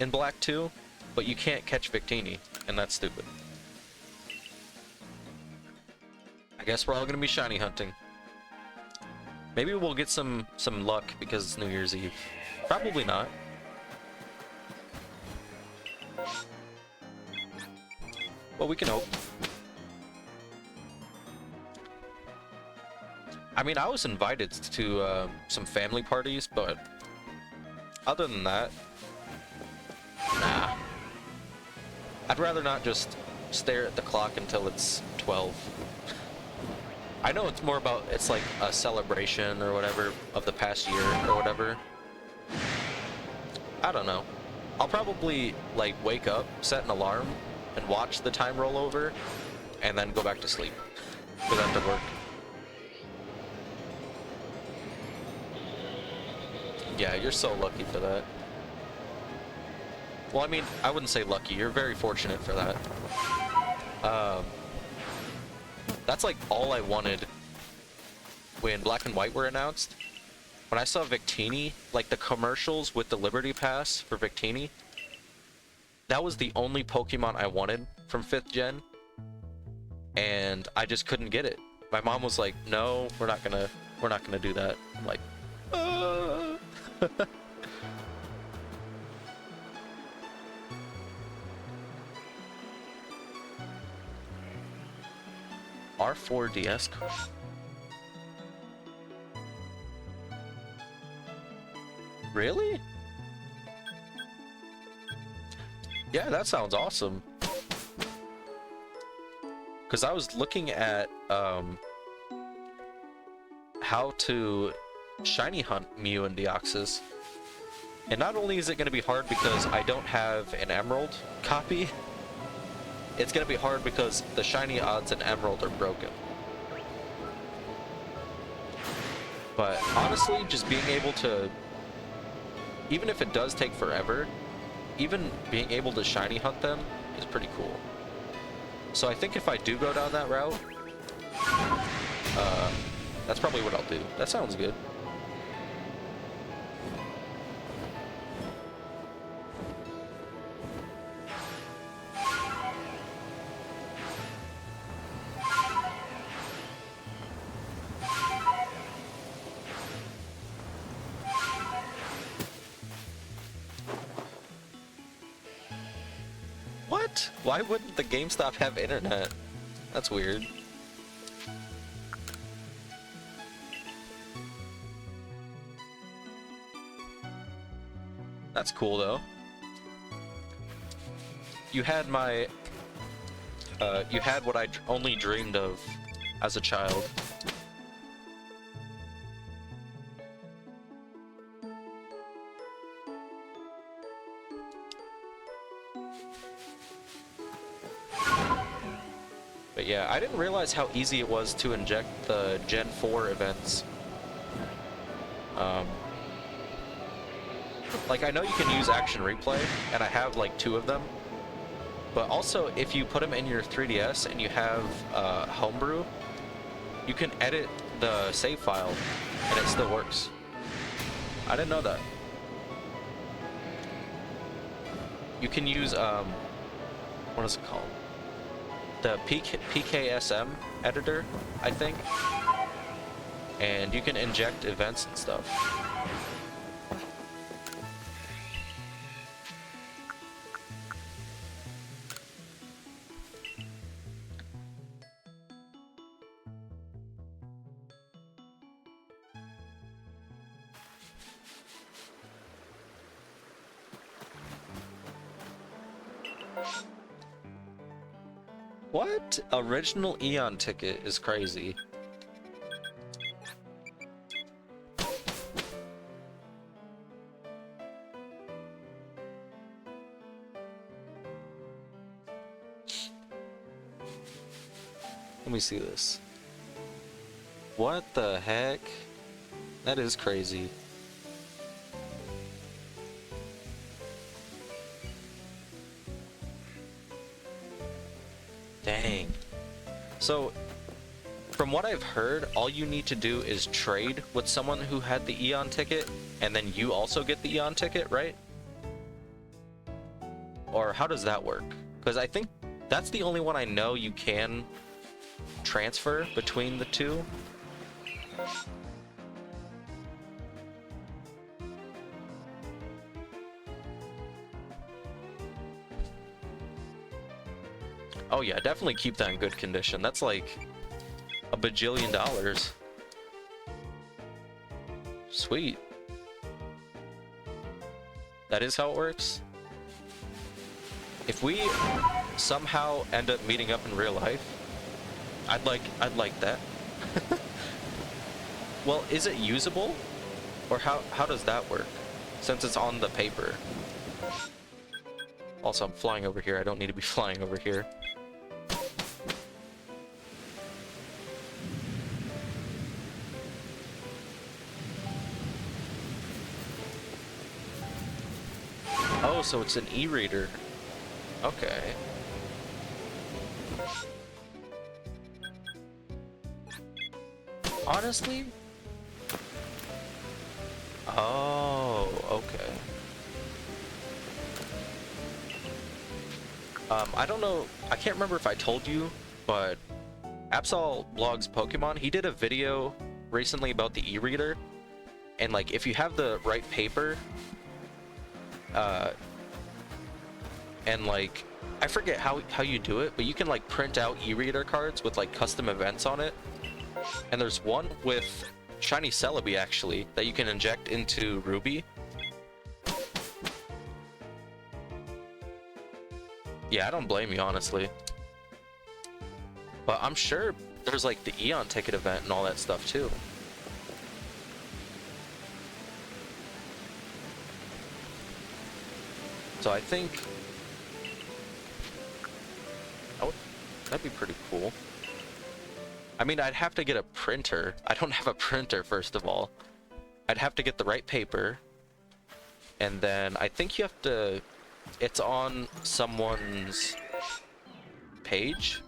in Black 2, but you can't catch Victini, and that's stupid. I guess we're all gonna be shiny hunting. Maybe we'll get some luck because it's New Year's Eve. Probably not. Well, we can hope. I mean, I was invited to some family parties, but other than that, nah. I'd rather not just stare at the clock until it's 12. I know it's more about, it's like a celebration or whatever of the past year or whatever. I don't know. I'll probably like wake up, set an alarm, and watch the time roll over, and then go back to sleep because I have to work. Yeah, you're so lucky for that. Well, I mean, I wouldn't say lucky. You're very fortunate for that. That's like all I wanted when Black and White were announced. When I saw Victini, like the commercials with the Liberty Pass for Victini, that was the only Pokemon I wanted from 5th gen, and I just couldn't get it. My mom was like, "No, we're not gonna do that." I'm like, R4DS. Really? Yeah, that sounds awesome. Because I was looking at how to shiny hunt Mew and Deoxys. And not only is it going to be hard because I don't have an Emerald copy, it's going to be hard because the shiny odds in Emerald are broken. But honestly, just being able to, even if it does take forever, even being able to shiny hunt them is pretty cool. So I think if I do go down that route, that's probably what I'll do. That sounds good. What? Why wouldn't the GameStop have internet? That's weird. That's cool though. You had my you had what I only dreamed of as a child. But yeah, I didn't realize how easy it was to inject the Gen 4 events. Like, I know you can use action replay, and I have like 2 of them. But also, if you put them in your 3DS and you have homebrew, you can edit the save file, and it still works. I didn't know that. You can use what is it called? The PKSM editor, I think. And you can inject events and stuff. What? Original Eon ticket is crazy. Let me see this. What the heck? That is crazy. Dang. So, from what I've heard, all you need to do is trade with someone who had the Eon ticket, and then you also get the Eon ticket, right? Or how does that work? Because I think that's the only one I know you can transfer between the two. Oh yeah, definitely keep that in good condition. That's like $1 bajillion. Sweet. That is how it works. If we somehow end up meeting up in real life, I'd like that. Well, is it usable? Or how does that work? Since it's on the paper. Also, I'm flying over here. I don't need to be flying over here. Oh, so it's an e-reader. Okay. Honestly? Oh, okay. I don't know, I can't remember if I told you, but Absol blogs Pokemon, he did a video recently about the e-reader, and like if you have the right paper, and like I forget how you do it, but you can like print out e-reader cards with like custom events on it. And there's one with Shiny Celebi actually that you can inject into Ruby. Yeah, I don't blame you, honestly. But I'm sure there's like the Eon ticket event and all that stuff too. So I think that'd be pretty cool. I mean, I'd have to get a printer. I don't have a printer, first of all. I'd have to get the right paper. And then I think you have to... It's on someone's page,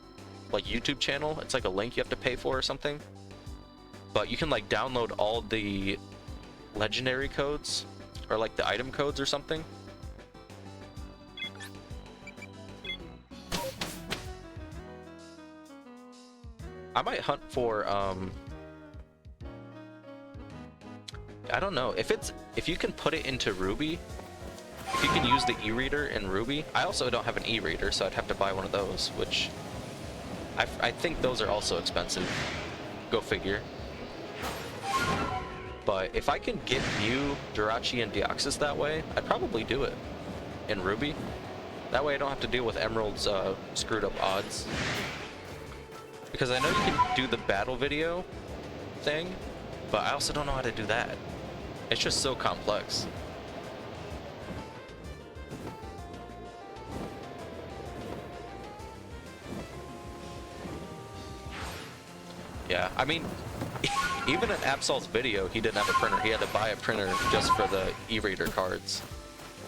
like YouTube channel. It's like a link you have to pay for or something. But you can like download all the legendary codes or like the item codes or something. I might hunt for I don't know if you can put it into Ruby. If you can use the e-reader in Ruby. I also don't have an e-reader, so I'd have to buy one of those, which I think those are also expensive. Go figure. But if I can get Mew, Jirachi, and Deoxys that way, I'd probably do it in Ruby. That way I don't have to deal with Emerald's screwed up odds. Because I know you can do the battle video thing, but I also don't know how to do that. It's just so complex. Yeah, I mean, even in Absol's video, he didn't have a printer. He had to buy a printer just for the e-reader cards.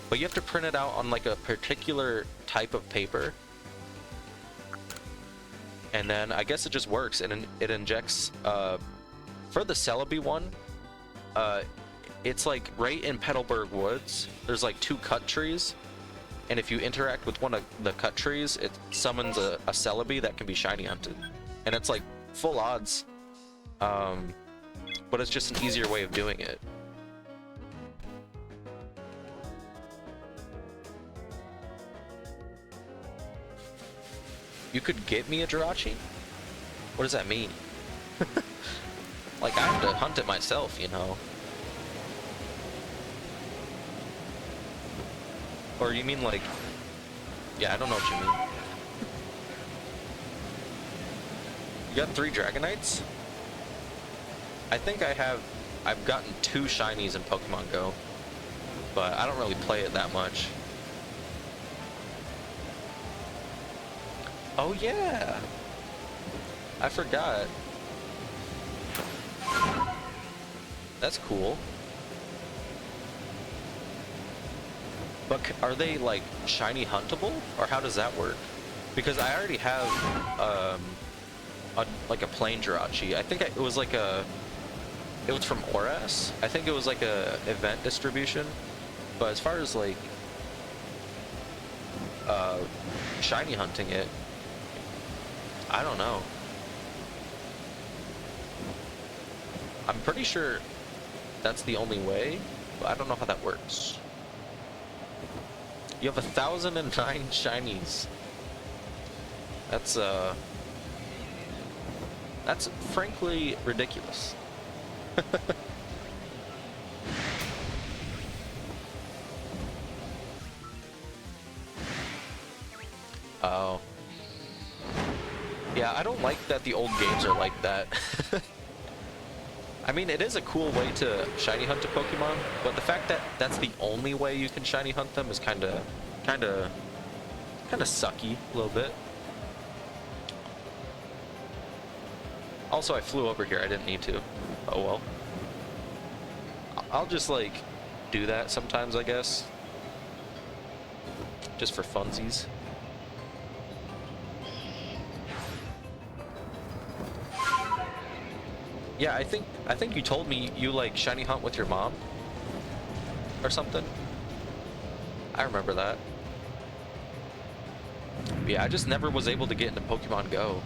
But you have to print it out on like a particular type of paper. And then I guess it just works, and it injects, for the Celebi one, it's like right in Petalburg Woods, there's like 2 cut trees, and if you interact with one of the cut trees, it summons a Celebi that can be shiny hunted. And it's like full odds, but it's just an easier way of doing it. You could get me a Jirachi? What does that mean? Like, I have to hunt it myself, you know? Or you mean like... Yeah, I don't know what you mean. You got 3 Dragonites? I think I've gotten 2 shinies in Pokemon Go, but I don't really play it that much. Oh yeah! I forgot. That's cool. But are they like shiny huntable, or how does that work? Because I already have like a plain Jirachi. I think it was like it was from Oras. I think it was like a event distribution. But as far as like shiny hunting it, I don't know. I'm pretty sure that's the only way, but I don't know how that works. You have 1,009 shinies. That's frankly ridiculous. Oh. Yeah, I don't like that the old games are like that. I mean, it is a cool way to shiny hunt a Pokemon, but the fact that that's the only way you can shiny hunt them is kind of sucky a little bit. Also, I flew over here. I didn't need to. Oh well. I'll just like do that sometimes, I guess, just for funsies. Yeah, I think you told me you like shiny hunt with your mom or something. I remember that. Yeah, I just never was able to get into Pokemon Go.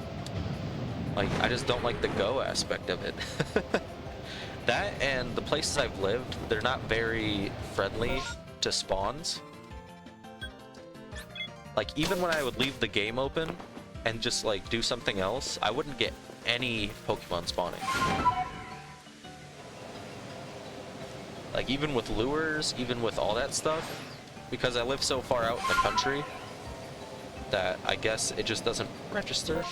Like, I just don't like the Go aspect of it. That and the places I've lived, they're not very friendly to spawns. Like, even when I would leave the game open and just like do something else, I wouldn't get any Pokemon spawning. Like, even with lures, even with all that stuff, because I live so far out in the country that I guess it just doesn't register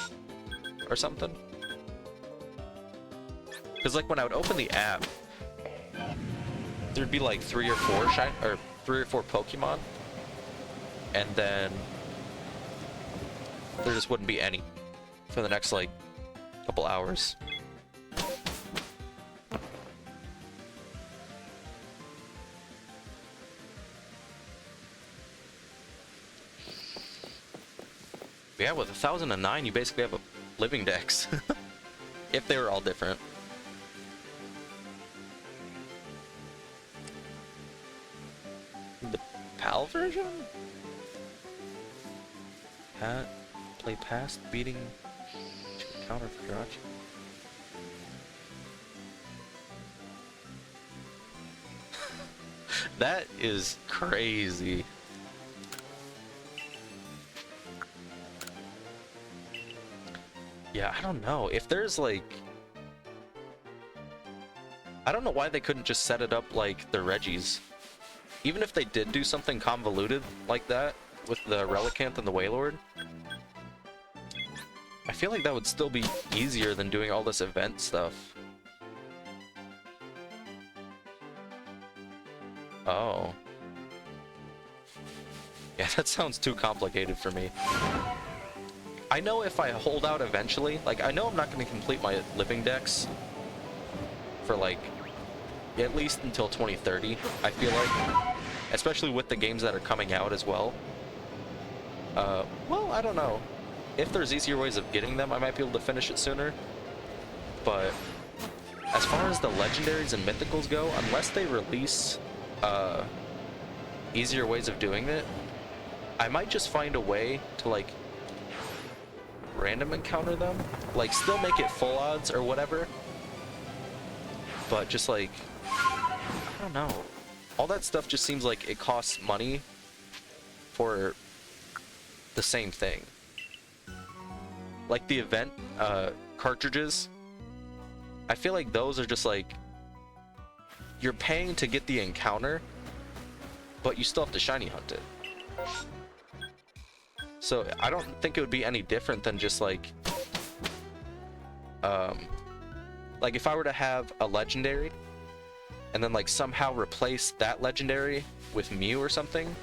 or something. Because like when I would open the app, there'd be like 3 or 4 Pokemon, and then there just wouldn't be any for the next like couple hours. Yeah, with 1,009, you basically have a living dex. If they were all different. The PAL version? Play past beating to counter for Jirachi. That is crazy. Yeah, I don't know. If there's like... I don't know why they couldn't just set it up like the Regis. Even if they did do something convoluted like that with the Relicanth and the Wailord, I feel like that would still be easier than doing all this event stuff. Oh. Yeah, that sounds too complicated for me. I know if I hold out eventually, like, I know I'm not going to complete my living dex for like at least until 2030, I feel like, especially with the games that are coming out as well. Well, I don't know. If there's easier ways of getting them, I might be able to finish it sooner. But as far as the legendaries and mythicals go, unless they release easier ways of doing it, I might just find a way to like random encounter them, like still make it full odds or whatever, but just like, I don't know, all that stuff just seems like it costs money for the same thing. Like the event cartridges, I feel like those are just like, you're paying to get the encounter, but you still have to shiny hunt it. So I don't think it would be any different than just like if I were to have a legendary and then like somehow replace that legendary with Mew or something.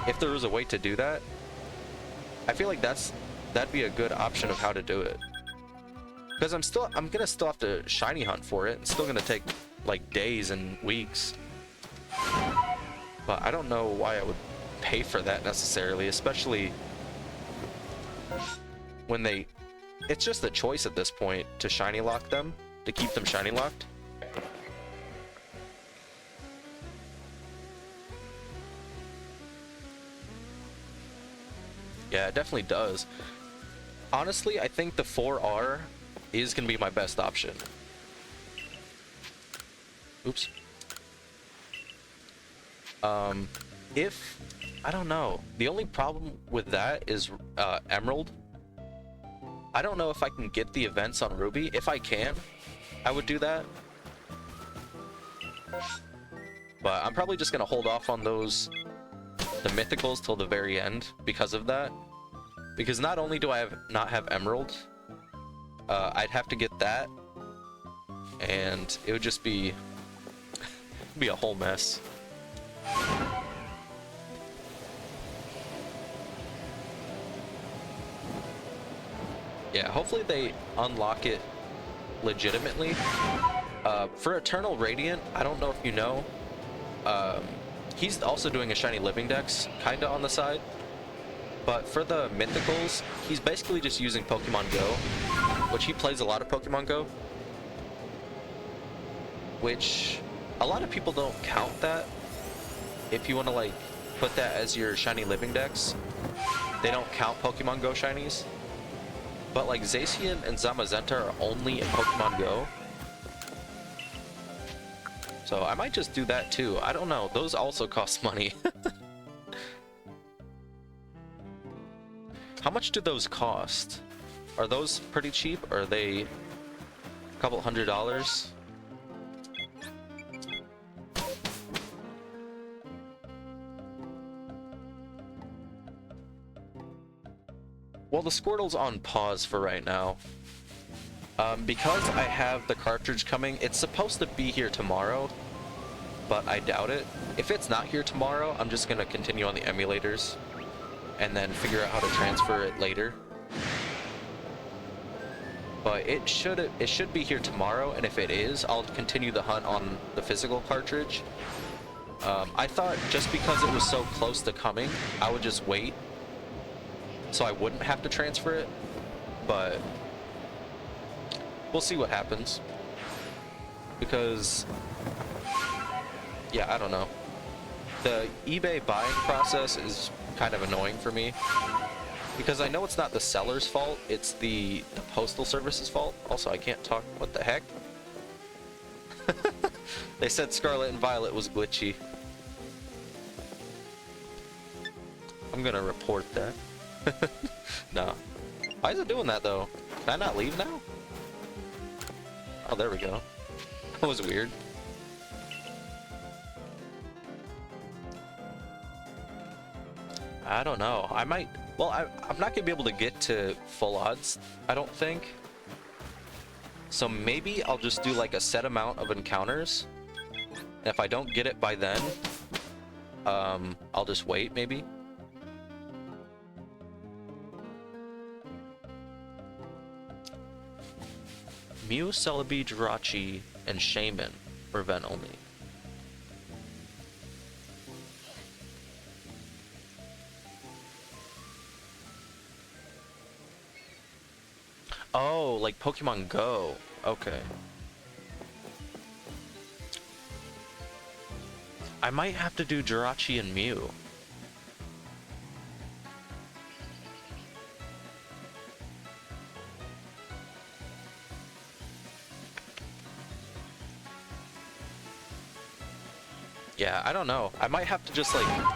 If there was a way to do that, I feel like that'd be a good option of how to do it. Because I'm gonna still have to shiny hunt for it. It's still gonna take like days and weeks. But I don't know why I would pay for that necessarily, especially when it's just a choice at this point to shiny lock them, to keep them shiny locked. Yeah, it definitely does. Honestly, I think the 4R is gonna be my best option. Oops. I don't know. The only problem with that is Emerald. I don't know if I can get the events on Ruby. If I can, I would do that. But I'm probably just gonna hold off on those, the mythicals, till the very end because of that. Because not only do I not have Emerald, I'd have to get that, and it would just be a whole mess. Yeah, hopefully they unlock it legitimately. For Eternal Radiant, I don't know if you know, he's also doing a shiny living dex kinda on the side. But for the mythicals, he's basically just using Pokemon Go, which he plays a lot of Pokemon Go, which a lot of people don't count that. If you want to like put that as your shiny living dex, they don't count Pokemon Go shinies. But like Zacian and Zamazenta are only in Pokemon Go. So I might just do that too. I don't know. Those also cost money. How much do those cost? Are those pretty cheap? Or are they a couple $100s? Well, the Squirtle's on pause for right now. Because I have the cartridge coming, it's supposed to be here tomorrow, but I doubt it. If it's not here tomorrow, I'm just gonna continue on the emulators and then figure out how to transfer it later. But it should be here tomorrow, and if it is, I'll continue the hunt on the physical cartridge. I thought just because it was so close to coming, I would just wait so I wouldn't have to transfer it, but we'll see what happens. Because, yeah, I don't know. The eBay buying process is kind of annoying for me, because I know it's not the seller's fault, it's the postal service's fault. Also, I can't talk. What the heck? They said Scarlet and Violet was glitchy. I'm gonna report that. No. Why is it doing that though? Can I not leave now? Oh, there we go. That was weird. I don't know. I might... Well, I'm not gonna be able to get to full odds, I don't think. So maybe I'll just do like a set amount of encounters. And if I don't get it by then, I'll just wait maybe. Mew, Celebi, Jirachi, and Shaman for event only. Oh, like Pokemon Go. Okay. I might have to do Jirachi and Mew. Yeah, I don't know. I might have to just like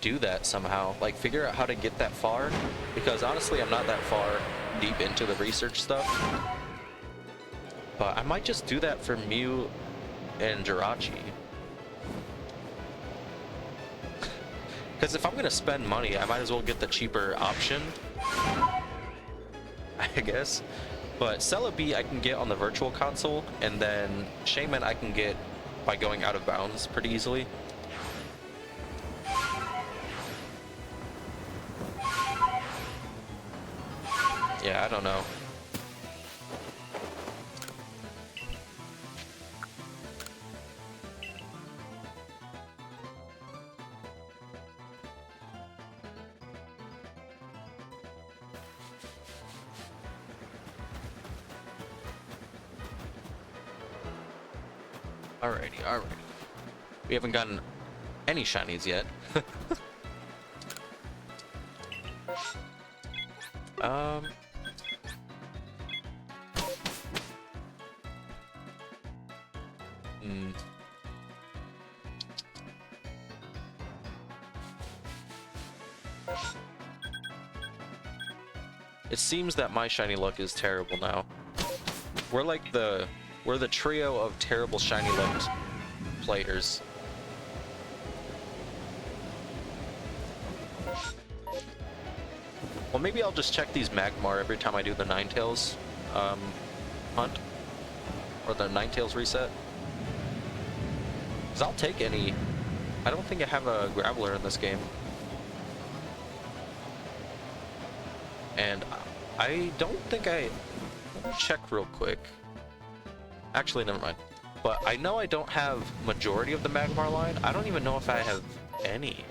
do that somehow. Like figure out how to get that far. Because honestly, I'm not that far deep into the research stuff. But I might just do that for Mew and Jirachi. Because if I'm going to spend money, I might as well get the cheaper option. I guess. But Celebi I can get on the virtual console, and then Shaman I can get by going out of bounds pretty easily. Yeah, I don't know. Alrighty. We haven't gotten any shinies yet. It seems that my shiny luck is terrible now. We're the trio of terrible shiny luck players. Well, maybe I'll just check these Magmar every time I do the Ninetales hunt. Or the Ninetales reset. Because I'll take any. I don't think I have a Graveler in this game. And I don't think let me check real quick. Actually, never mind. But I know I don't have majority of the Magmar line. I don't even know if I have any.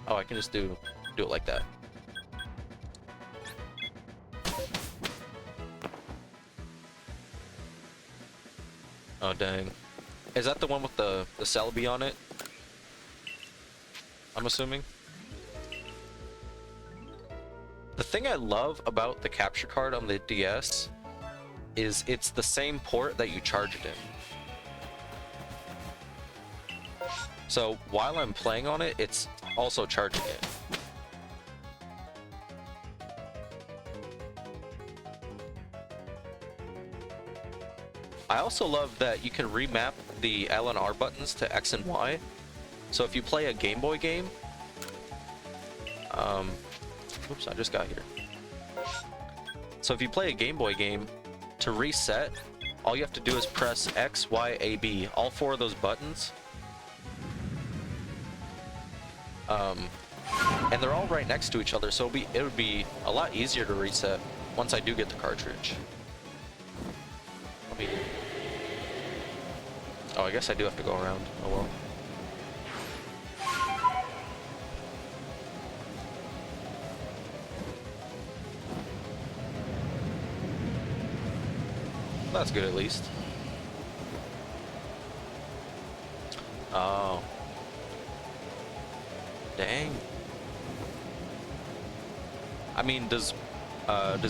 Oh, I can just do it like that. Oh, dang. Is that the one with the Celebi on it? I'm assuming. The thing I love about the capture card on the DS is it's the same port that you charge it in. So while I'm playing on it, it's also charging it. I also love that you can remap the L and R buttons to X and Y. So if you play a Game Boy game, oops, I just got here. So if you play a Game Boy game, to reset, all you have to do is press X, Y, A, B, all four of those buttons. And they're all right next to each other, so it would be a lot easier to reset once I do get the cartridge. Let me... Oh, I guess I do have to go around. Oh well. That's good at least. Oh. Dang. I mean, does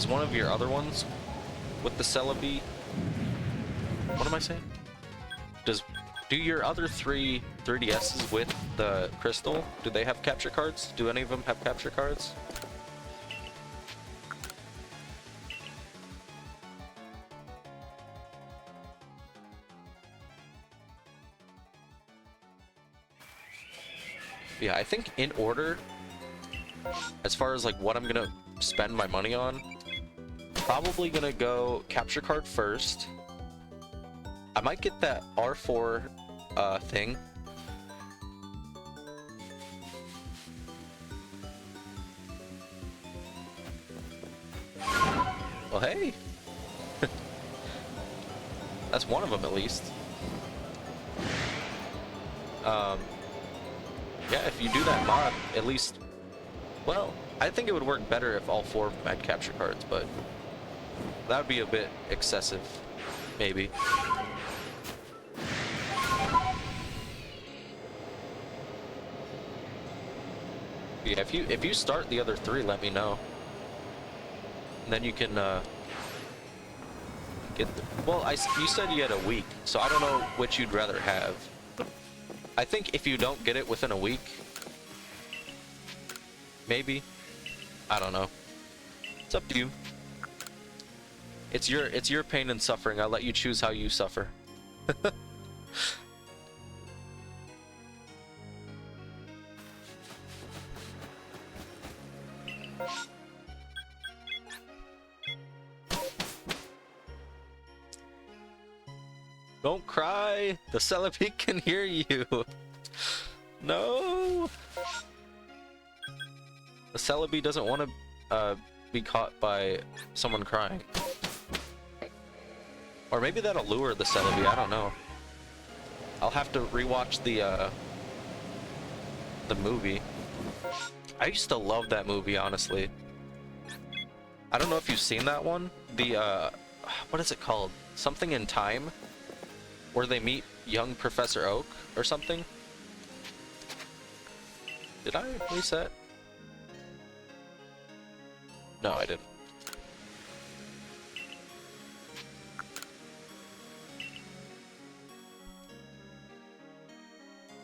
one of your other ones with the Celebi... What am I saying? Do your other three 3DSs with the Crystal, do they have capture cards? Do any of them have capture cards? Yeah, I think in order, as far as like what I'm gonna spend my money on, probably gonna go capture card first. I might get that R4 thing. Well, hey. That's one of them at least. Yeah, if you do that mod, at least... Well, I think it would work better if all 4 of them had capture cards, but... that would be a bit excessive, maybe. Yeah, if you start the other 3, let me know. And then you can get the, well, you said you had a week, so I don't know which you'd rather have. I think if you don't get it within a week, maybe. I don't know. It's up to you. It's your pain and suffering. I'll let you choose how you suffer. Don't cry! The Celebi can hear you! No! The Celebi doesn't want to be caught by someone crying. Or maybe that'll lure the Celebi, I don't know. I'll have to rewatch the movie. I used to love that movie, honestly. I don't know if you've seen that one. The, what is it called? Something in Time? Where they meet young Professor Oak or something? Did I reset? No, I didn't.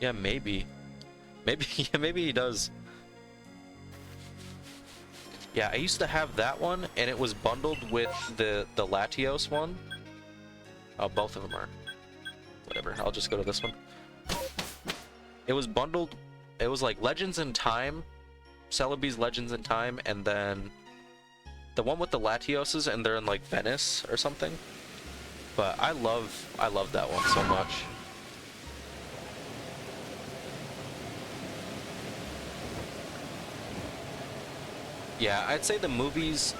Yeah, maybe. Maybe, yeah, maybe he does. Yeah, I used to have that one, and it was bundled with the Latios one. Oh, both of them are. Whatever, I'll just go to this one. It was bundled, it was like Legends in Time, Celebi's Legends in Time, and then the one with the Latioses, and they're in like Venice or something. But I love that one so much. Yeah, I'd say the movies,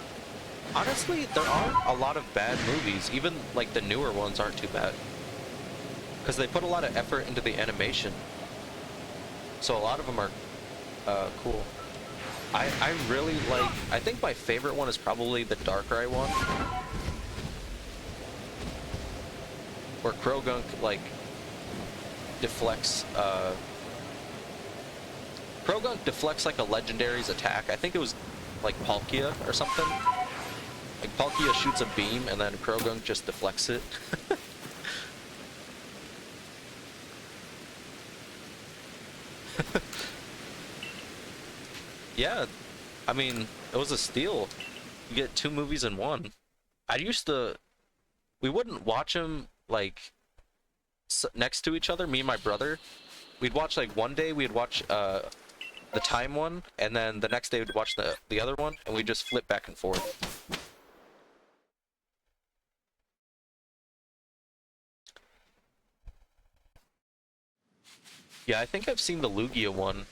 honestly, there aren't a lot of bad movies. Even like the newer ones aren't too bad. Because they put a lot of effort into the animation. So a lot of them are cool. I really like, I think my favorite one is probably the Darkrai one. Where Krogunk, like, deflects, Krogunk deflects like a legendary's attack. I think it was like Palkia or something. Like Palkia shoots a beam and then Krogunk just deflects it. Yeah, I mean, it was a steal. You get 2 movies in one. We wouldn't watch them like next to each other, me and my brother. We'd watch like one day we'd watch the Time one, and then the next day we'd watch the other one, and we'd just flip back and forth. Yeah, I think I've seen the Lugia one,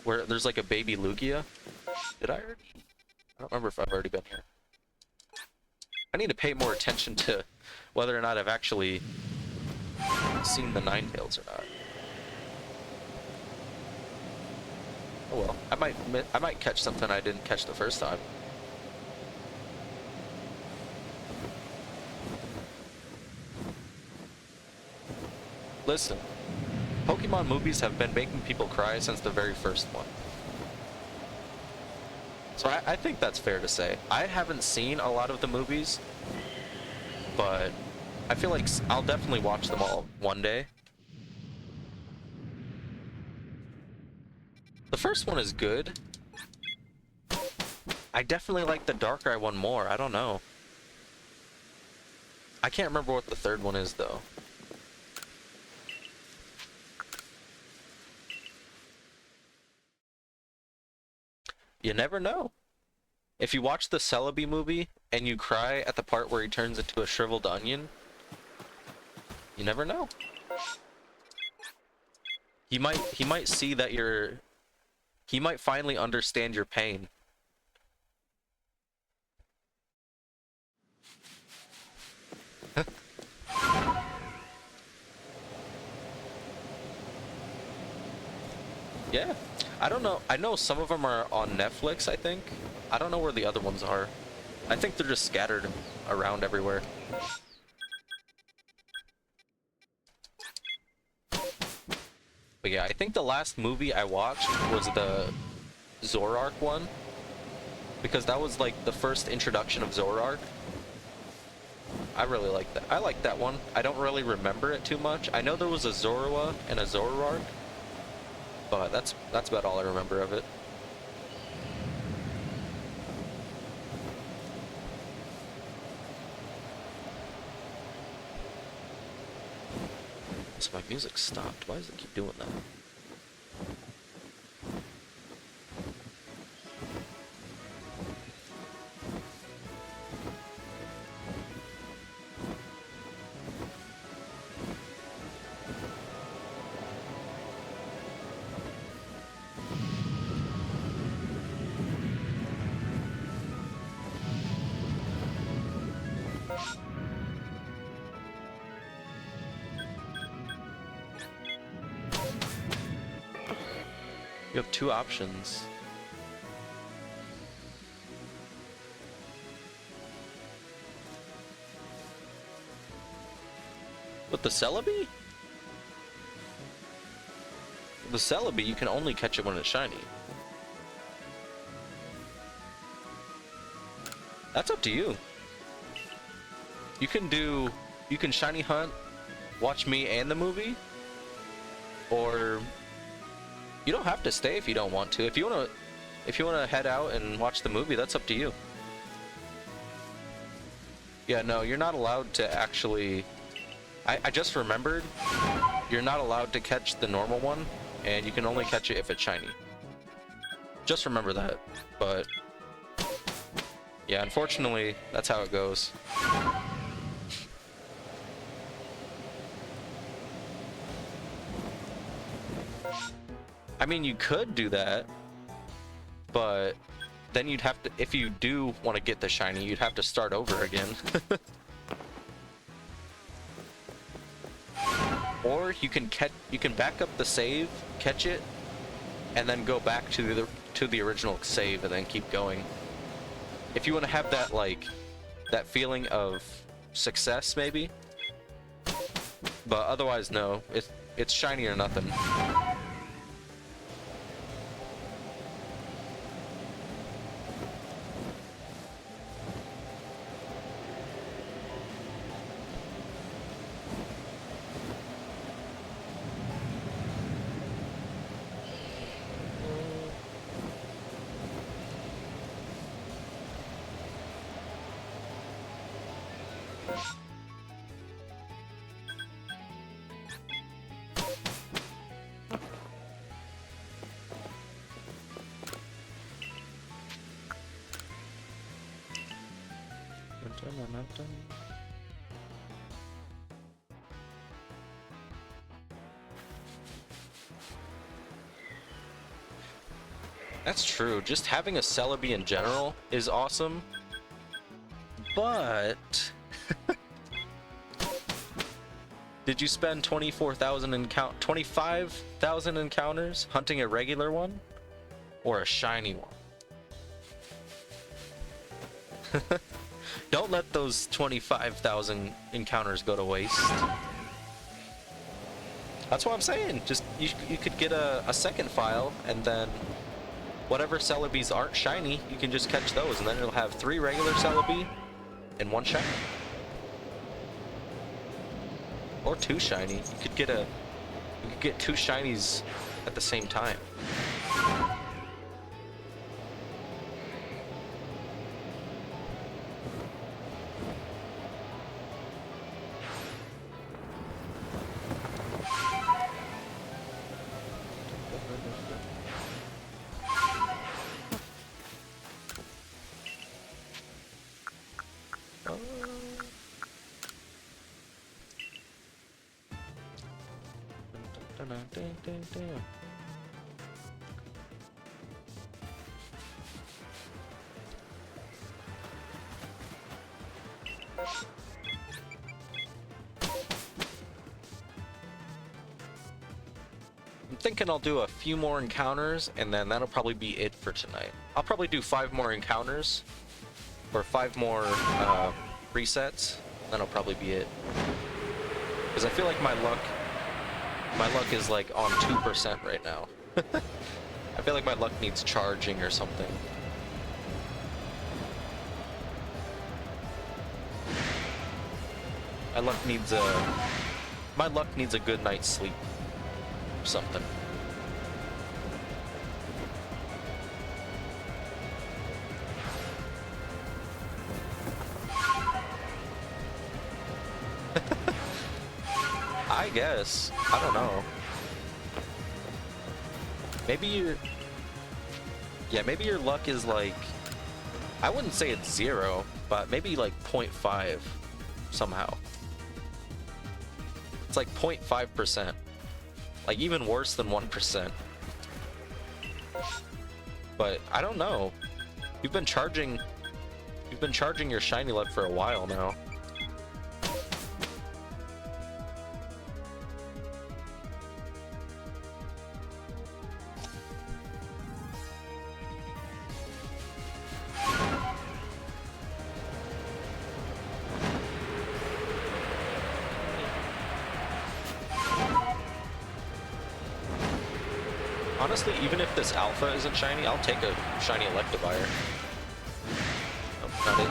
where there's like a baby Lugia. Did I already? I don't remember if I've already been here. I need to pay more attention to whether or not I've actually seen the Ninetales or not. Oh well, I might catch something I didn't catch the first time. Listen, Pokemon movies have been making people cry since the very first one. So I think that's fair to say. I haven't seen a lot of the movies, but I feel like I'll definitely watch them all one day. The first one is good. I definitely like the Darkrai one more. I don't know. I can't remember what the third one is, though. You never know. If you watch the Celebi movie and you cry at the part where he turns into a shriveled onion, you never know. He might see that he might finally understand your pain. Yeah. I don't know. I know some of them are on Netflix, I think. I don't know where the other ones are. I think they're just scattered around everywhere. But yeah, I think the last movie I watched was the Zoroark one. Because that was like the first introduction of Zoroark. I really like that. I like that one. I don't really remember it too much. I know there was a Zorua and a Zoroark. But that's about all I remember of it. So my music stopped. Why does it keep doing that? You have two options. With the Celebi? The Celebi, you can only catch it when it's shiny. That's up to you. You can shiny hunt, watch me and the movie, or you don't have to stay if you don't want to. If you wanna head out and watch the movie, that's up to you. Yeah, no, you're not allowed to actually. I just remembered, you're not allowed to catch the normal one, and you can only catch it if it's shiny. Just remember that. But yeah, unfortunately, that's how it goes. I mean, you could do that, but then you'd have to, if you do want to get the shiny, you'd have to start over again. Or you can back up the save, catch it, and then go back to the original save and then keep going. If you want to have that, like, that feeling of success, maybe. But otherwise, no. It's shiny or nothing. That's true. Just having a Celebi in general is awesome. But did you spend 25,000 encounters hunting a regular one or a shiny one? Don't let those 25,000 encounters go to waste. That's what I'm saying. Just you could get a second file, and then whatever Celebis aren't shiny, you can just catch those, and then it'll have 3 regular Celebi and 1 shiny. Or 2 shiny. You could get 2 shinies at the same time. thinking I'll do a few more encounters, and then that'll probably be it for tonight. I'll probably do 5 more encounters, or 5 more resets. That'll probably be it. Because I feel like my luck is like on 2% right now. I feel like my luck needs charging or something. My luck needs a good night's sleep or something. I guess. I don't know. Maybe maybe your luck is like, I wouldn't say it's 0, but maybe like 0.5 somehow. It's like 0.5%. Like even worse than 1%. But I don't know. You've been charging your shiny luck for a while now. Honestly, even if this alpha isn't shiny, I'll take a shiny Electivire. Oh, not it.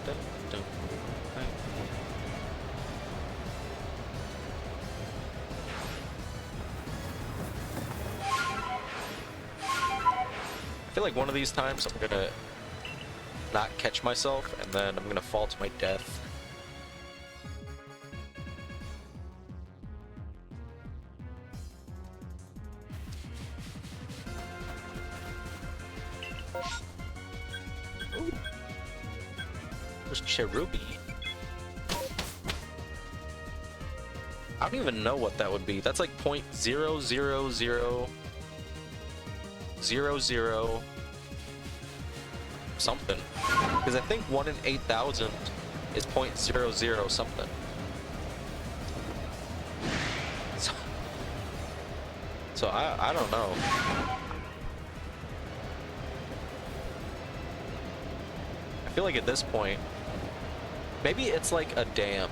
Dun, dun, dun. I feel like one of these times I'm gonna not catch myself, and then I'm gonna fall to my death. Cherubi. I don't even know what that would be. That's like 0.00000 something. Because I think 1 in 8,000 is 0.00 something. So I don't know. I feel like at this point, maybe it's like a dam.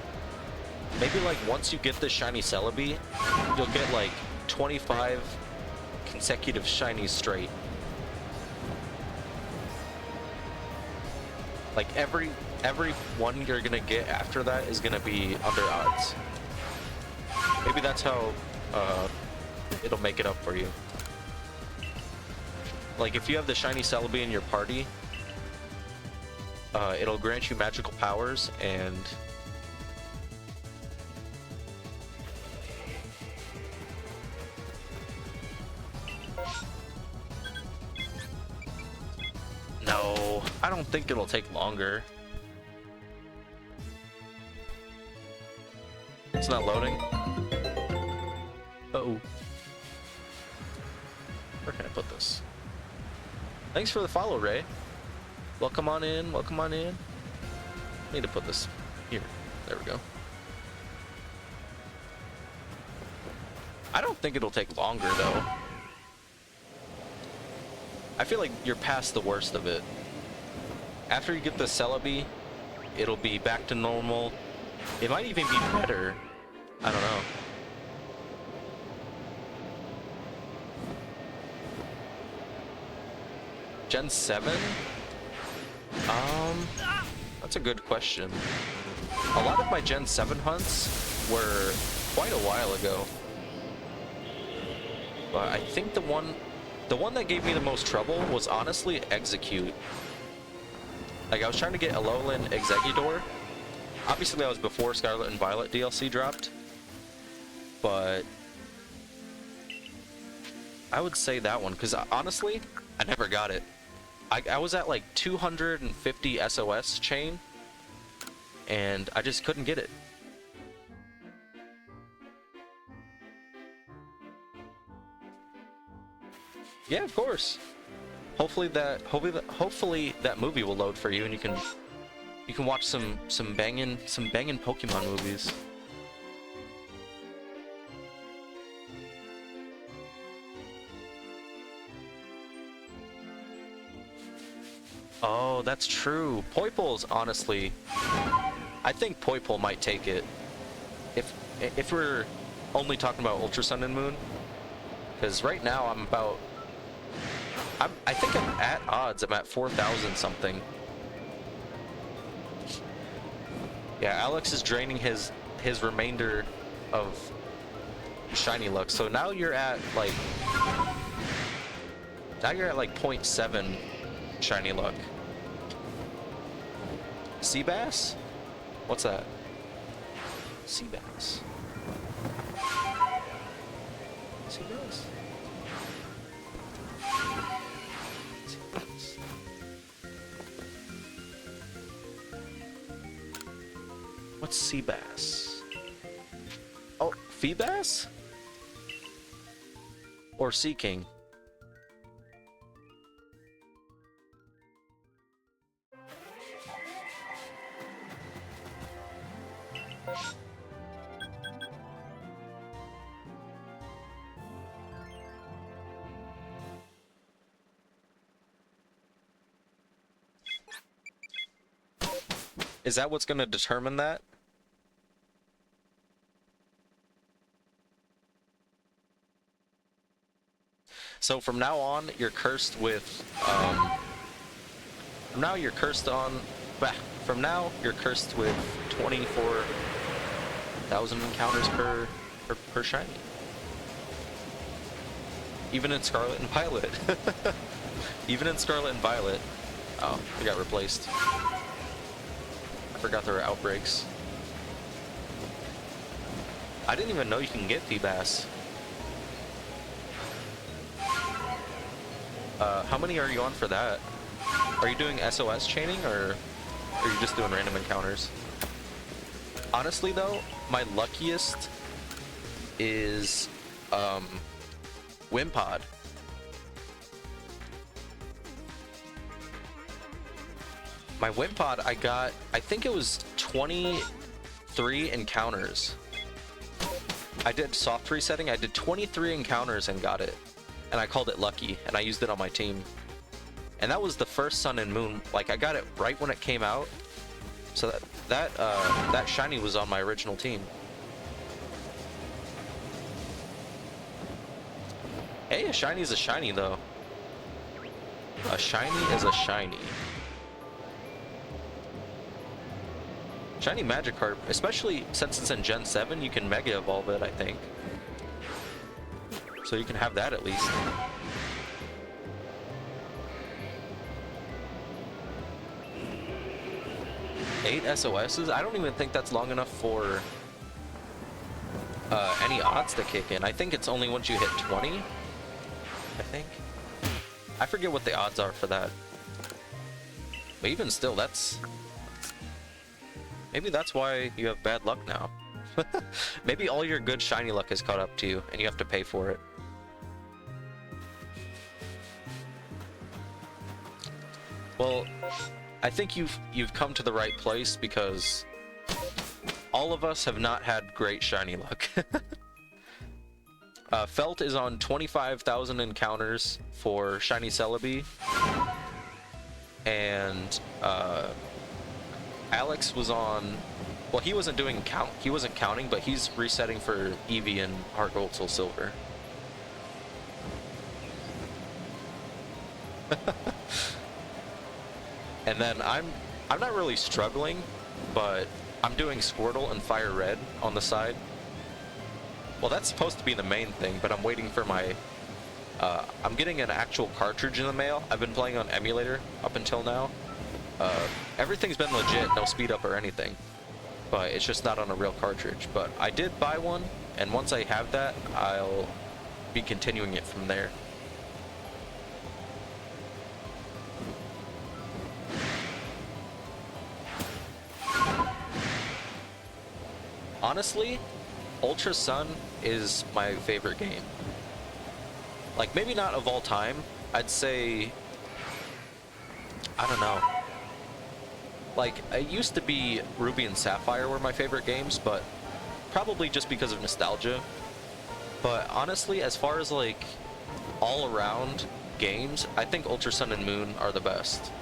Maybe like once you get the shiny Celebi, you'll get like 25 consecutive shinies straight. Like every one you're gonna get after that is gonna be under odds. Maybe that's how it'll make it up for you. Like if you have the shiny Celebi in your party, it'll grant you magical powers, and no, I don't think it'll take longer. It's not loading. Uh-oh. Where can I put this? Thanks for the follow, Ray. Welcome on in, welcome on in. Need to put this here. There we go. I don't think it'll take longer though. I feel like you're past the worst of it. After you get the Celebi, it'll be back to normal. It might even be better. I don't know. Gen 7? That's a good question. A lot of my Gen 7 hunts were quite a while ago. But I think the one that gave me the most trouble was honestly Execute. Like I was trying to get Alolan Exeggutor. Obviously that was before Scarlet and Violet DLC dropped. But I would say that one, because honestly, I never got it. I was at like 250 SOS chain, and I just couldn't get it. Yeah, of course. Hopefully that movie will load for you, and you can watch some banging Pokemon movies. Oh, that's true. Poiple's honestly, I think Poiple might take it. If we're only talking about Ultra Sun and Moon, because right now I think I'm at odds. I'm at 4,000 something. Yeah, Alex is draining his remainder of shiny luck. So now you're at like 0.7 shiny luck. Sea bass? What's that? Sea bass. Sea bass. Sea bass. What's sea bass? Oh, fee bass? Or sea king? Is that what's going to determine that? So from now on, you're cursed with, from now you're cursed with 24,000 encounters per shiny. Even in Scarlet and Violet. Even in Scarlet and Violet. Oh, we got replaced. I forgot there were outbreaks. I didn't even know you can get Feebas. How many are you on for that? Are you doing SOS chaining, or are you just doing random encounters? Honestly though, my luckiest is Wimpod. My Wimpod, I think it was 23 encounters. I did soft resetting, I did 23 encounters and got it. And I called it lucky, and I used it on my team. And that was the first Sun and Moon. Like, I got it right when it came out. So that shiny was on my original team. Hey, a shiny is a shiny, though. A shiny is a shiny. Shiny Magikarp, especially since it's in Gen 7, you can Mega Evolve it, I think. So you can have that at least. Eight SOSs? I don't even think that's long enough for any odds to kick in. I think it's only once you hit 20, I think. I forget what the odds are for that. But even still, that's... Maybe that's why you have bad luck now. Maybe all your good shiny luck has caught up to you, and you have to pay for it. Well, I think you've come to the right place, because all of us have not had great shiny luck. Felt is on 25,000 encounters for shiny Celebi, and Alex was on. Well, he wasn't doing he wasn't counting, but he's resetting for Eevee and Heart Gold Soul Silver. And then I'm not really struggling, but I'm doing Squirtle and Fire Red on the side. Well, that's supposed to be the main thing, but I'm waiting for my... I'm getting an actual cartridge in the mail. I've been playing on emulator up until now. Everything's been legit, no speed up or anything. But it's just not on a real cartridge. But I did buy one, and once I have that, I'll be continuing it from there. Honestly, Ultra Sun is my favorite game. Like, maybe not of all time. I'd say... I don't know. Like, it used to be Ruby and Sapphire were my favorite games, but probably just because of nostalgia. But honestly, as far as, like, all-around games, I think Ultra Sun and Moon are the best.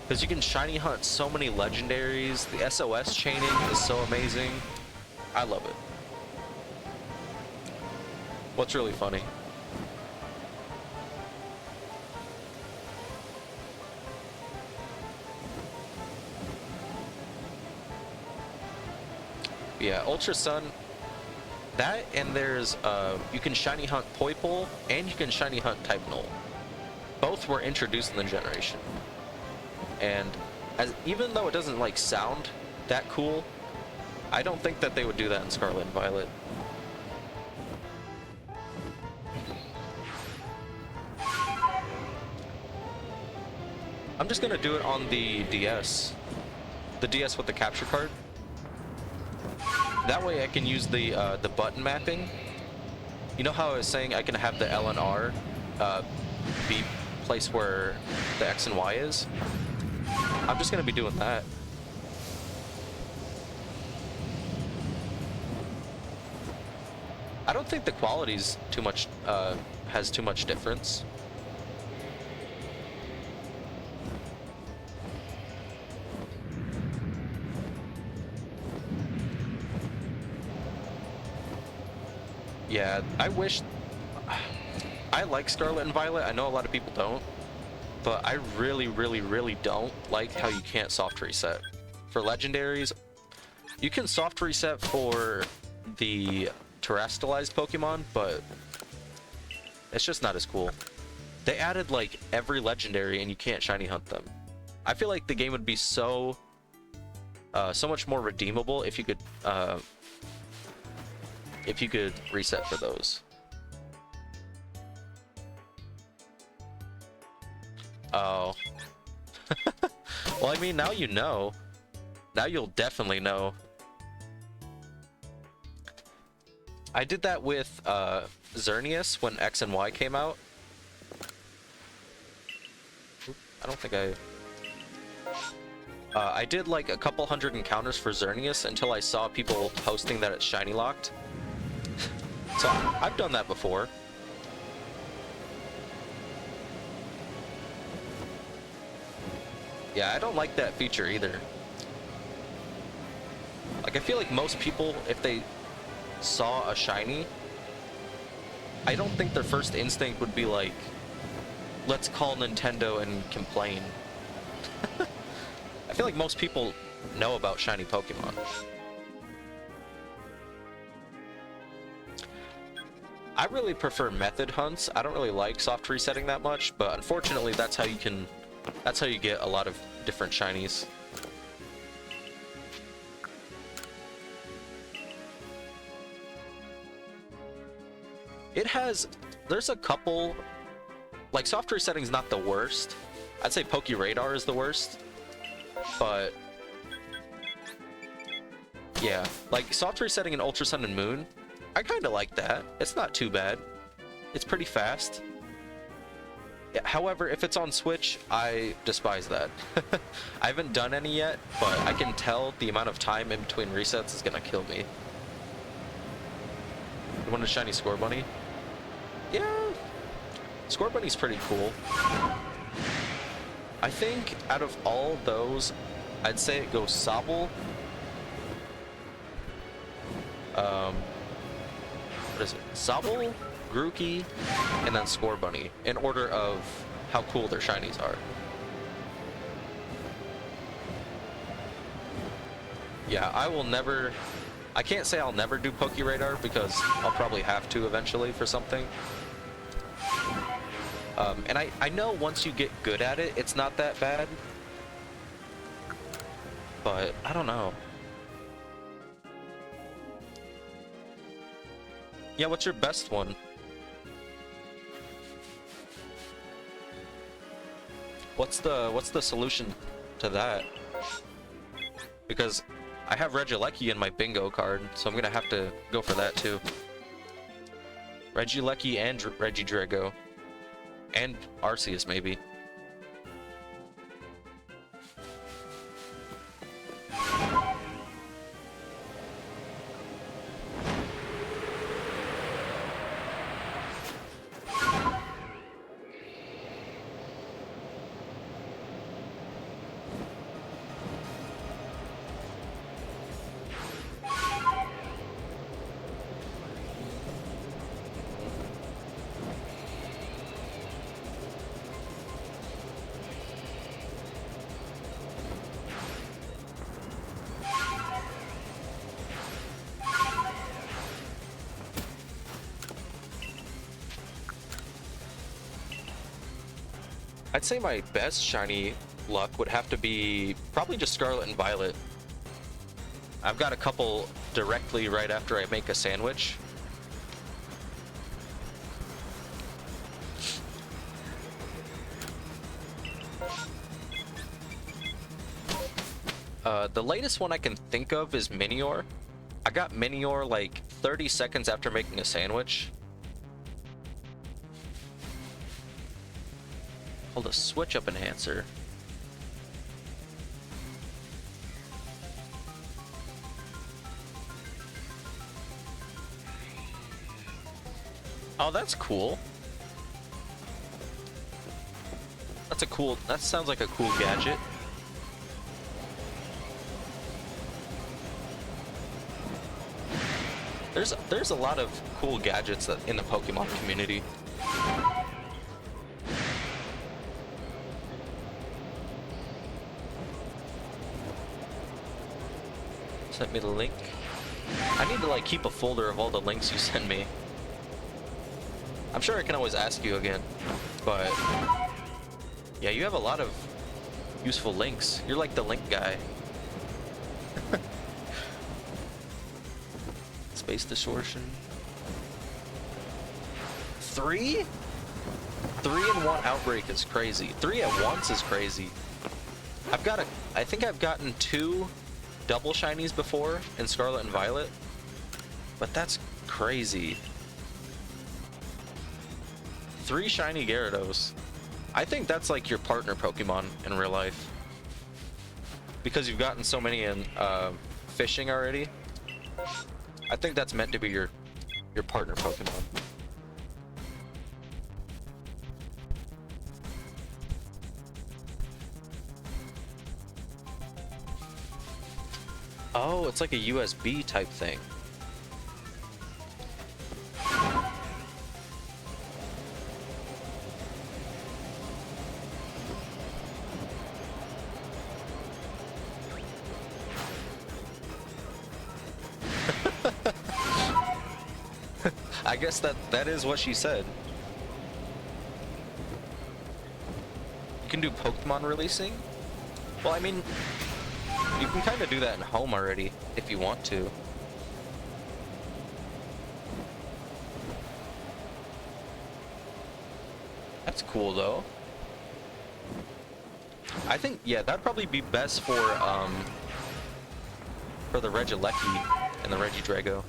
Because you can shiny hunt so many legendaries. The SOS chaining is so amazing. I love it. What's really funny? Yeah, Ultra Sun. That, and there's you can shiny hunt Poipole and you can shiny hunt Type Null. Both were introduced in the generation. And even though it doesn't like sound that cool, I don't think that they would do that in Scarlet and Violet. I'm just gonna do it on the DS. The DS with the capture card. That way I can use the button mapping. You know how I was saying I can have the L and R be place where the X and Y is? I'm just gonna be doing that. I don't think the quality's too much has too much difference. Yeah, I wish... I like Scarlet and Violet. I know a lot of people don't. But I really, really, really don't like how you can't soft reset. For legendaries, you can soft reset for the terrestrialized Pokemon, but it's just not as cool. They added like every legendary and you can't shiny hunt them. I feel like the game would be so much more redeemable if you could reset for those. Oh. Well, I mean, now you know. Now you'll definitely know. I did that with Xerneas when X and Y came out. I don't think I did like a couple hundred encounters for Xerneas until I saw people posting that it's shiny locked. So I've done that before. Yeah, I don't like that feature either. Like, I feel like most people, if they saw a shiny, I don't think their first instinct would be like, let's call Nintendo and complain. I feel like most people know about shiny Pokemon. I really prefer method hunts. I don't really like soft resetting that much, but unfortunately that's how you get a lot of different shinies. There's a couple, like soft resetting's not the worst. I'd say Pokeradar is the worst, but yeah, like soft resetting in Ultra Sun and Moon, I kind of like that. It's not too bad. It's pretty fast. Yeah, however, if it's on Switch, I despise that. I haven't done any yet, but I can tell the amount of time in between resets is gonna kill me. You want a shiny Scorbunny? Yeah, Scorbunny's pretty cool. I think out of all those, I'd say it goes Sobble. What is it? Sobble, Grookey, and then Scorbunny, in order of how cool their shinies are. Yeah, I can't say I'll never do Pokeradar because I'll probably have to eventually for something. And I know once you get good at it, it's not that bad. But I don't know. Yeah, what's your best one? What's the solution to that? Because I have Regieleki in my bingo card, so I'm gonna have to go for that too. Regieleki and Regidrago. And Arceus, maybe. I'd say my best shiny luck would have to be probably just Scarlet and Violet. I've got a couple directly right after I make a sandwich. The latest one I can think of is Minior. I got Minior like 30 seconds after making a sandwich. Hold a switch up enhancer. Oh, that's cool. That sounds like a cool gadget. There's a lot of cool gadgets in the Pokemon community. Sent me the link. I need to like keep a folder of all the links you send me. I'm sure I can always ask you again, but yeah, you have a lot of useful links. You're like the link guy. Space distortion. 3? 3 in 1 outbreak is crazy. 3 at once is crazy. I think I've gotten 2 double shinies before in Scarlet and Violet, but that's crazy. 3 shiny Gyarados. I think that's like your partner Pokemon in real life, because you've gotten so many in fishing already. I think that's meant to be your partner Pokemon. Oh, it's like a USB type thing. I guess that is what she said. You can do Pokemon releasing? Well, I mean, you can kind of do that in home already if you want to. That's cool though. I think, yeah, that'd probably be best for the Regieleki and the Regidrago.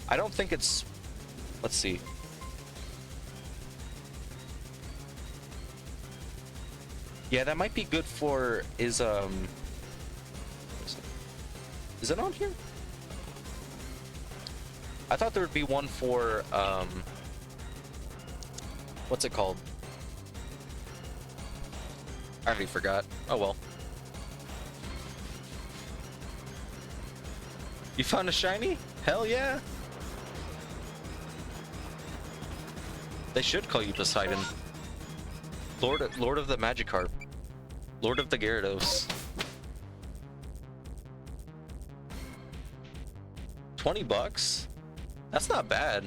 I don't think it's, let's see. Yeah, that might be good for is it on here? I thought there would be one for what's it called? I already forgot. Oh well. You found a shiny? Hell yeah. They should call you Poseidon. Lord of the Magikarp. Lord of the Gyarados. 20 bucks? That's not bad.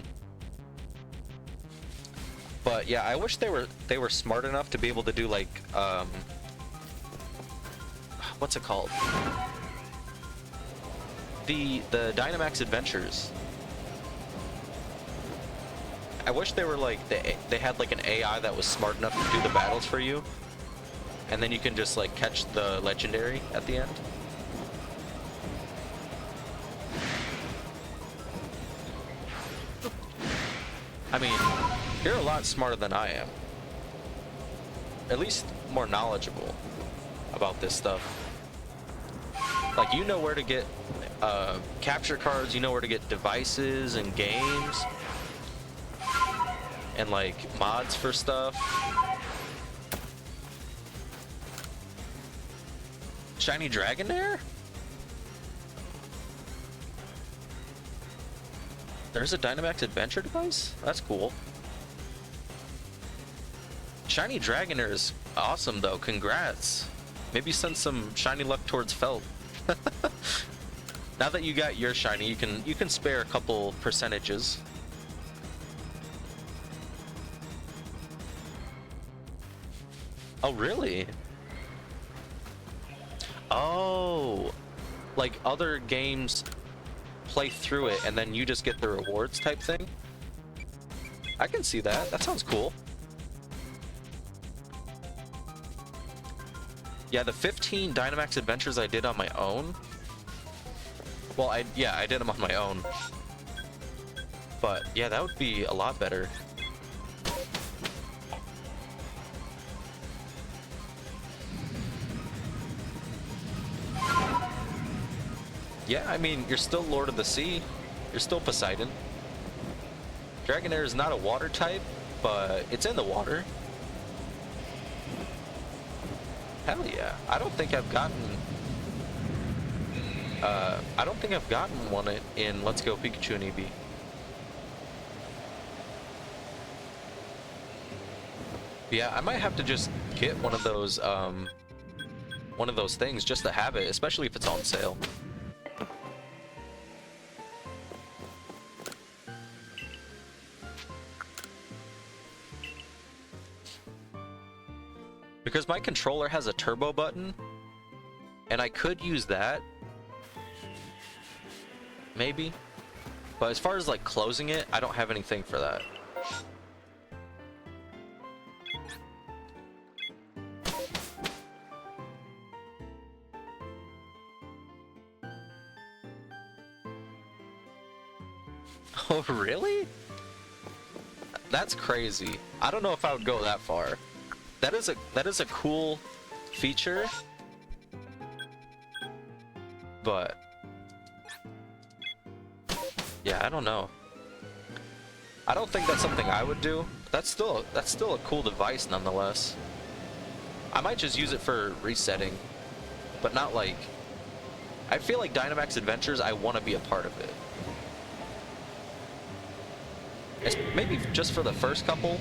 But yeah, I wish they were smart enough to be able to do like what's it called? The Dynamax Adventures. I wish they were like they had like an AI that was smart enough to do the battles for you, and then you can just like catch the legendary at the end. I mean, you're a lot smarter than I am. At least more knowledgeable about this stuff. Like, you know where to get capture cards, you know where to get devices and games. And like mods for stuff. Shiny Dragonair? There's a Dynamax Adventure device? That's cool. Shiny Dragonair is awesome though, congrats. Maybe send some shiny luck towards Felt. Now that you got your shiny, you can spare a couple percentages. Oh, really? Oh, like other games play through it and then you just get the rewards type thing? I can see that. That sounds cool. Yeah, the 15 Dynamax adventures I did on my own. Well, I did them on my own. But yeah, that would be a lot better. Yeah, I mean, you're still Lord of the Sea. You're still Poseidon. Dragonair is not a water type, but it's in the water. Hell yeah. I don't think I've gotten one in Let's Go Pikachu and Eevee. Yeah, I might have to just get one of those things just to have it, especially if it's on sale. Because my controller has a turbo button, and I could use that, maybe. But as far as like closing it, I don't have anything for that. Oh, really? That's crazy. I don't know if I would go that far. That is a cool feature, but yeah, I don't know. I don't think that's something I would do. That's still a cool device nonetheless. I might just use it for resetting, but not like. I feel like Dynamax Adventures, I want to be a part of it. It's maybe just for the first couple.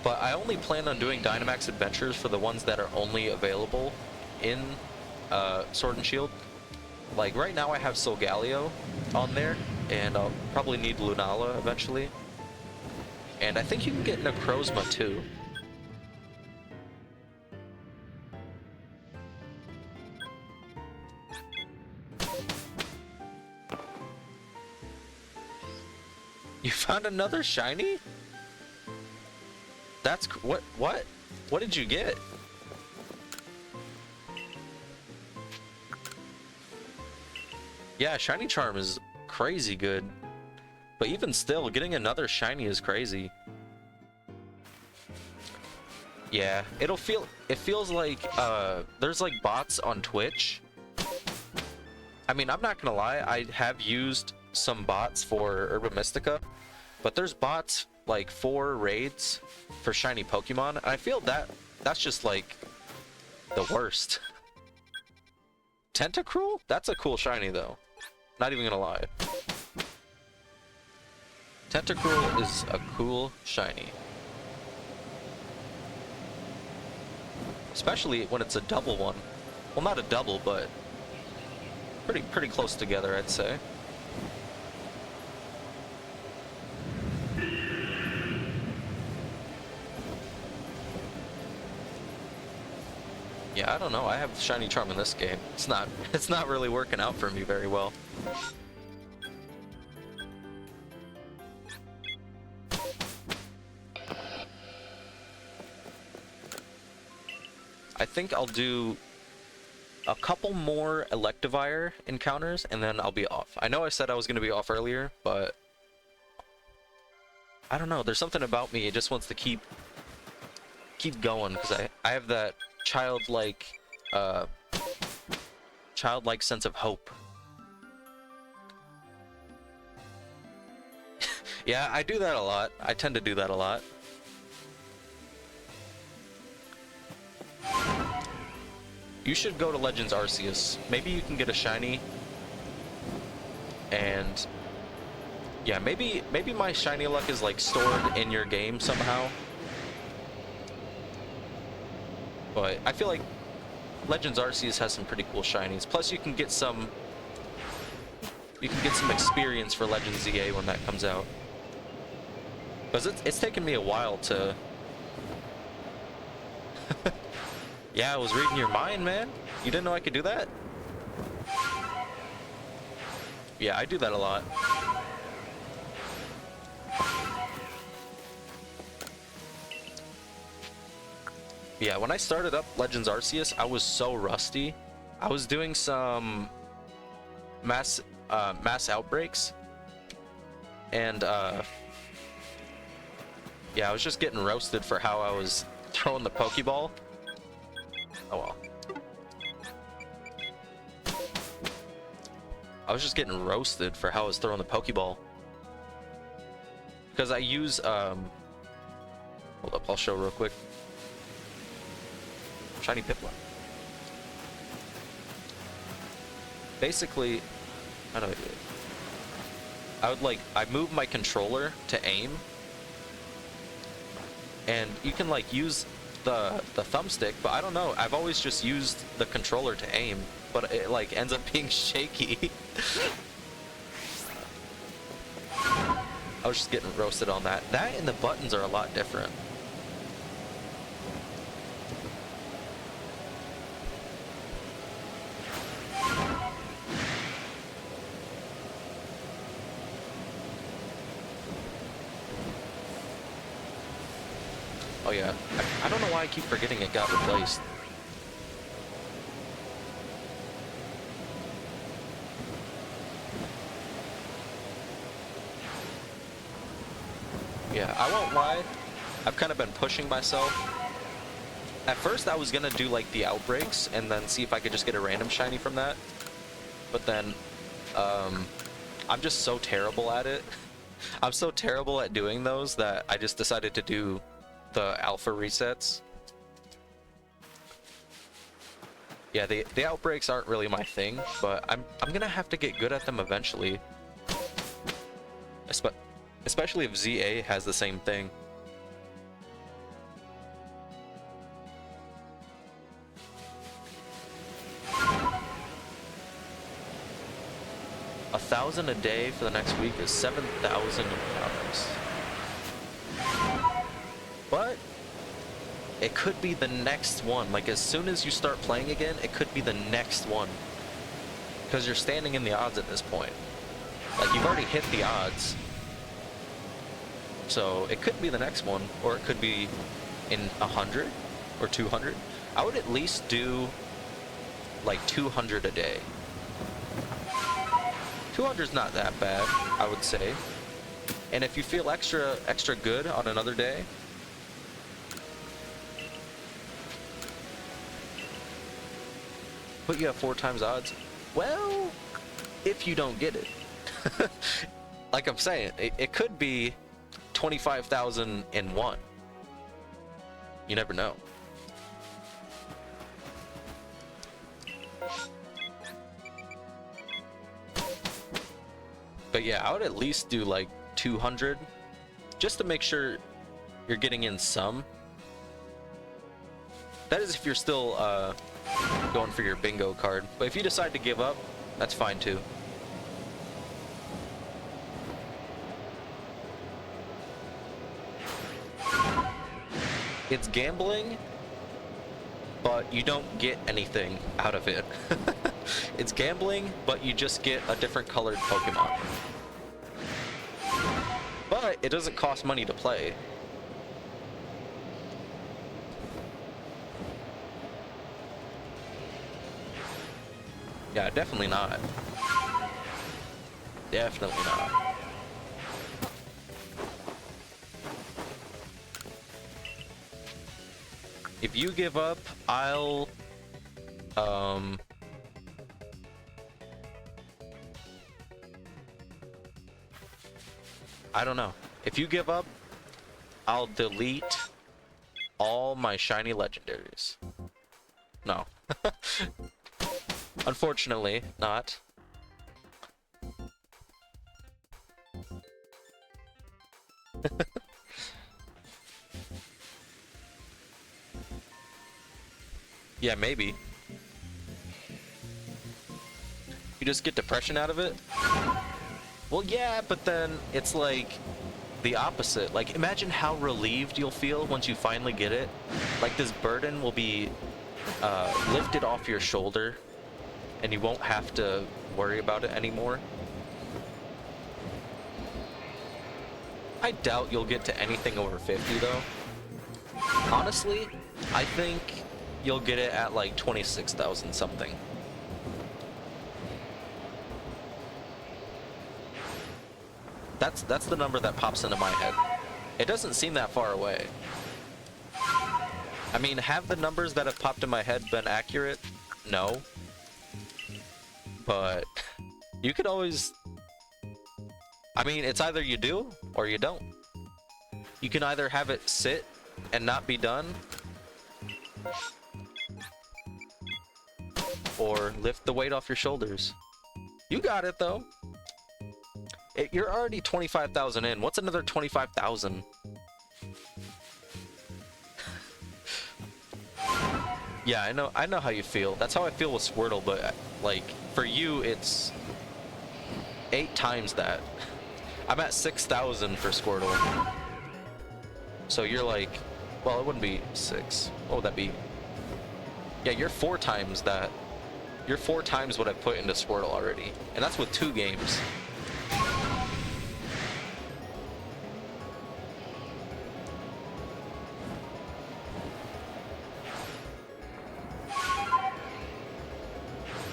But I only plan on doing Dynamax Adventures for the ones that are only available in Sword and Shield. Like right now I have Solgaleo on there, and I'll probably need Lunala eventually. And I think you can get Necrozma too. You found another shiny? That's what did you get? Yeah, Shiny Charm is crazy good. But even still, getting another shiny is crazy. Yeah, it feels like there's like bots on Twitch. I mean, I'm not gonna lie, I have used some bots for Urban Mystica, but there's bots like for raids for shiny Pokemon, and I feel that's just like the worst. Tentacruel? That's a cool shiny though. Not even gonna lie. Tentacruel is a cool shiny. Especially when it's a double one. Well, not a double, but pretty close together, I'd say. Yeah, I don't know. I have Shiny Charm in this game. It's not really working out for me very well. I think I'll do a couple more Electivire encounters and then I'll be off. I know I said I was going to be off earlier, but I don't know. There's something about me. It just wants to keep going because I have that childlike sense of hope. Yeah, I do that a lot. I tend to do that a lot. You should go to Legends Arceus. Maybe you can get a shiny. And yeah, maybe my shiny luck is like stored in your game somehow. But I feel like Legends Arceus has some pretty cool shinies. Plus you can get some experience for Legends ZA when that comes out. Because it's taken me a while to Yeah, I was reading your mind, man. You didn't know I could do that? Yeah, I do that a lot. Yeah, when I started up Legends Arceus, I was so rusty. I was doing some mass outbreaks, and yeah, I was just getting roasted for how I was throwing the Pokeball. Oh well. I was just getting roasted for how I was throwing the Pokeball. Because I use, hold up, I'll show real quick. Shiny Piplup. Basically, how do I do it? I move my controller to aim. And you can like use the thumbstick, but I don't know. I've always just used the controller to aim, but it like ends up being shaky. I was just getting roasted on that. That and the buttons are a lot different. Oh yeah, I don't know why I keep forgetting it got replaced. Yeah, I won't lie, I've kind of been pushing myself. At first I was gonna do like the outbreaks and then see if I could just get a random shiny from that. But then, I'm just so terrible at it. I'm so terrible at doing those that I just decided to do the alpha resets. Yeah, the outbreaks aren't really my thing, but I'm gonna have to get good at them eventually. Especially if ZA has the same thing. $1,000 a day for the next week is $7,000. But it could be the next one. Like as soon as you start playing again, it could be the next one. Because you're standing in the odds at this point. Like you've already hit the odds. So it could be the next one, or it could be in 100 or 200. I would at least do like 200 a day. 200 is not that bad, I would say. And if you feel extra good on another day, but you have 4 times odds. Well, if you don't get it. Like I'm saying, it could be 25,001. You never know. But yeah, I would at least do like 200 just to make sure you're getting in some. That is if you're still going for your bingo card. But if you decide to give up, that's fine too. It's gambling, but you don't get anything out of it. It's gambling, but you just get a different colored Pokemon. But it doesn't cost money to play. Yeah, definitely not. Definitely not. If you give up, I'll I don't know. If you give up, I'll delete all my shiny legendaries. No. Unfortunately, not. Yeah, maybe. You just get depression out of it? Well, yeah, but then it's like the opposite. Like, imagine how relieved you'll feel once you finally get it. Like, this burden will be lift it off your shoulder, and you won't have to worry about it anymore. I doubt you'll get to anything over 50 though. Honestly, I think you'll get it at like 26,000 something. That's the number that pops into my head. It doesn't seem that far away. I mean, have the numbers that have popped in my head been accurate? No. But you could always... I mean, it's either you do or you don't. You can either have it sit and not be done, or lift the weight off your shoulders. You got it though. You're already 25,000 in. What's another 25,000? Yeah, I know how you feel. That's how I feel with Squirtle, but like for you it's 8 times that. I'm at 6,000 for Squirtle. So you're like, well, it wouldn't be 6. What would that be? Yeah, you're 4 times that. You're 4 times what I put into Squirtle already. And that's with 2 games.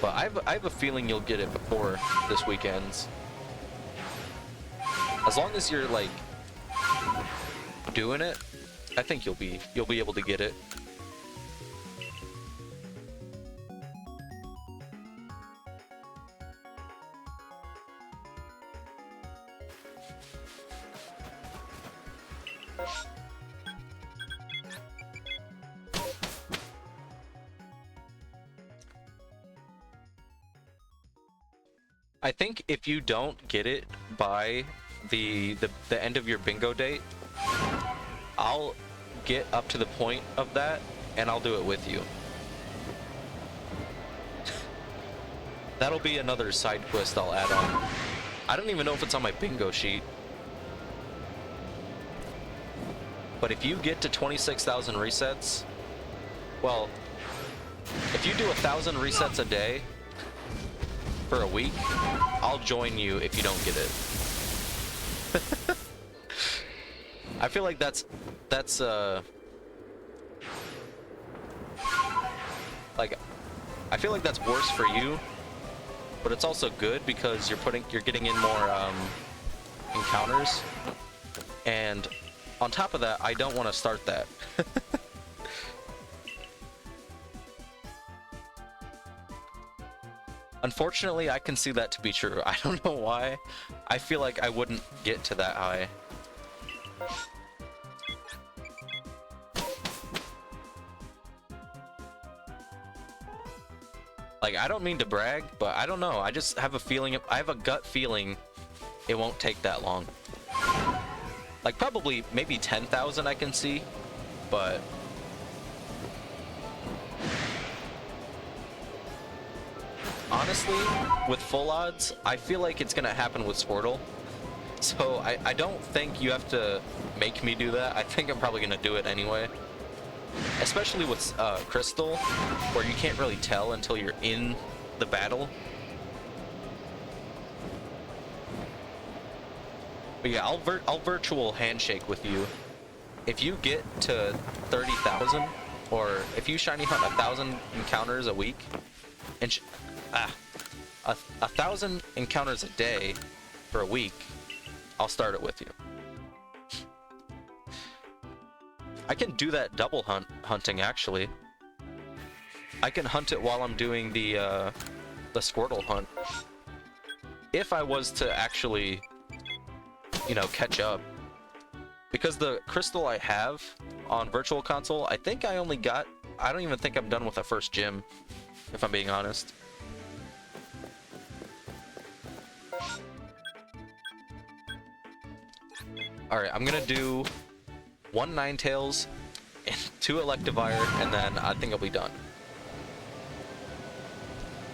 But I have a feeling you'll get it before this weekend's. As long as you're like doing it, I think you'll be able to get it. I think if you don't get it by the end of your bingo date, I'll get up to the point of that and I'll do it with you. That'll be another side quest I'll add on. I don't even know if it's on my bingo sheet. But if you get to 26,000 resets, well, if you do 1,000 resets a day for a week, I'll join you if you don't get it. I feel like that's like, I feel like that's worse for you, but it's also good because you're getting in more encounters, and on top of that, I don't want to start that. Unfortunately, I can see that to be true. I don't know why. I feel like I wouldn't get to that high. Like, I don't mean to brag, but I don't know. I just have a feeling, I have a gut feeling it won't take that long. Like, probably maybe 10,000 I can see, but... honestly, with full odds, I feel like it's gonna happen with Squirtle. So I don't think you have to make me do that. I think I'm probably gonna do it anyway. Especially with Crystal, where you can't really tell until you're in the battle. But yeah, I'll virtual handshake with you. If you get to 30,000, or if you shiny hunt 1,000 encounters a week, and 1,000 encounters a day for a week, I'll start it with you. I can do that double hunting actually. I can hunt it while I'm doing the Squirtle hunt. If I was to actually, you know, catch up. Because the crystal I have on Virtual Console, I think I only got... I don't even think I'm done with the first gym, if I'm being honest. Alright, I'm gonna do 1 Ninetales and 2 Electivire, and then I think I'll be done.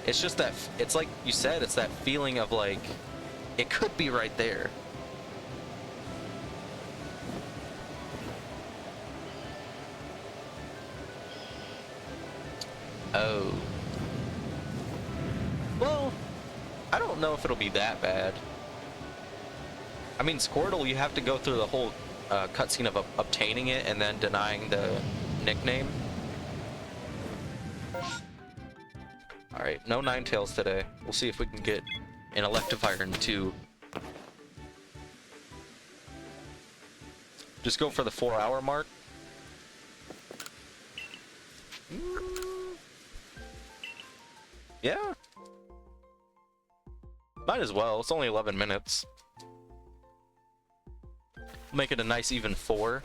It's just that, it's like you said, it's that feeling of like, it could be right there. Oh. Well, I don't know if it'll be that bad. I mean, Squirtle, you have to go through the whole cutscene of obtaining it and then denying the nickname. Alright, no Ninetales today. We'll see if we can get an Electivire in 2. Just go for the 4-hour mark. Yeah. Might as well. It's only 11 minutes. Make it a nice even 4.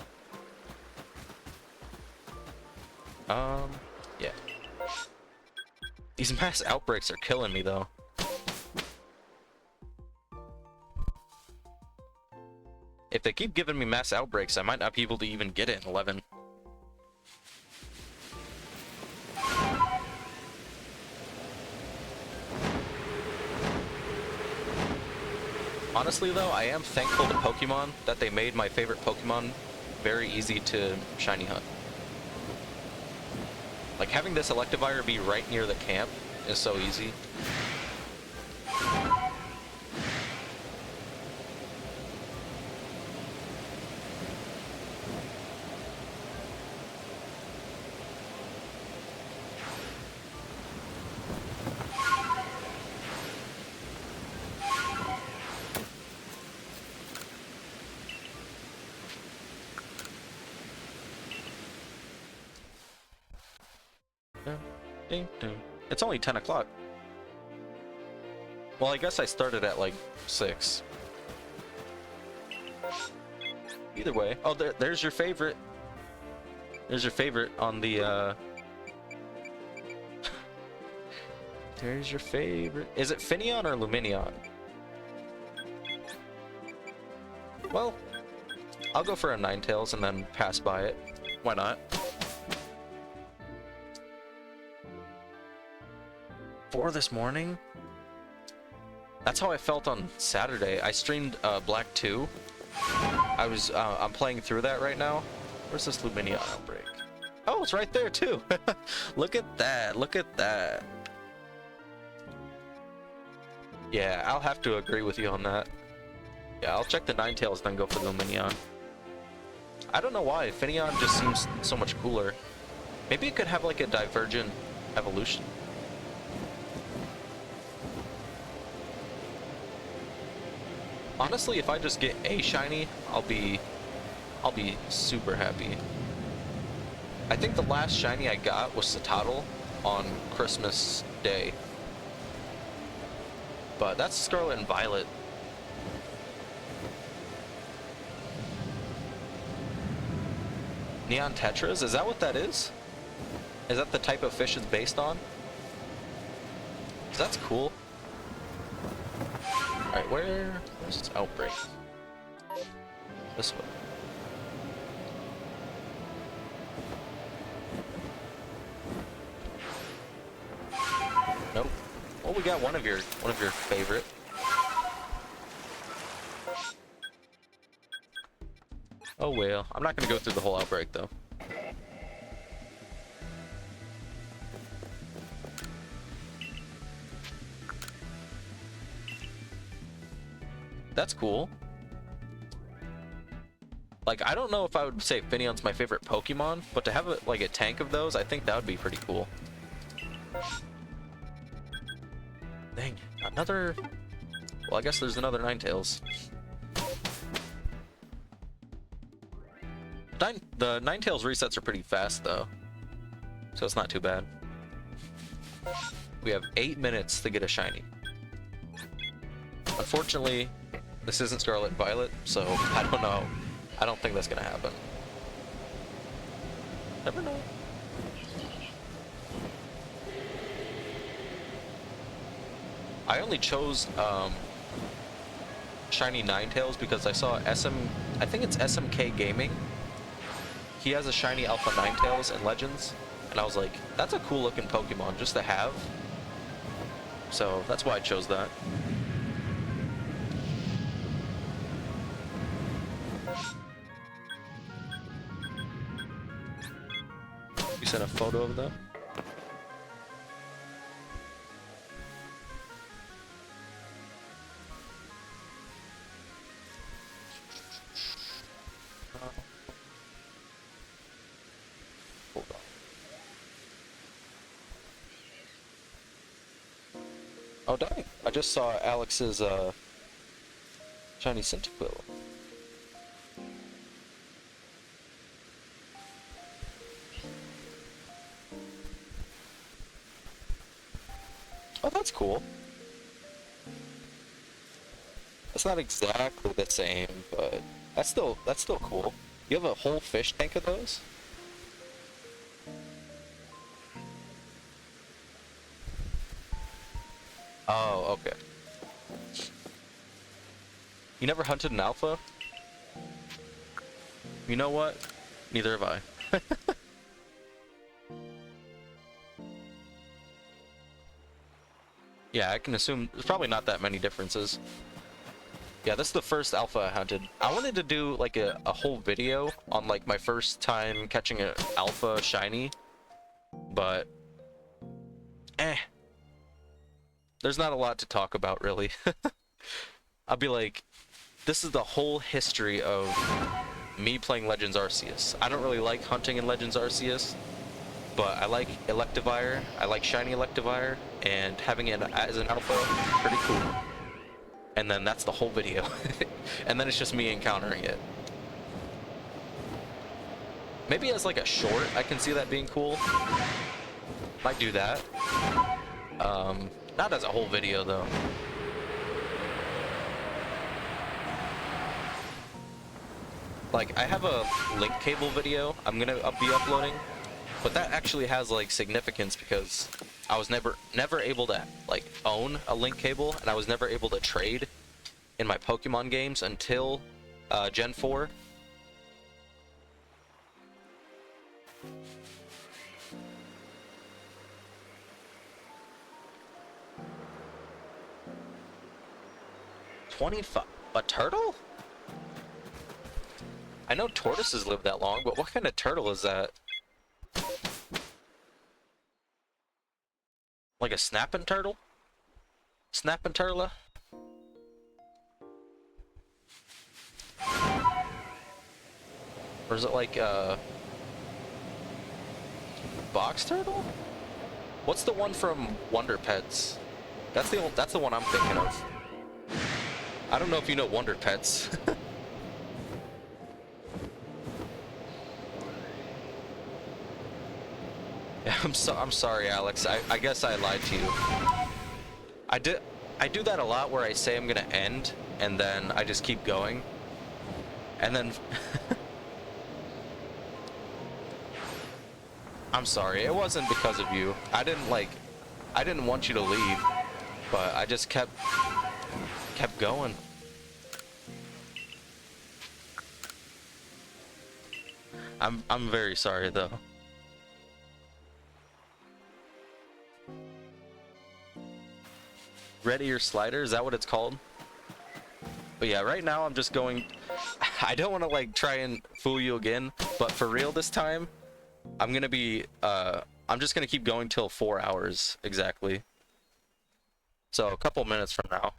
Yeah. These mass outbreaks are killing me, though. If they keep giving me mass outbreaks, I might not be able to even get it in 11. Honestly, though, I am thankful to Pokemon that they made my favorite Pokemon very easy to shiny hunt. Like, having this Electivire be right near the camp is so easy. It's only 10 o'clock. Well, I guess I started at like 6. Either way. Oh, there's your favorite. There's your favorite on the, There's your favorite. Is it Finneon or Luminion? Well, I'll go for a Ninetales and then pass by it. Why not? 4 this morning? That's how I felt on Saturday. I streamed Black 2. I'm playing through that right now. Where's this Luminion outbreak? Oh, it's right there too. Look at that. Look at that. Yeah, I'll have to agree with you on that. Yeah, I'll check the Ninetales, then go for the Luminion. I don't know why. Finneon just seems so much cooler. Maybe it could have like a divergent evolution. Honestly, if I just get a shiny, I'll be super happy. I think the last shiny I got was Citadel on Christmas Day. But that's Scarlet and Violet. Neon Tetras? Is that what that is? Is that the type of fish it's based on? That's cool. Alright, where's this outbreak? This way. Nope. Well, we got one of your favorite. Oh well. I'm not gonna go through the whole outbreak though. That's cool. Like, I don't know if I would say Finneon's my favorite Pokemon, but to have like a tank of those, I think that would be pretty cool. Dang, another... Well, I guess there's another Ninetales. The Ninetales resets are pretty fast, though. So it's not too bad. We have 8 minutes to get a shiny. Unfortunately, this isn't Scarlet and Violet, so I don't know. I don't think that's gonna happen. Never know. I only chose shiny Ninetales because I saw I think it's SMK Gaming. He has a shiny Alpha Ninetales in Legends, and I was like, that's a cool looking Pokemon just to have. So that's why I chose that. You sent a photo of that? Oh dang! I just saw Alex's shiny Cyndaquil. Oh, that's cool. It's not exactly the same, but that's still cool. You have a whole fish tank of those? Oh, okay. You never hunted an alpha? You know what? Neither have I. Yeah, I can assume there's probably not that many differences. Yeah, this is the first alpha I hunted. I wanted to do like a whole video on like my first time catching an alpha shiny, but there's not a lot to talk about really. I'll be like, this is the whole history of me playing Legends Arceus. I don't really like hunting in Legends Arceus, but I like Electivire, I like shiny Electivire, and having it as an alpha, pretty cool. And then that's the whole video. And then it's just me encountering it. Maybe as like a short, I can see that being cool. Might do that. Not as a whole video though. Like, I have a link cable video I'm gonna be uploading, but that actually has like significance because I was never able to like own a link cable, and I was never able to trade in my Pokemon games until Gen 4. A turtle? I know tortoises live that long, but what kind of turtle is that? Like a snapping turtle? Snapping turtle? Or is it like a box turtle? What's the one from Wonder Pets? That's the one I'm thinking of. I don't know if you know Wonder Pets. Yeah, I'm sorry, Alex. I guess I lied to you. I do that a lot where I say I'm gonna end and then I just keep going. And then I'm sorry. It wasn't because of you. I didn't want you to leave, but I just kept going. I'm very sorry though. Red ear slider, is that what it's called? But yeah, right now I'm just going. I don't want to like try and fool you again, but for real this time, I'm gonna be I'm just gonna keep going till 4 hours exactly. So a couple minutes from now.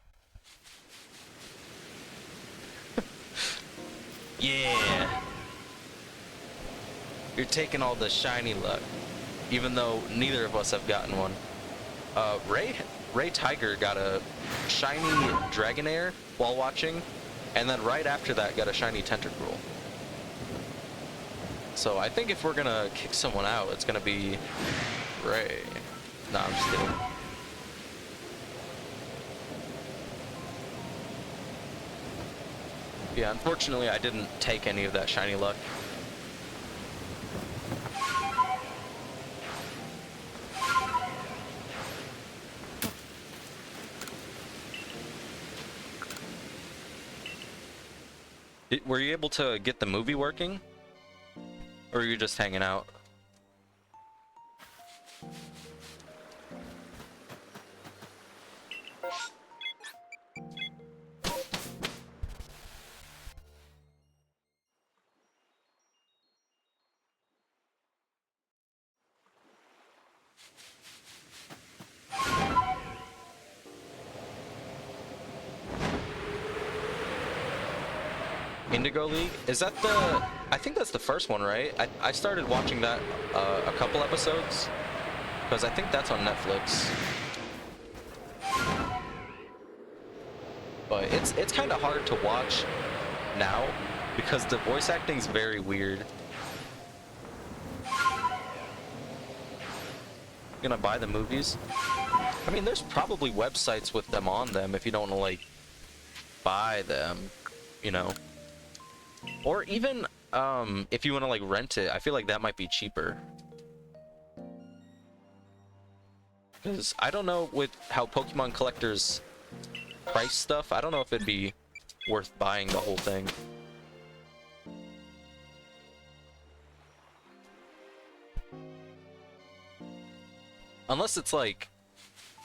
Yeah. You're taking all the shiny luck, even though neither of us have gotten one. Ray Tiger got a shiny Dragonair while watching, and then right after that got a shiny Tentacruel. So I think if we're gonna kick someone out, it's gonna be Ray. Nah, I'm just kidding. Yeah, unfortunately I didn't take any of that shiny luck. Were you able to get the movie working? Or are you just hanging out? Indigo League? Is that the... I think that's the first one, right? I started watching that a couple episodes, because I think that's on Netflix. but it's kind of hard to watch now because the voice acting is very weird. Gonna buy the movies? I mean, there's probably websites with them on them if you don't want to like buy them, you know. Or even if you want to like rent it, I feel like that might be cheaper. Because I don't know with how Pokemon collectors price stuff, I don't know if it'd be worth buying the whole thing. Unless it's like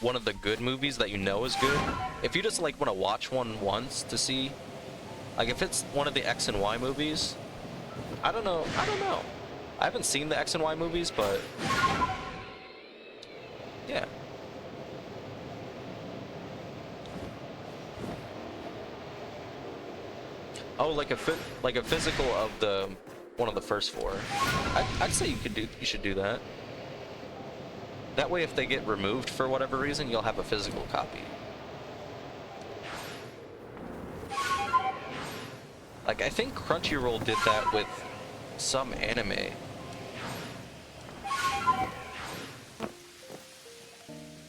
one of the good movies that you know is good. If you just like want to watch one once to see, like if it's one of the X and Y movies, I don't know. I haven't seen the X and Y movies, but yeah. Oh, like a physical of the one of the first four. I'd say you should do that. That way, if they get removed for whatever reason, you'll have a physical copy. Like, I think Crunchyroll did that with some anime.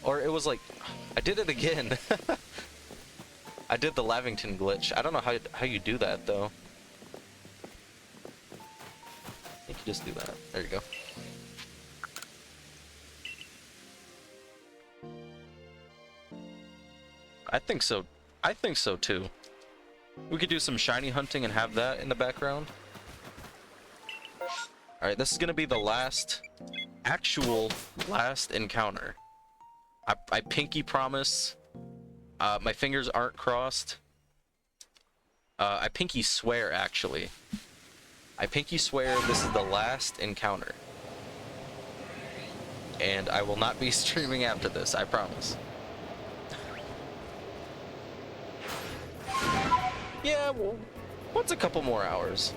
Or it was like, I did it again. I did the Lavington glitch. I don't know how you do that, though. I think you just do that. There you go. I think so. I think so too. We could do some shiny hunting and have that in the background. Alright, this is gonna be the actual last encounter. I pinky promise. My fingers aren't crossed. I pinky swear, actually. I pinky swear this is the last encounter. And I will not be streaming after this, I promise. Yeah, well, what's a couple more hours?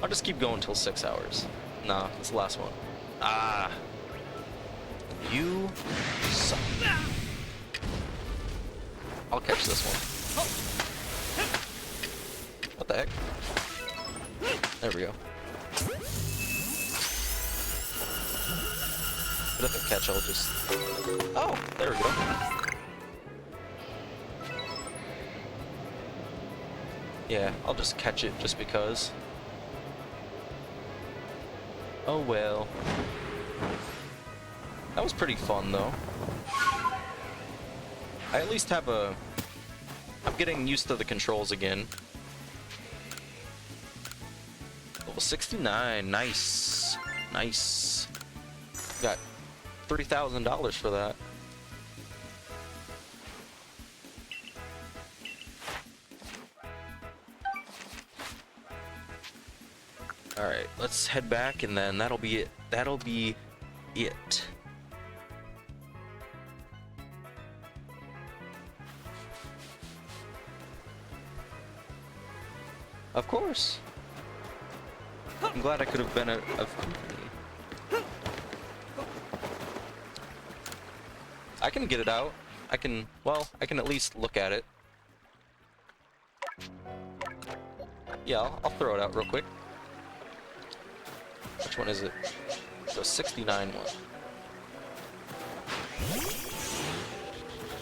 I'll just keep going till 6 hours. Nah, it's the last one. Ah. You suck. I'll catch this one. What the heck? There we go. But if I catch, I'll just... Oh, there we go. Yeah, I'll just catch it just because. Oh well. That was pretty fun though. I at least have a... I'm getting used to the controls again. Level 69, nice. Nice. Got $30,000 for that. Alright, let's head back and then that'll be it. That'll be it. Of course. I'm glad I could have been of company. I can get it out. I can at least look at it. Yeah, I'll throw it out real quick. Which one is it? The 69 one.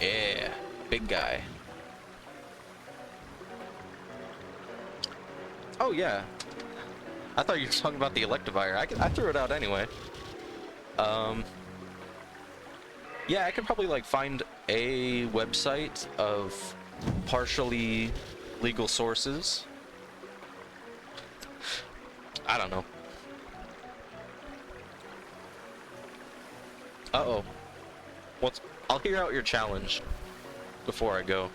Yeah, big guy. Oh yeah. I thought you were talking about the Electivire. I threw it out anyway. Yeah, I could probably like find a website of partially legal sources. I don't know. Uh-oh. I'll hear out your challenge before I go.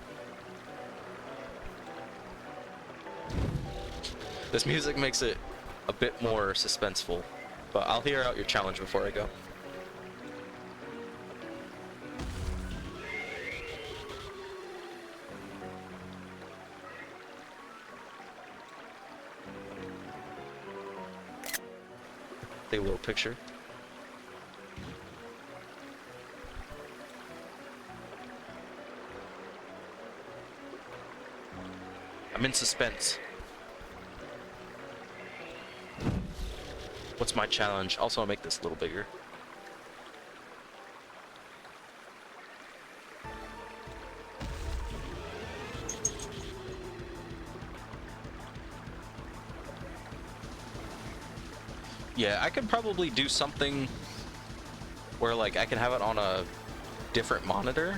This music makes it a bit more suspenseful, but I'll hear out your challenge before I go. Take a little picture. I'm in suspense. What's my challenge? Also, I'll make this a little bigger. Yeah, I could probably do something where like I can have it on a different monitor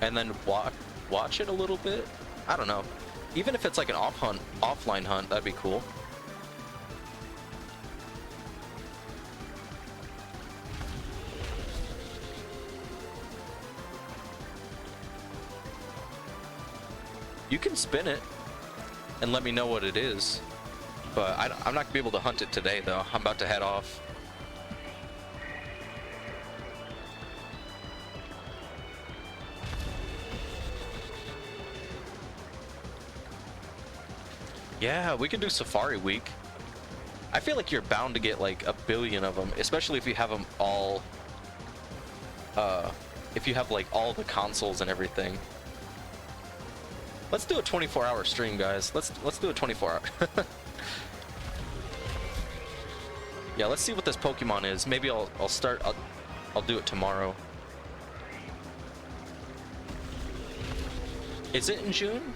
and then watch it a little bit. I don't know. Even if it's like an offline hunt, that'd be cool. You can spin it and let me know what it is. But I'm not gonna be able to hunt it today, though. I'm about to head off. Yeah, we can do Safari Week. I feel like you're bound to get like a billion of them, especially if you have them all. If you have like all the consoles and everything. Let's do a 24-hour stream, guys. Let's do a 24-hour. Yeah, let's see what this Pokemon is. Maybe I'll do it tomorrow. Is it in June?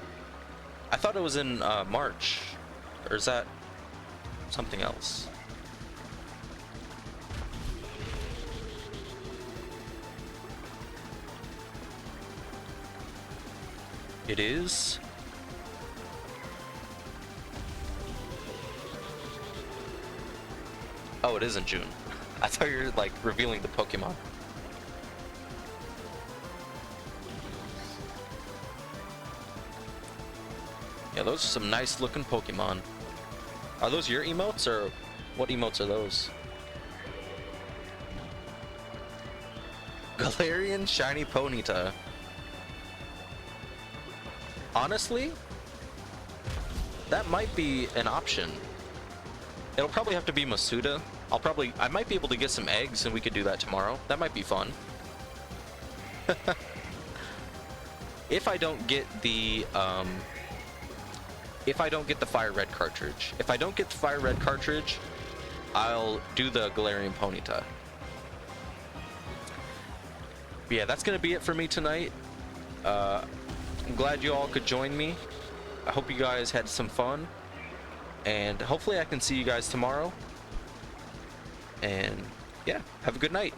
I thought it was in March. Or is that something else? It is. Oh, it is in June. I thought you were like revealing the Pokemon. Yeah, those are some nice looking Pokemon. Are those your emotes, or what emotes are those? Galarian Shiny Ponyta. Honestly, that might be an option. It'll probably have to be Masuda. I might be able to get some eggs and we could do that tomorrow. That might be fun. If I don't get the Fire Red cartridge. If I don't get the Fire Red cartridge, I'll do the Galarian Ponyta. But yeah, that's gonna be it for me tonight. I'm glad you all could join me. I hope you guys had some fun. And hopefully I can see you guys tomorrow. And yeah, have a good night.